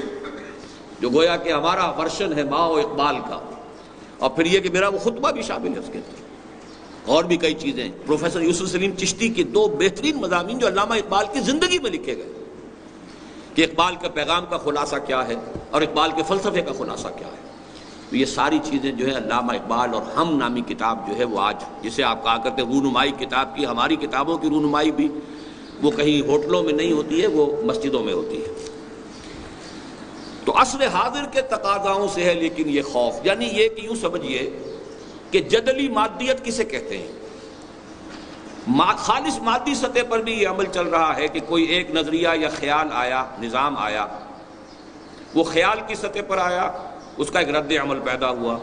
جو گویا کہ ہمارا ورشن ہے ماں و اقبال کا، اور پھر یہ کہ میرا وہ خطبہ بھی شامل ہے اس کے اندر، اور بھی کئی چیزیں. پروفیسر یوسف سلیم چشتی کے 2 بہترین مضامین جو علامہ اقبال کی زندگی میں لکھے گئے کہ اقبال کا پیغام کا خلاصہ کیا ہے اور اقبال کے فلسفے کا خلاصہ کیا ہے. تو یہ ساری چیزیں جو ہے علامہ اقبال اور ہم نامی کتاب جو ہے وہ آج جسے آپ کہا کرتے ہیں رونمائی کتاب کی، ہماری کتابوں کی رونمائی بھی وہ کہیں ہوٹلوں میں نہیں ہوتی ہے، وہ مسجدوں میں ہوتی ہے. تو عصر حاضر کے تقاضاؤں سے ہے لیکن یہ خوف، یعنی یہ کہ یوں سمجھیے کہ جدلی مادیت کسے کہتے ہیں. خالص مادی سطح پر بھی یہ عمل چل رہا ہے کہ کوئی ایک نظریہ یا خیال آیا، نظام آیا، وہ خیال کی سطح پر آیا، اس کا ایک رد عمل پیدا ہوا.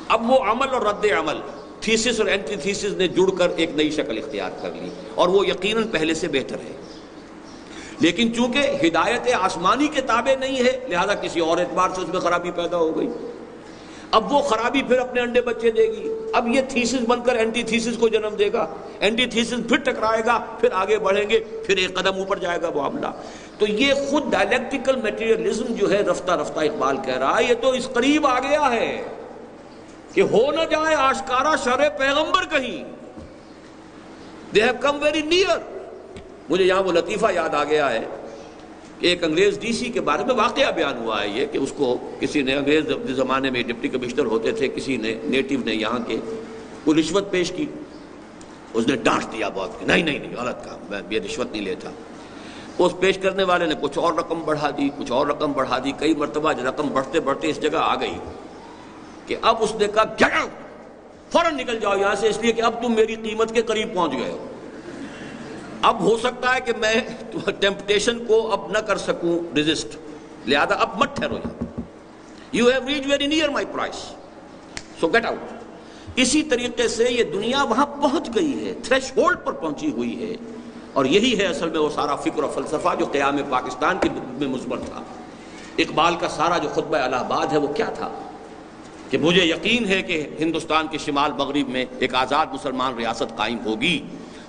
اب وہ عمل اور رد عمل، تھیسس اور اینٹی تھیسس نے جڑ کر ایک نئی شکل اختیار کر لی، اور وہ یقیناً پہلے سے بہتر ہے. لیکن چونکہ ہدایت آسمانی کے تابع نہیں ہے لہذا کسی اور اعتبار سے اس میں خرابی پیدا ہو گئی. اب وہ خرابی پھر اپنے انڈے بچے دے گی، اب یہ تھیسس بن کر اینٹی تھیسس کو جنم دے گا، اینٹی تھیسس پھر ٹکرائے گا، پھر آگے بڑھیں گے، پھر ایک قدم اوپر جائے گا معاملہ. تو یہ خود ڈائلیکٹیکل میٹیریلزم جو ہے رفتہ رفتہ اقبال کہہ رہا ہے یہ تو اس قریب آ گیا ہے کہ ہو نہ جائے آشکارا شرع پیغمبر کہیں. they have come very near. مجھے یہاں وہ لطیفہ یاد آ گیا ہے کہ ایک انگریز ڈی سی کے بارے میں واقعہ بیان ہوا ہے یہ کہ اس کو کسی نے، انگریز زمانے میں ڈپٹی کمشنر ہوتے تھے، کسی نے نیٹو نے یہاں کے کوئی رشوت پیش کی، اس نے ڈانٹ دیا بہت کہ نہیں غلط کام، میں یہ رشوت نہیں لیتا. اس پیش کرنے والے نے کچھ اور رقم بڑھا دی، کچھ اور رقم بڑھا دی، کئی مرتبہ رقم بڑھتے بڑھتے اس جگہ آ گئی کہ اب اس نے کہا گیٹ آؤٹ، فوراً نکل جاؤ یہاں سے، اس لیے کہ اب تم میری قیمت کے قریب پہنچ گئے ہو. اب ہو سکتا ہے کہ میں ٹیمپٹیشن کو اب نہ کر سکوں ریزسٹ، لہذا اب مت ٹھہرو یہاں، you have reach very near my price, so get out. اسی طریقے سے یہ دنیا وہاں پہنچ گئی ہے، تھریش ہولڈ پر پہنچی ہوئی ہے، اور یہی ہے اصل میں وہ سارا فکر و فلسفہ جو قیام پاکستان کے میں مثمر تھا. اقبال کا سارا جو خطبہ الہ آباد ہے وہ کیا تھا کہ مجھے یقین ہے کہ ہندوستان کے شمال مغرب میں ایک آزاد مسلمان ریاست قائم ہوگی،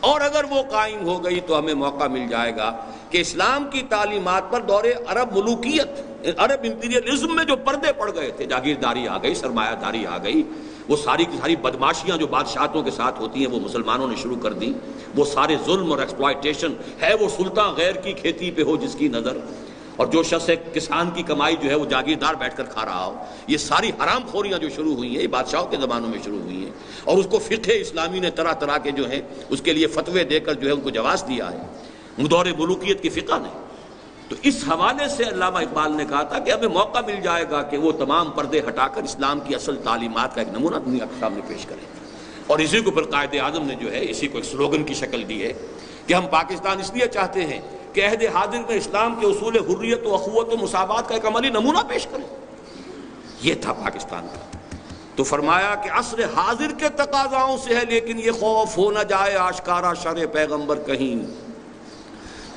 اور اگر وہ قائم ہو گئی تو ہمیں موقع مل جائے گا کہ اسلام کی تعلیمات پر دور عرب ملوکیت، عرب امپیریلزم میں جو پردے پڑ گئے تھے، جاگیرداری آ گئی، سرمایہ داری آ گئی، وہ ساری کی ساری بدماشیاں جو بادشاہتوں کے ساتھ ہوتی ہیں وہ مسلمانوں نے شروع کر دی، وہ سارے ظلم اور ایکسپلائٹیشن ہے، وہ سلطان غیر کی کھیتی پہ ہو جس کی نظر، اور جو شخص ایک کسان کی کمائی جو ہے وہ جاگیردار بیٹھ کر کھا رہا ہو. یہ ساری حرام خوریاں جو شروع ہوئی ہیں یہ بادشاہوں کے زمانوں میں شروع ہوئی ہیں، اور اس کو فقہ اسلامی نے طرح طرح کے جو ہیں اس کے لیے فتوے دے کر جو ہے ان کو جواز دیا ہے دور ملوکیت کی فقہ نے. تو اس حوالے سے علامہ اقبال نے کہا تھا کہ ہمیں موقع مل جائے گا کہ وہ تمام پردے ہٹا کر اسلام کی اصل تعلیمات کا ایک نمونہ دنیا کے سامنے پیش کریں. اور اسی کو پھر قائد اعظم نے جو ہے اسی کو ایک سلوگن کی شکل دی ہے کہ ہم پاکستان اس لیے چاہتے ہیں کہ عہد حاضر میں اسلام کے اصول حریت و اخوت و مساوات کا ایک عملی نمونہ پیش کریں. یہ تھا پاکستان کا. تو فرمایا کہ عصر حاضر کے تقاضاؤں سے ہے لیکن یہ خوف ہو نہ جائے آشکارا شرع پیغمبر کہیں.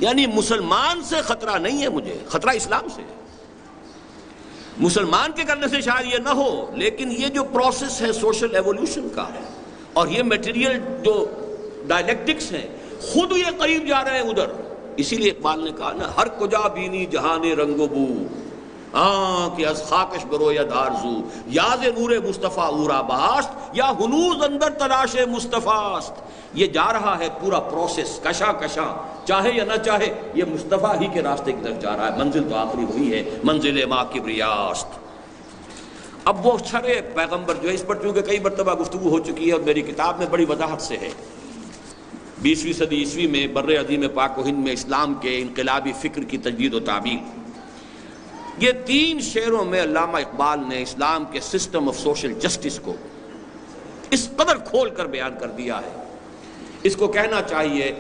یعنی مسلمان سے خطرہ نہیں ہے مجھے، خطرہ اسلام سے ہے. مسلمان کے کرنے سے شاید یہ نہ ہو، لیکن یہ جو پروسیس ہے سوشل ایولیوشن کا اور یہ میٹیریل جو ڈائلیکٹکس ہیں خود یہ قریب جا رہے ہیں ادھر. اسی لیے اقبال نے کہا نا ہر کجا بینی جہان رنگ و بو، کہ از خاکش بروید آرزو، یاز نور مصطفیٰ اورا بہاشت، یا ہنوز اندر تلاش مصطفیٰ است۔ یہ جا رہا ہے پورا پروسیس کشاں کشاں، چاہے یا نہ چاہے یہ مصطفیٰ ہی کے راستے کی طرف جا رہا ہے، منزل تو آخری وہی ہے، منزل ما کبریاست۔ اب وہ چھڑے پیغمبر جو ہے، اس پر چونکہ کئی مرتبہ گفتگو ہو چکی ہے اور میری کتاب میں بڑی وضاحت سے ہے، 20ویں صدی عیسوی میں بر عظیم پاک و ہند میں اسلام کے انقلابی فکر کی تجدید و تعبیر، یہ 3 شعروں میں علامہ اقبال نے اسلام کے سسٹم آف سوشل جسٹس کو اس قدر کھول کر بیان کر دیا ہے، اس کو کہنا چاہیے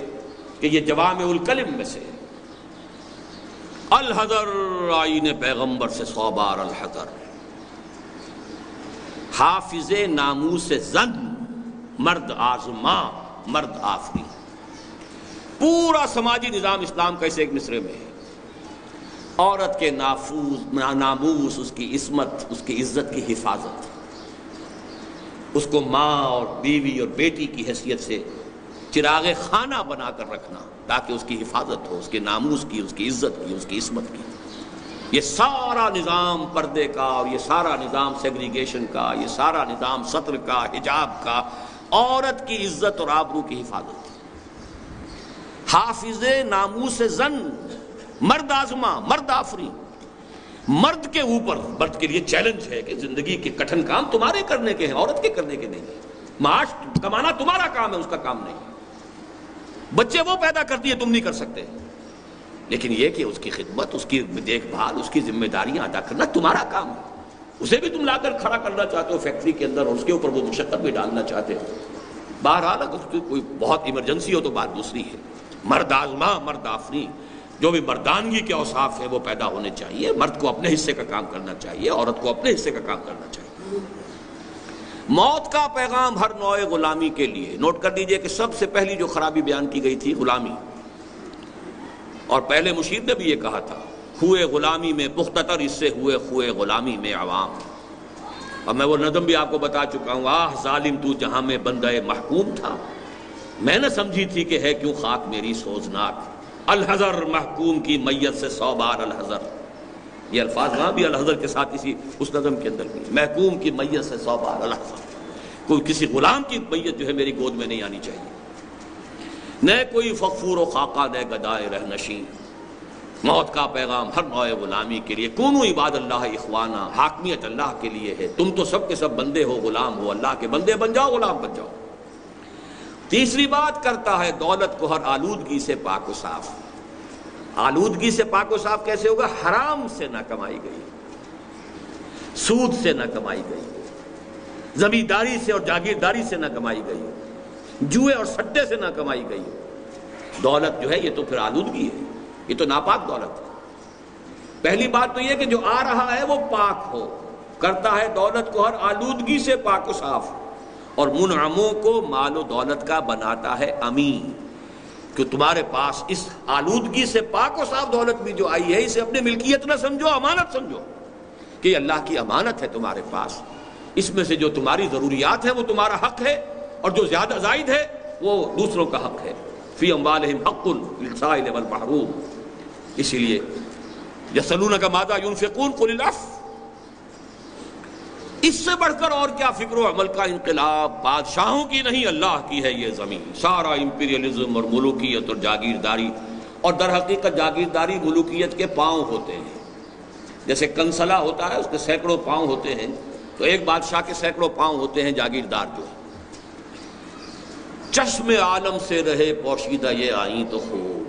کہ یہ جوامع الکلم میں سے الحذر آئین پیغمبر سے 100 بار الحذر، حافظ ناموس زن مرد آزما مرد آفری۔ پورا سماجی نظام اسلام کا اس ایک مصرے میں ہے، عورت کے ناموس، اس کی عصمت، اس کی عزت کی حفاظت، اس کو ماں اور بیوی اور بیٹی کی حیثیت سے چراغ خانہ بنا کر رکھنا تاکہ اس کی حفاظت ہو، اس کے ناموس کی، اس کی عزت کی، اس کی عصمت کی۔ یہ سارا نظام پردے کا، اور یہ سارا نظام سیگریگیشن کا، یہ سارا نظام ستر کا، حجاب کا، عورت کی عزت اور آبرو کی حفاظت۔ حافظ ناموس زن مرد آزما مرد آفری، مرد کے اوپر، مرد کے لیے چیلنج ہے کہ زندگی کے کٹھن کام تمہارے کرنے کے ہیں، عورت کے کرنے کے نہیں ہیں، معاش کمانا تمہارا کام ہے، اس کا کام نہیں ہے، بچے وہ پیدا کرتی ہے تم نہیں کر سکتے، لیکن یہ کہ اس کی خدمت، اس کی دیکھ بھال، اس کی ذمہ داریاں ادا کرنا تمہارا کام ہے۔ اسے بھی تم لا کر کھڑا کرنا چاہتے ہو فیکٹری کے اندر، اور اس کے اوپر وہ مشقت بھی ڈالنا چاہتے ہو۔ بہرحال اگر اس کی کوئی بہت ایمرجنسی ہو تو بات دوسری ہے۔ مرد آزما مرد آفری، جو بھی مردانگی کے اوصاف ہیں وہ پیدا ہونے چاہیے۔ مرد کو اپنے حصے کا کام کرنا چاہیے، عورت کو اپنے حصے کا کام کرنا چاہیے۔ موت کا پیغام ہر نوع غلامی کے لیے۔ نوٹ کر دیجئے کہ سب سے پہلی جو خرابی بیان کی گئی تھی غلامی، اور پہلے مشیر نے بھی یہ کہا تھا، ہوئے غلامی میں پختتر اس سے ہوئے غلامی میں عوام۔ اور میں وہ نظم بھی آپ کو بتا چکا ہوں، آہ ظالم تو جہاں میں بندہ محکوم تھا، میں نہ سمجھی تھی کہ ہے کیوں خاک میری سوزناک، الحذر محکوم کی میت سے 100 بار الحذر۔ یہ الفاظ وہاں بھی الحذر کے ساتھ اس نظم کے اندر بھی، محکوم کی میت سے 100 بار الحذر۔ کوئی کسی غلام کی میت جو ہے میری گود میں نہیں آنی چاہیے، نہ کوئی فغفور و خاقہ نہ گدائے رہنشین۔ موت کا پیغام ہر نوع غلامی کے لیے۔ کونوا عباد اللہ اخوانا، حاکمیت اللہ کے لیے ہے، تم تو سب کے سب بندے ہو، غلام ہو، اللہ کے بندے بن جاؤ، غلام بن جاؤ۔ تیسری بات کرتا ہے دولت کو ہر آلودگی سے پاک و صاف۔ آلودگی سے پاک و صاف کیسے ہوگا؟ حرام سے نہ کمائی گئی، سود سے نہ کمائی گئی، زمینداری سے اور جاگیرداری سے نہ کمائی گئی، جوئے اور سٹے سے نہ کمائی گئی۔ دولت جو ہے یہ تو پھر آلودگی ہے، یہ تو ناپاک دولت ہے۔ پہلی بات تو یہ کہ جو آ رہا ہے وہ پاک ہو، کرتا ہے دولت کو ہر آلودگی سے پاک و صاف، اور منعموں کو مال و دولت کا بناتا ہے امین، کہ تمہارے پاس اس آلودگی سے پاک و صاف دولت بھی جو آئی ہے اسے اپنے ملکیت نہ سمجھو، امانت سمجھو کہ یہ اللہ کی امانت ہے تمہارے پاس، اس میں سے جو تمہاری ضروریات ہیں وہ تمہارا حق ہے، اور جو زیادہ زائد ہے وہ دوسروں کا حق ہے۔ فی اموالہم حق للسائل والمحروم۔ اسی لیے یسألونک ماذا ينفقون قل العفو۔ اس سے بڑھ کر اور کیا فکر و عمل کا انقلاب؟ بادشاہوں کی نہیں، اللہ کی ہے یہ زمین۔ سارا امپیریلزم اور ملوکیت اور جاگیرداری، اور در حقیقت جاگیرداری ملوکیت کے پاؤں ہوتے ہیں۔ جیسے کنسلا ہوتا ہے، اس کے سینکڑوں پاؤں ہوتے ہیں، تو ایک بادشاہ کے سینکڑوں پاؤں ہوتے ہیں جاگیردار جو ہے۔ چشم عالم سے رہے پوشیدہ یہ آئیں تو خوب۔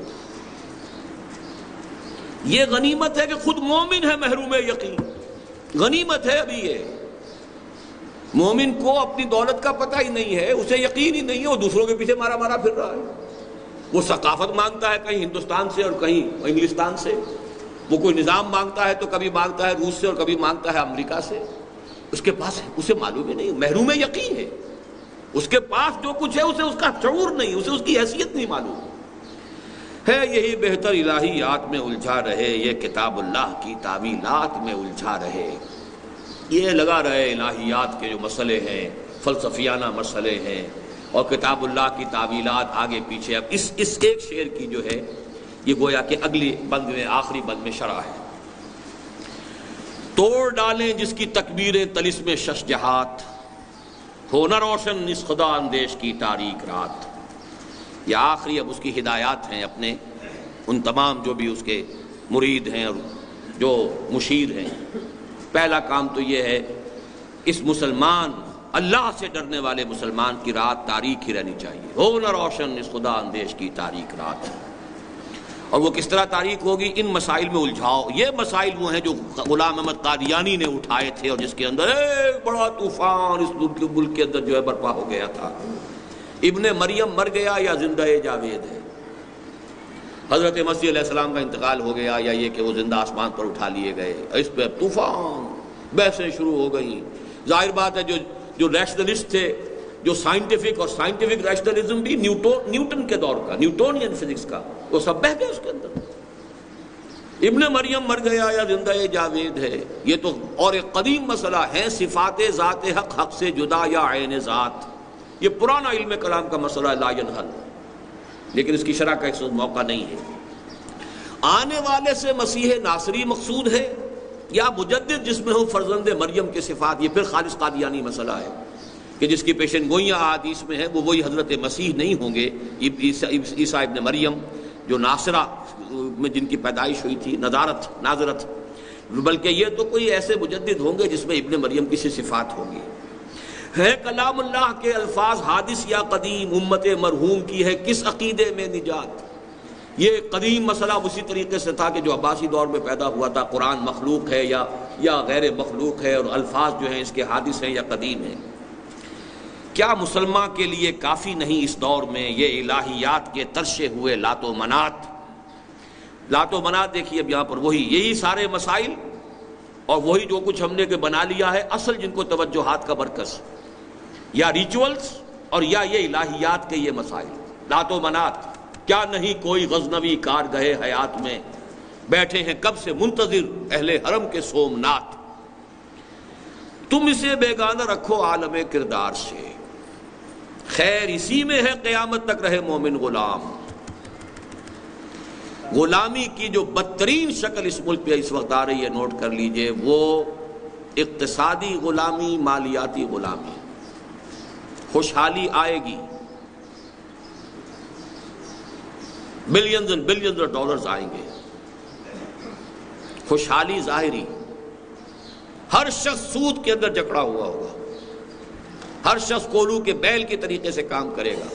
یہ غنیمت ہے کہ خود مومن ہے محروم یقین، غنیمت ہے ابھی یہ۔ مومن کو اپنی دولت کا پتہ ہی نہیں ہے، اسے یقین ہی نہیں ہے، وہ دوسروں کے پیچھے مارا مارا پھر رہا ہے۔ وہ ثقافت مانگتا ہے کہیں ہندوستان سے اور کہیں انگلستان سے، وہ کوئی نظام مانگتا ہے تو کبھی مانگتا ہے روس سے اور کبھی مانگتا ہے امریکہ سے، اس کے پاس اسے معلوم ہی نہیں، محروم یقین ہے، اس کے پاس جو کچھ ہے اسے اس کا شعور نہیں، اسے اس کی حیثیت نہیں معلوم ہے۔ یہی بہتر الہیات میں الجھا رہے، یہ کتاب اللہ کی تعویلات میں الجھا رہے۔ یہ لگا رہے الہیات کے جو مسئلے ہیں، فلسفیانہ مسئلے ہیں، اور کتاب اللہ کی تعویلات آگے پیچھے۔ اب اس ایک شعر کی جو ہے یہ گویا کہ اگلی بند میں، آخری بند میں شرح ہے۔ توڑ ڈالیں جس کی تکبیریں طلسم شش جہات، ہو نہ روشن اس خدا اندیش کی تاریک رات۔ یہ آخری اب اس کی ہدایات ہیں اپنے ان تمام جو بھی اس کے مرید ہیں اور جو مشیر ہیں۔ پہلا کام تو یہ ہے اس مسلمان اللہ سے ڈرنے والے مسلمان کی رات تاریک ہی رہنی چاہیے، ہو نہ روشن اس خدا اندیش کی تاریک رات۔ اور وہ کس طرح تاریک ہوگی؟ ان مسائل میں الجھاؤ۔ یہ مسائل وہ ہیں جو غلام احمد قادیانی نے اٹھائے تھے اور جس کے اندر ایک بڑا طوفان اس ملک کے اندر جو ہے برپا ہو گیا تھا۔ ابن مریم مر گیا یا زندہ جاوید ہے؟ حضرت مسیح علیہ السلام کا انتقال ہو گیا یا یہ کہ وہ زندہ آسمان پر اٹھا لیے گئے؟ اس پہ طوفان بحثیں شروع ہو گئیں۔ ظاہر بات ہے جو ریشنلسٹ تھے، جو سائنٹیفک اور سائنٹیفک ریشنلزم بھی نیوٹن کے دور کا، نیوٹونین فزکس کا، وہ سب بہہ گئے اس کے اندر۔ ابن مریم مر گیا یا زندہ جاوید ہے؟ یہ تو اور ایک قدیم مسئلہ ہے، صفات ذات حق حق سے جدا یا عین ذات۔ یہ پرانا علم کلام کا مسئلہ لا ینحل، لیکن اس کی شرح کا ایک موقع نہیں ہے۔ آنے والے سے مسیح ناصری مقصود ہے یا مجدد جس میں ہو فرزند مریم کے صفات؟ یہ پھر خالص قادیانی مسئلہ ہے کہ جس کی پیشن گوئیاں احادیث میں ہیں وہ وہی حضرت مسیح نہیں ہوں گے، عیسیٰ ابن مریم جو ناصرہ میں جن کی پیدائش ہوئی تھی، ناظرت، بلکہ یہ تو کوئی ایسے مجدد ہوں گے جس میں ابن مریم کی سی صفات ہوں گی۔ ہے کلام اللہ کے الفاظ حادث یا قدیم، امت مرحوم کی ہے کس عقیدے میں نجات؟ یہ قدیم مسئلہ اسی طریقے سے تھا کہ جو عباسی دور میں پیدا ہوا تھا، قرآن مخلوق ہے یا غیر مخلوق ہے، اور الفاظ جو ہیں اس کے حادث ہیں یا قدیم ہیں۔ کیا مسلمان کے لیے کافی نہیں اس دور میں یہ الہیات کے ترشے ہوئے لات و منات؟ لات و منات دیکھیے اب یہاں پر یہی سارے مسائل اور وہی جو کچھ ہم نے کہ بنا لیا ہے، اصل جن کو توجہات کا مرکز یا ریچولز اور یا یہ الہیات کے یہ مسائل لات و منات۔ کیا نہیں کوئی غزنوی کارگاہ حیات میں، بیٹھے ہیں کب سے منتظر اہل حرم کے سومنات۔ تم اسے بیگانہ رکھو عالم کردار سے، خیر اسی میں ہے قیامت تک رہے مومن غلام۔ غلامی کی جو بدترین شکل اس ملک پہ اس وقت آ رہی ہے، نوٹ کر لیجئے، وہ اقتصادی غلامی، مالیاتی غلامی۔ خوشحالی آئے گی، billions and billions of dollars آئیں گے، خوشحالی ظاہری، ہر شخص سود کے اندر جکڑا ہوا ہوگا، ہر شخص کولو کے بیل کے طریقے سے کام کرے گا۔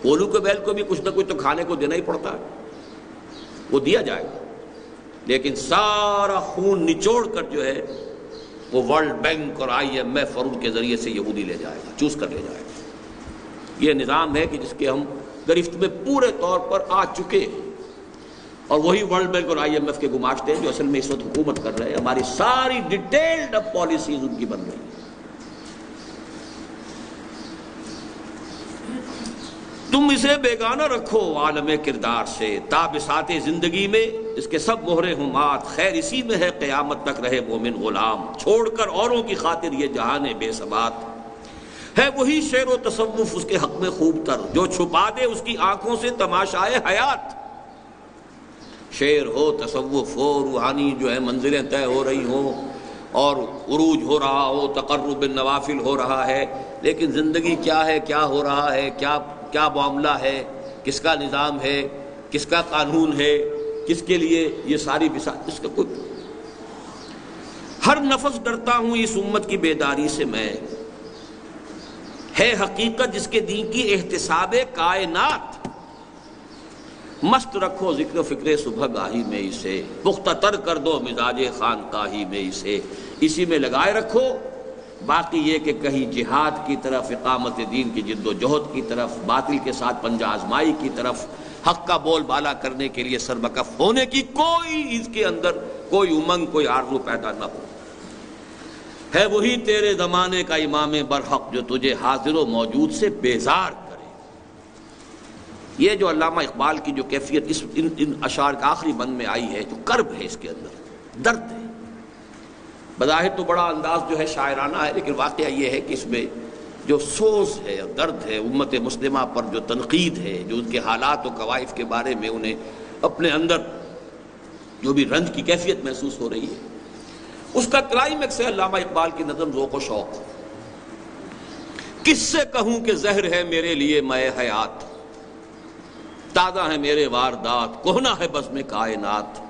کولو کے بیل کو بھی کچھ نہ کچھ تو کھانے کو دینا ہی پڑتا ہے، وہ دیا جائے گا، لیکن سارا خون نچوڑ کر جو ہے وہ ورلڈ بینک اور IMF اور ان کے ذریعے سے یہودی لے جائے گا، چوز کر لے جائے گا۔ یہ نظام ہے کہ جس کے ہم گرفت میں پورے طور پر آ چکے ہیں، اور وہی ورلڈ بینک اور IMF کے گماشتے ہیں جو اصل میں اس وقت حکومت کر رہے ہیں۔ ہماری ساری ڈیٹیلڈ اب پالیسیز ان کی بن رہی ہیں۔ تم اسے بیگانہ رکھو عالم کردار سے، تا بساط زندگی میں اس کے سب مہرے ہوں مات، خیر اسی میں ہے قیامت تک رہے مومن غلام۔ چھوڑ کر اوروں کی خاطر یہ جہان بے ثبات، ہے وہی شعر و تصوف اس کے حق میں خوب تر، جو چھپا دے اس کی آنکھوں سے تماشائے حیات۔ شعر ہو، تصوف ہو، روحانی جو ہے منزلیں طے ہو رہی ہوں اور عروج ہو رہا ہو، تقرب بالنوافل ہو رہا ہے، لیکن زندگی کیا ہے، کیا ہو رہا ہے، کیا معاملہ ہے، کس کا نظام ہے، کس کا قانون ہے، کس کے لیے یہ ساری بساط، اس کا کوئی۔ ہر نفس ڈرتا ہوں اس امت کی بیداری سے میں، ہے حقیقت جس کے دین کی احتساب کائنات۔ مست رکھو ذکر و فکر صبح گاہی میں اسے، پختہ تر کر دو مزاج خانقاہی میں اسے، اسی میں لگائے رکھو۔ باقی یہ کہ کہیں جہاد کی طرف، اقامت دین کی جد و جہد کی طرف، باطل کے ساتھ پنجہ آزمائی کی طرف، حق کا بول بالا کرنے کے لیے سربکف ہونے کی کوئی اس کے اندر کوئی امنگ، کوئی آرزو پیدا نہ ہو۔ ہے وہی تیرے زمانے کا امام برحق جو تجھے حاضر و موجود سے بیزار کرے۔ یہ جو علامہ اقبال کی جو کیفیت ان اشعار کا آخری بند میں آئی ہے، جو کرب ہے اس کے اندر، درد ہے۔ بظاہر تو بڑا انداز جو ہے شاعرانہ ہے، لیکن واقعہ یہ ہے کہ اس میں جو سوز ہے اور درد ہے، امت مسلمہ پر جو تنقید ہے، جو ان کے حالات و کوائف کے بارے میں انہیں اپنے اندر جو بھی رنج کی کیفیت محسوس ہو رہی ہے، اس کا کلائمیکس ہے علامہ اقبال کی نظم ذوق و شوق. کس سے کہوں کہ زہر ہے میرے لیے میں حیات، تازہ ہے میرے واردات، کہنا ہے بزم کائنات.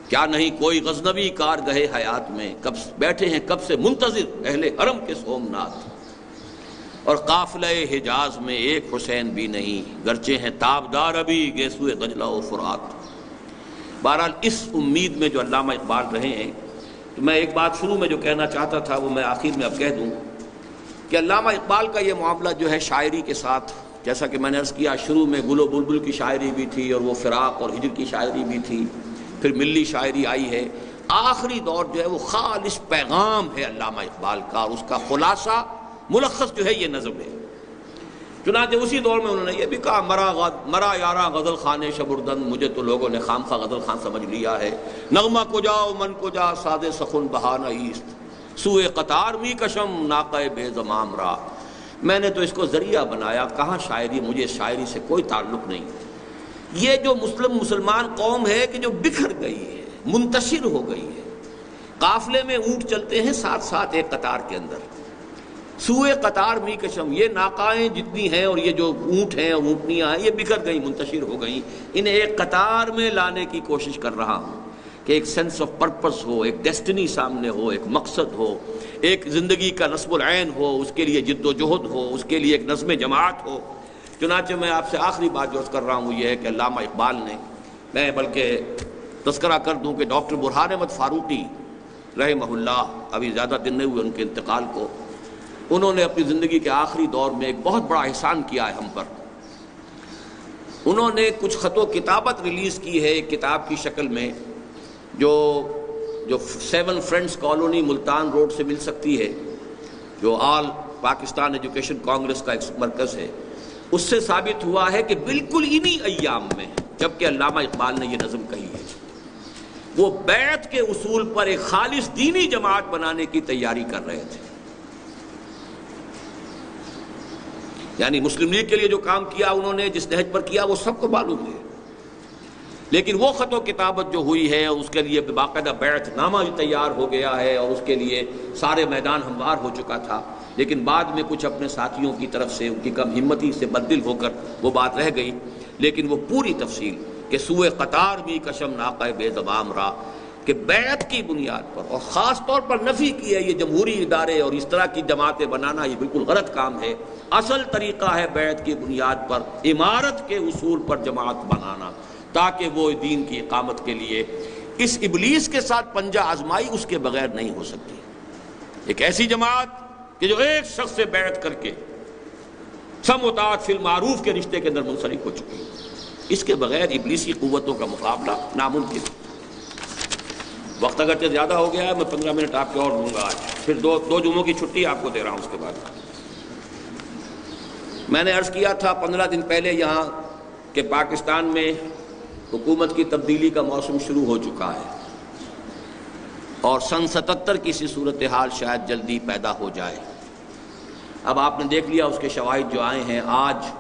کیا نہیں کوئی غزنوی کارگہ حیات میں، کب بیٹھے ہیں کب سے منتظر اہل حرم کے سومنات. اور قافلہ حجاز میں ایک حسین بھی نہیں، گرچہ ہیں تابدار ابھی گیسوئے دجلہ و فرات. بہرحال اس امید میں جو علامہ اقبال رہے ہیں، تو میں ایک بات شروع میں جو کہنا چاہتا تھا وہ میں آخر میں اب کہہ دوں کہ علامہ اقبال کا یہ معاملہ جو ہے شاعری کے ساتھ، جیسا کہ میں نے عرض کیا شروع میں گل و بلبل کی شاعری بھی تھی اور وہ فراق اور ہجر کی شاعری بھی تھی، پھر ملی شاعری آئی ہے. آخری دور جو ہے وہ خالص پیغام ہے علامہ اقبال کا، اور اس کا خلاصہ ملخص جو ہے یہ نظم ہے. چنانچہ اسی دور میں انہوں نے یہ بھی کہا، مرا یارا غزل خانے شبردن، مجھے تو لوگوں نے خام خواہ غزل خان سمجھ لیا ہے. نغمہ کو جاؤ من کو جا سادے سخن بہانہ ایست، سوئے قطار می کشم ناقہ بے زمام را. میں نے تو اس کو ذریعہ بنایا، کہاں شاعری، مجھے شاعری سے کوئی تعلق نہیں. یہ جو مسلمان قوم ہے کہ جو بکھر گئی ہے، منتشر ہو گئی ہے. قافلے میں اونٹ چلتے ہیں ساتھ ساتھ ایک قطار کے اندر، سوئے قطار می کشم، یہ ناقائیں جتنی ہیں اور یہ جو اونٹ ہیں اور اونٹنیاں ہیں یہ بکھر گئیں، منتشر ہو گئیں. انہیں ایک قطار میں لانے کی کوشش کر رہا ہوں کہ ایک سینس آف پرپس ہو، ایک ڈیسٹنی سامنے ہو، ایک مقصد ہو، ایک زندگی کا نصب العین ہو، اس کے لیے جد و جہد ہو، اس کے لیے ایک نظم جماعت ہو. چنانچہ میں آپ سے آخری بات جو عرض کر رہا ہوں یہ ہے کہ علامہ اقبال نے، میں بلکہ تذکرہ کر دوں کہ ڈاکٹر برہان احمد فاروقی رحمہ اللہ، ابھی زیادہ دن نہیں ہوئے ان کے انتقال کو، انہوں نے اپنی زندگی کے آخری دور میں ایک بہت بڑا احسان کیا ہے ہم پر. انہوں نے کچھ خط و کتابت ریلیز کی ہے ایک کتاب کی شکل میں، جو 7 فرینڈز کالونی ملتان روڈ سے مل سکتی ہے، جو آل پاکستان ایجوکیشن کانگریس کا ایک مرکز ہے. اس سے ثابت ہوا ہے کہ بالکل انہی ایام میں جبکہ علامہ اقبال نے یہ نظم کہی ہے، وہ بیعت کے اصول پر ایک خالص دینی جماعت بنانے کی تیاری کر رہے تھے. یعنی مسلم لیگ کے لیے جو کام کیا انہوں نے، جس نہج پر کیا، وہ سب کو معلوم ہے. لیکن وہ خط و کتابت جو ہوئی ہے اس کے لیے باقاعدہ بیعت نامہ تیار ہو گیا ہے اور اس کے لیے سارے میدان ہموار ہو چکا تھا. لیکن بعد میں کچھ اپنے ساتھیوں کی طرف سے ان کی کم ہمتی سے بددل ہو کر وہ بات رہ گئی. لیکن وہ پوری تفصیل کہ سوئے قطار بھی کشم ناقہ بے زمام را، کہ بیعت کی بنیاد پر، اور خاص طور پر نفی کی ہے یہ جمہوری ادارے اور اس طرح کی جماعتیں بنانا، یہ بالکل غلط کام ہے. اصل طریقہ ہے بیعت کی بنیاد پر، امارت کے اصول پر جماعت بنانا، تاکہ وہ دین کی اقامت کے لیے اس ابلیس کے ساتھ پنجہ آزمائی اس کے بغیر نہیں ہو سکتی. ایک ایسی جماعت کہ جو ایک شخص سے بیعت کر کے سم و طاعت فی المعروف کے رشتے کے اندر منسلک ہو چکی ہے، اس کے بغیر ابلیسی قوتوں کا مقابلہ ناممکن. وقت اگرچہ زیادہ ہو گیا ہے، میں 15 منٹ آپ کے اور دوں گا آج، پھر دو جمعوں کی چھٹی آپ کو دے رہا ہوں. اس کے بعد میں نے عرض کیا تھا 15 دن پہلے یہاں کہ پاکستان میں حکومت کی تبدیلی کا موسم شروع ہو چکا ہے، اور سن 77 کی سی صورتحال شاید جلدی پیدا ہو جائے. اب آپ نے دیکھ لیا اس کے شواہد جو آئے ہیں. آج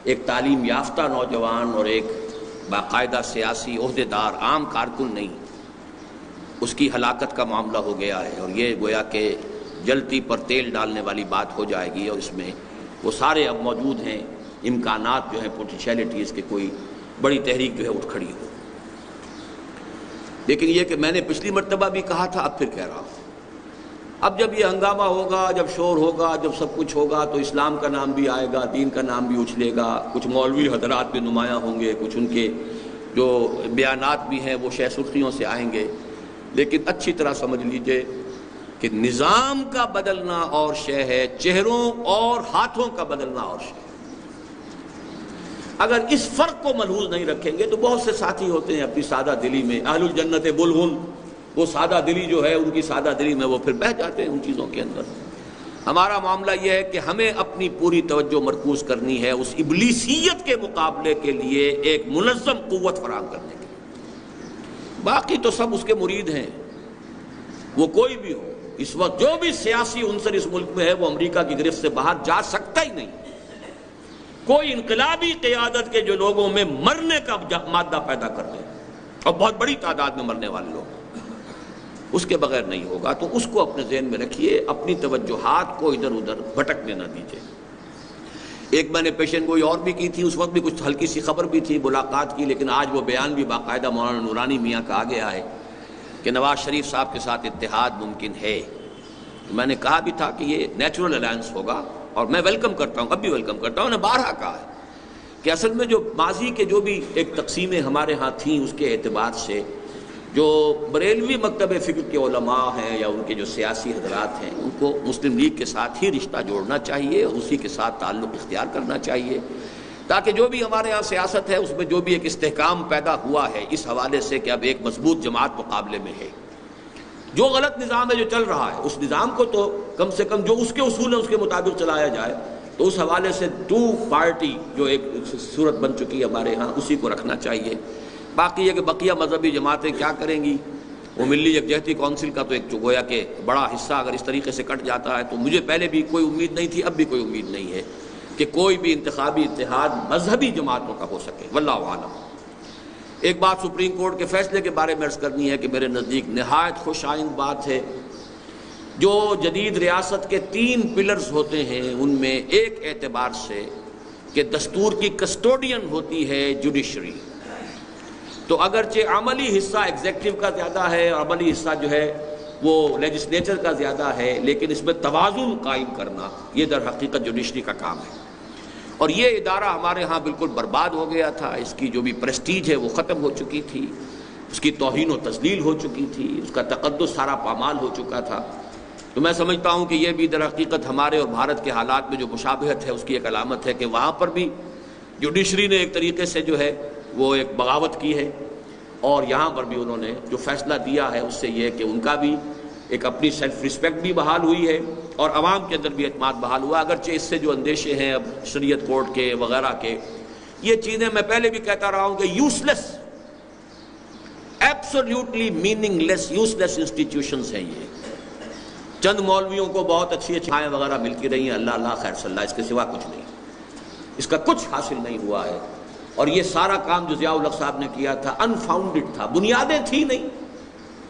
ایک تعلیم یافتہ نوجوان اور ایک باقاعدہ سیاسی عہدیدار، عام کارکن نہیں، اس کی ہلاکت کا معاملہ ہو گیا ہے. اور یہ گویا کہ جلتی پر تیل ڈالنے والی بات ہو جائے گی، اور اس میں وہ سارے اب موجود ہیں امکانات جو ہیں، پوٹینشیلٹیز کہ کوئی بڑی تحریک جو ہے اٹھ کھڑی ہو. لیکن یہ کہ میں نے پچھلی مرتبہ بھی کہا تھا، اب پھر کہہ رہا ہوں، اب جب یہ ہنگامہ ہوگا، جب شور ہوگا، جب سب کچھ ہوگا، تو اسلام کا نام بھی آئے گا، دین کا نام بھی اچھلے گا. کچھ مولوی حضرات بھی نمایاں ہوں گے، کچھ ان کے جو بیانات بھی ہیں وہ شہ سرخیوں سے آئیں گے. لیکن اچھی طرح سمجھ لیجئے کہ نظام کا بدلنا اور شے ہے، چہروں اور ہاتھوں کا بدلنا اور شے. اگر اس فرق کو ملحوظ نہیں رکھیں گے تو بہت سے ساتھی ہوتے ہیں اپنی سادہ دلی میں، اہل الجنت بلہن، وہ سادہ دلی جو ہے ان کی سادہ دلی میں وہ پھر بہہ جاتے ہیں ان چیزوں کے اندر. ہمارا معاملہ یہ ہے کہ ہمیں اپنی پوری توجہ مرکوز کرنی ہے اس ابلیسیت کے مقابلے کے لیے ایک منظم قوت فراہم کرنے کے لیے. باقی تو سب اس کے مرید ہیں، وہ کوئی بھی ہو. اس وقت جو بھی سیاسی عنصر اس ملک میں ہے وہ امریکہ کی گرفت سے باہر جا سکتا ہی نہیں. کوئی انقلابی قیادت کے جو لوگوں میں مرنے کا مادہ پیدا کر دے، اور بہت بڑی تعداد میں مرنے والے لوگ، اس کے بغیر نہیں ہوگا. تو اس کو اپنے ذہن میں رکھیے، اپنی توجہات کو ادھر ادھر بھٹکنے نہ دیجیے. ایک میں نے پیشن گوئی اور بھی کی تھی، اس وقت بھی کچھ ہلکی سی خبر بھی تھی ملاقات کی، لیکن آج وہ بیان بھی باقاعدہ مولانا نورانی میاں کا آ گیا ہے کہ نواز شریف صاحب کے ساتھ اتحاد ممکن ہے. میں نے کہا بھی تھا کہ یہ نیچرل الائنس ہوگا، اور میں ویلکم کرتا ہوں، اب بھی ویلکم کرتا ہوں. میں نے بارہا کہا ہے کہ اصل میں جو ماضی کے جو بھی ایک تقسیمیں ہمارے ہاں تھیں اس کے اعتبار سے جو بریلوی مکتب فکر کے علماء ہیں یا ان کے جو سیاسی حضرات ہیں ان کو مسلم لیگ کے ساتھ ہی رشتہ جوڑنا چاہیے اور اسی کے ساتھ تعلق اختیار کرنا چاہیے، تاکہ جو بھی ہمارے ہاں سیاست ہے اس میں جو بھی ایک استحکام پیدا ہوا ہے اس حوالے سے کہ اب ایک مضبوط جماعت مقابلے میں ہے. جو غلط نظام ہے جو چل رہا ہے اس نظام کو تو کم سے کم جو اس کے اصول ہیں اس کے مطابق چلایا جائے. تو اس حوالے سے ٹو پارٹی جو ایک صورت بن چکی ہے ہمارے ہاں اسی کو رکھنا چاہیے. باقی یہ کہ بقیہ مذہبی جماعتیں کیا کریں گی، وہ ملی یکجہتی کونسل کا تو ایک گویا کہ بڑا حصہ اگر اس طریقے سے کٹ جاتا ہے تو مجھے پہلے بھی کوئی امید نہیں تھی، اب بھی کوئی امید نہیں ہے کہ کوئی بھی انتخابی اتحاد مذہبی جماعتوں کا ہو سکے. واللہ اعلم. ایک بات سپریم کورٹ کے فیصلے کے بارے میں عرض کرنی ہے کہ میرے نزدیک نہایت خوش آئند بات ہے. جو جدید ریاست کے 3 پلرز ہوتے ہیں ان میں ایک اعتبار سے کہ دستور کی کسٹوڈین ہوتی ہے جوڈیشری، تو اگرچہ عملی حصہ ایگزیکٹو کا زیادہ ہے اور عملی حصہ جو ہے وہ لیجسلیچر کا زیادہ ہے، لیکن اس میں توازن قائم کرنا یہ در حقیقت جوڈیشری کا کام ہے. اور یہ ادارہ ہمارے ہاں بالکل برباد ہو گیا تھا، اس کی جو بھی پریسٹیج ہے وہ ختم ہو چکی تھی، اس کی توہین و تذلیل ہو چکی تھی، اس کا تقدس سارا پامال ہو چکا تھا. تو میں سمجھتا ہوں کہ یہ بھی در حقیقت ہمارے اور بھارت کے حالات میں جو مشابہت ہے اس کی ایک علامت ہے کہ وہاں پر بھی جوڈیشری نے ایک طریقے سے جو ہے وہ ایک بغاوت کی ہے، اور یہاں پر بھی انہوں نے جو فیصلہ دیا ہے اس سے یہ کہ ان کا بھی ایک اپنی سیلف رسپیکٹ بھی بحال ہوئی ہے اور عوام کے اندر بھی اعتماد بحال ہوا. اگرچہ اس سے جو اندیشے ہیں اب شریعت کورٹ کے وغیرہ کے، یہ چیزیں میں پہلے بھی کہتا رہا ہوں کہ یوز لیس، ایبسولوٹلی میننگ لیس، یوز لیس انسٹیٹیوشنز ہیں. یہ چند مولویوں کو بہت اچھی چھائیں وغیرہ ملتی رہی ہیں، اللہ اللہ خیر صلی اللہ، اس کے سوا کچھ نہیں، اس کا کچھ حاصل نہیں ہوا ہے. اور یہ سارا کام جو ضیاء الحق صاحب نے کیا تھا انفاؤنڈڈ تھا، بنیادیں تھی نہیں،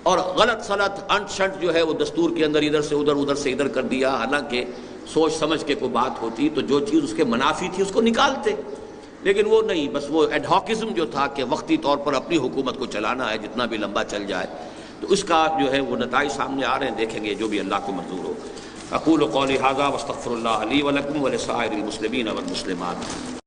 اور غلط سلط انٹ شنٹ جو ہے وہ دستور کے اندر ادھر سے ادھر ادھر سے ادھر کر دیا. حالانکہ سوچ سمجھ کے کوئی بات ہوتی تو جو چیز اس کے منافی تھی اس کو نکالتے، لیکن وہ نہیں، بس وہ ایڈہاکزم جو تھا کہ وقتی طور پر اپنی حکومت کو چلانا ہے جتنا بھی لمبا چل جائے، تو اس کا جو ہے وہ نتائج سامنے آ رہے ہیں. دیکھیں گے جو بھی اللہ کو منظور ہو. اقول قولی ھذا واستغفر اللہ لی ولکم ولسائر المسلمین والمسلمات.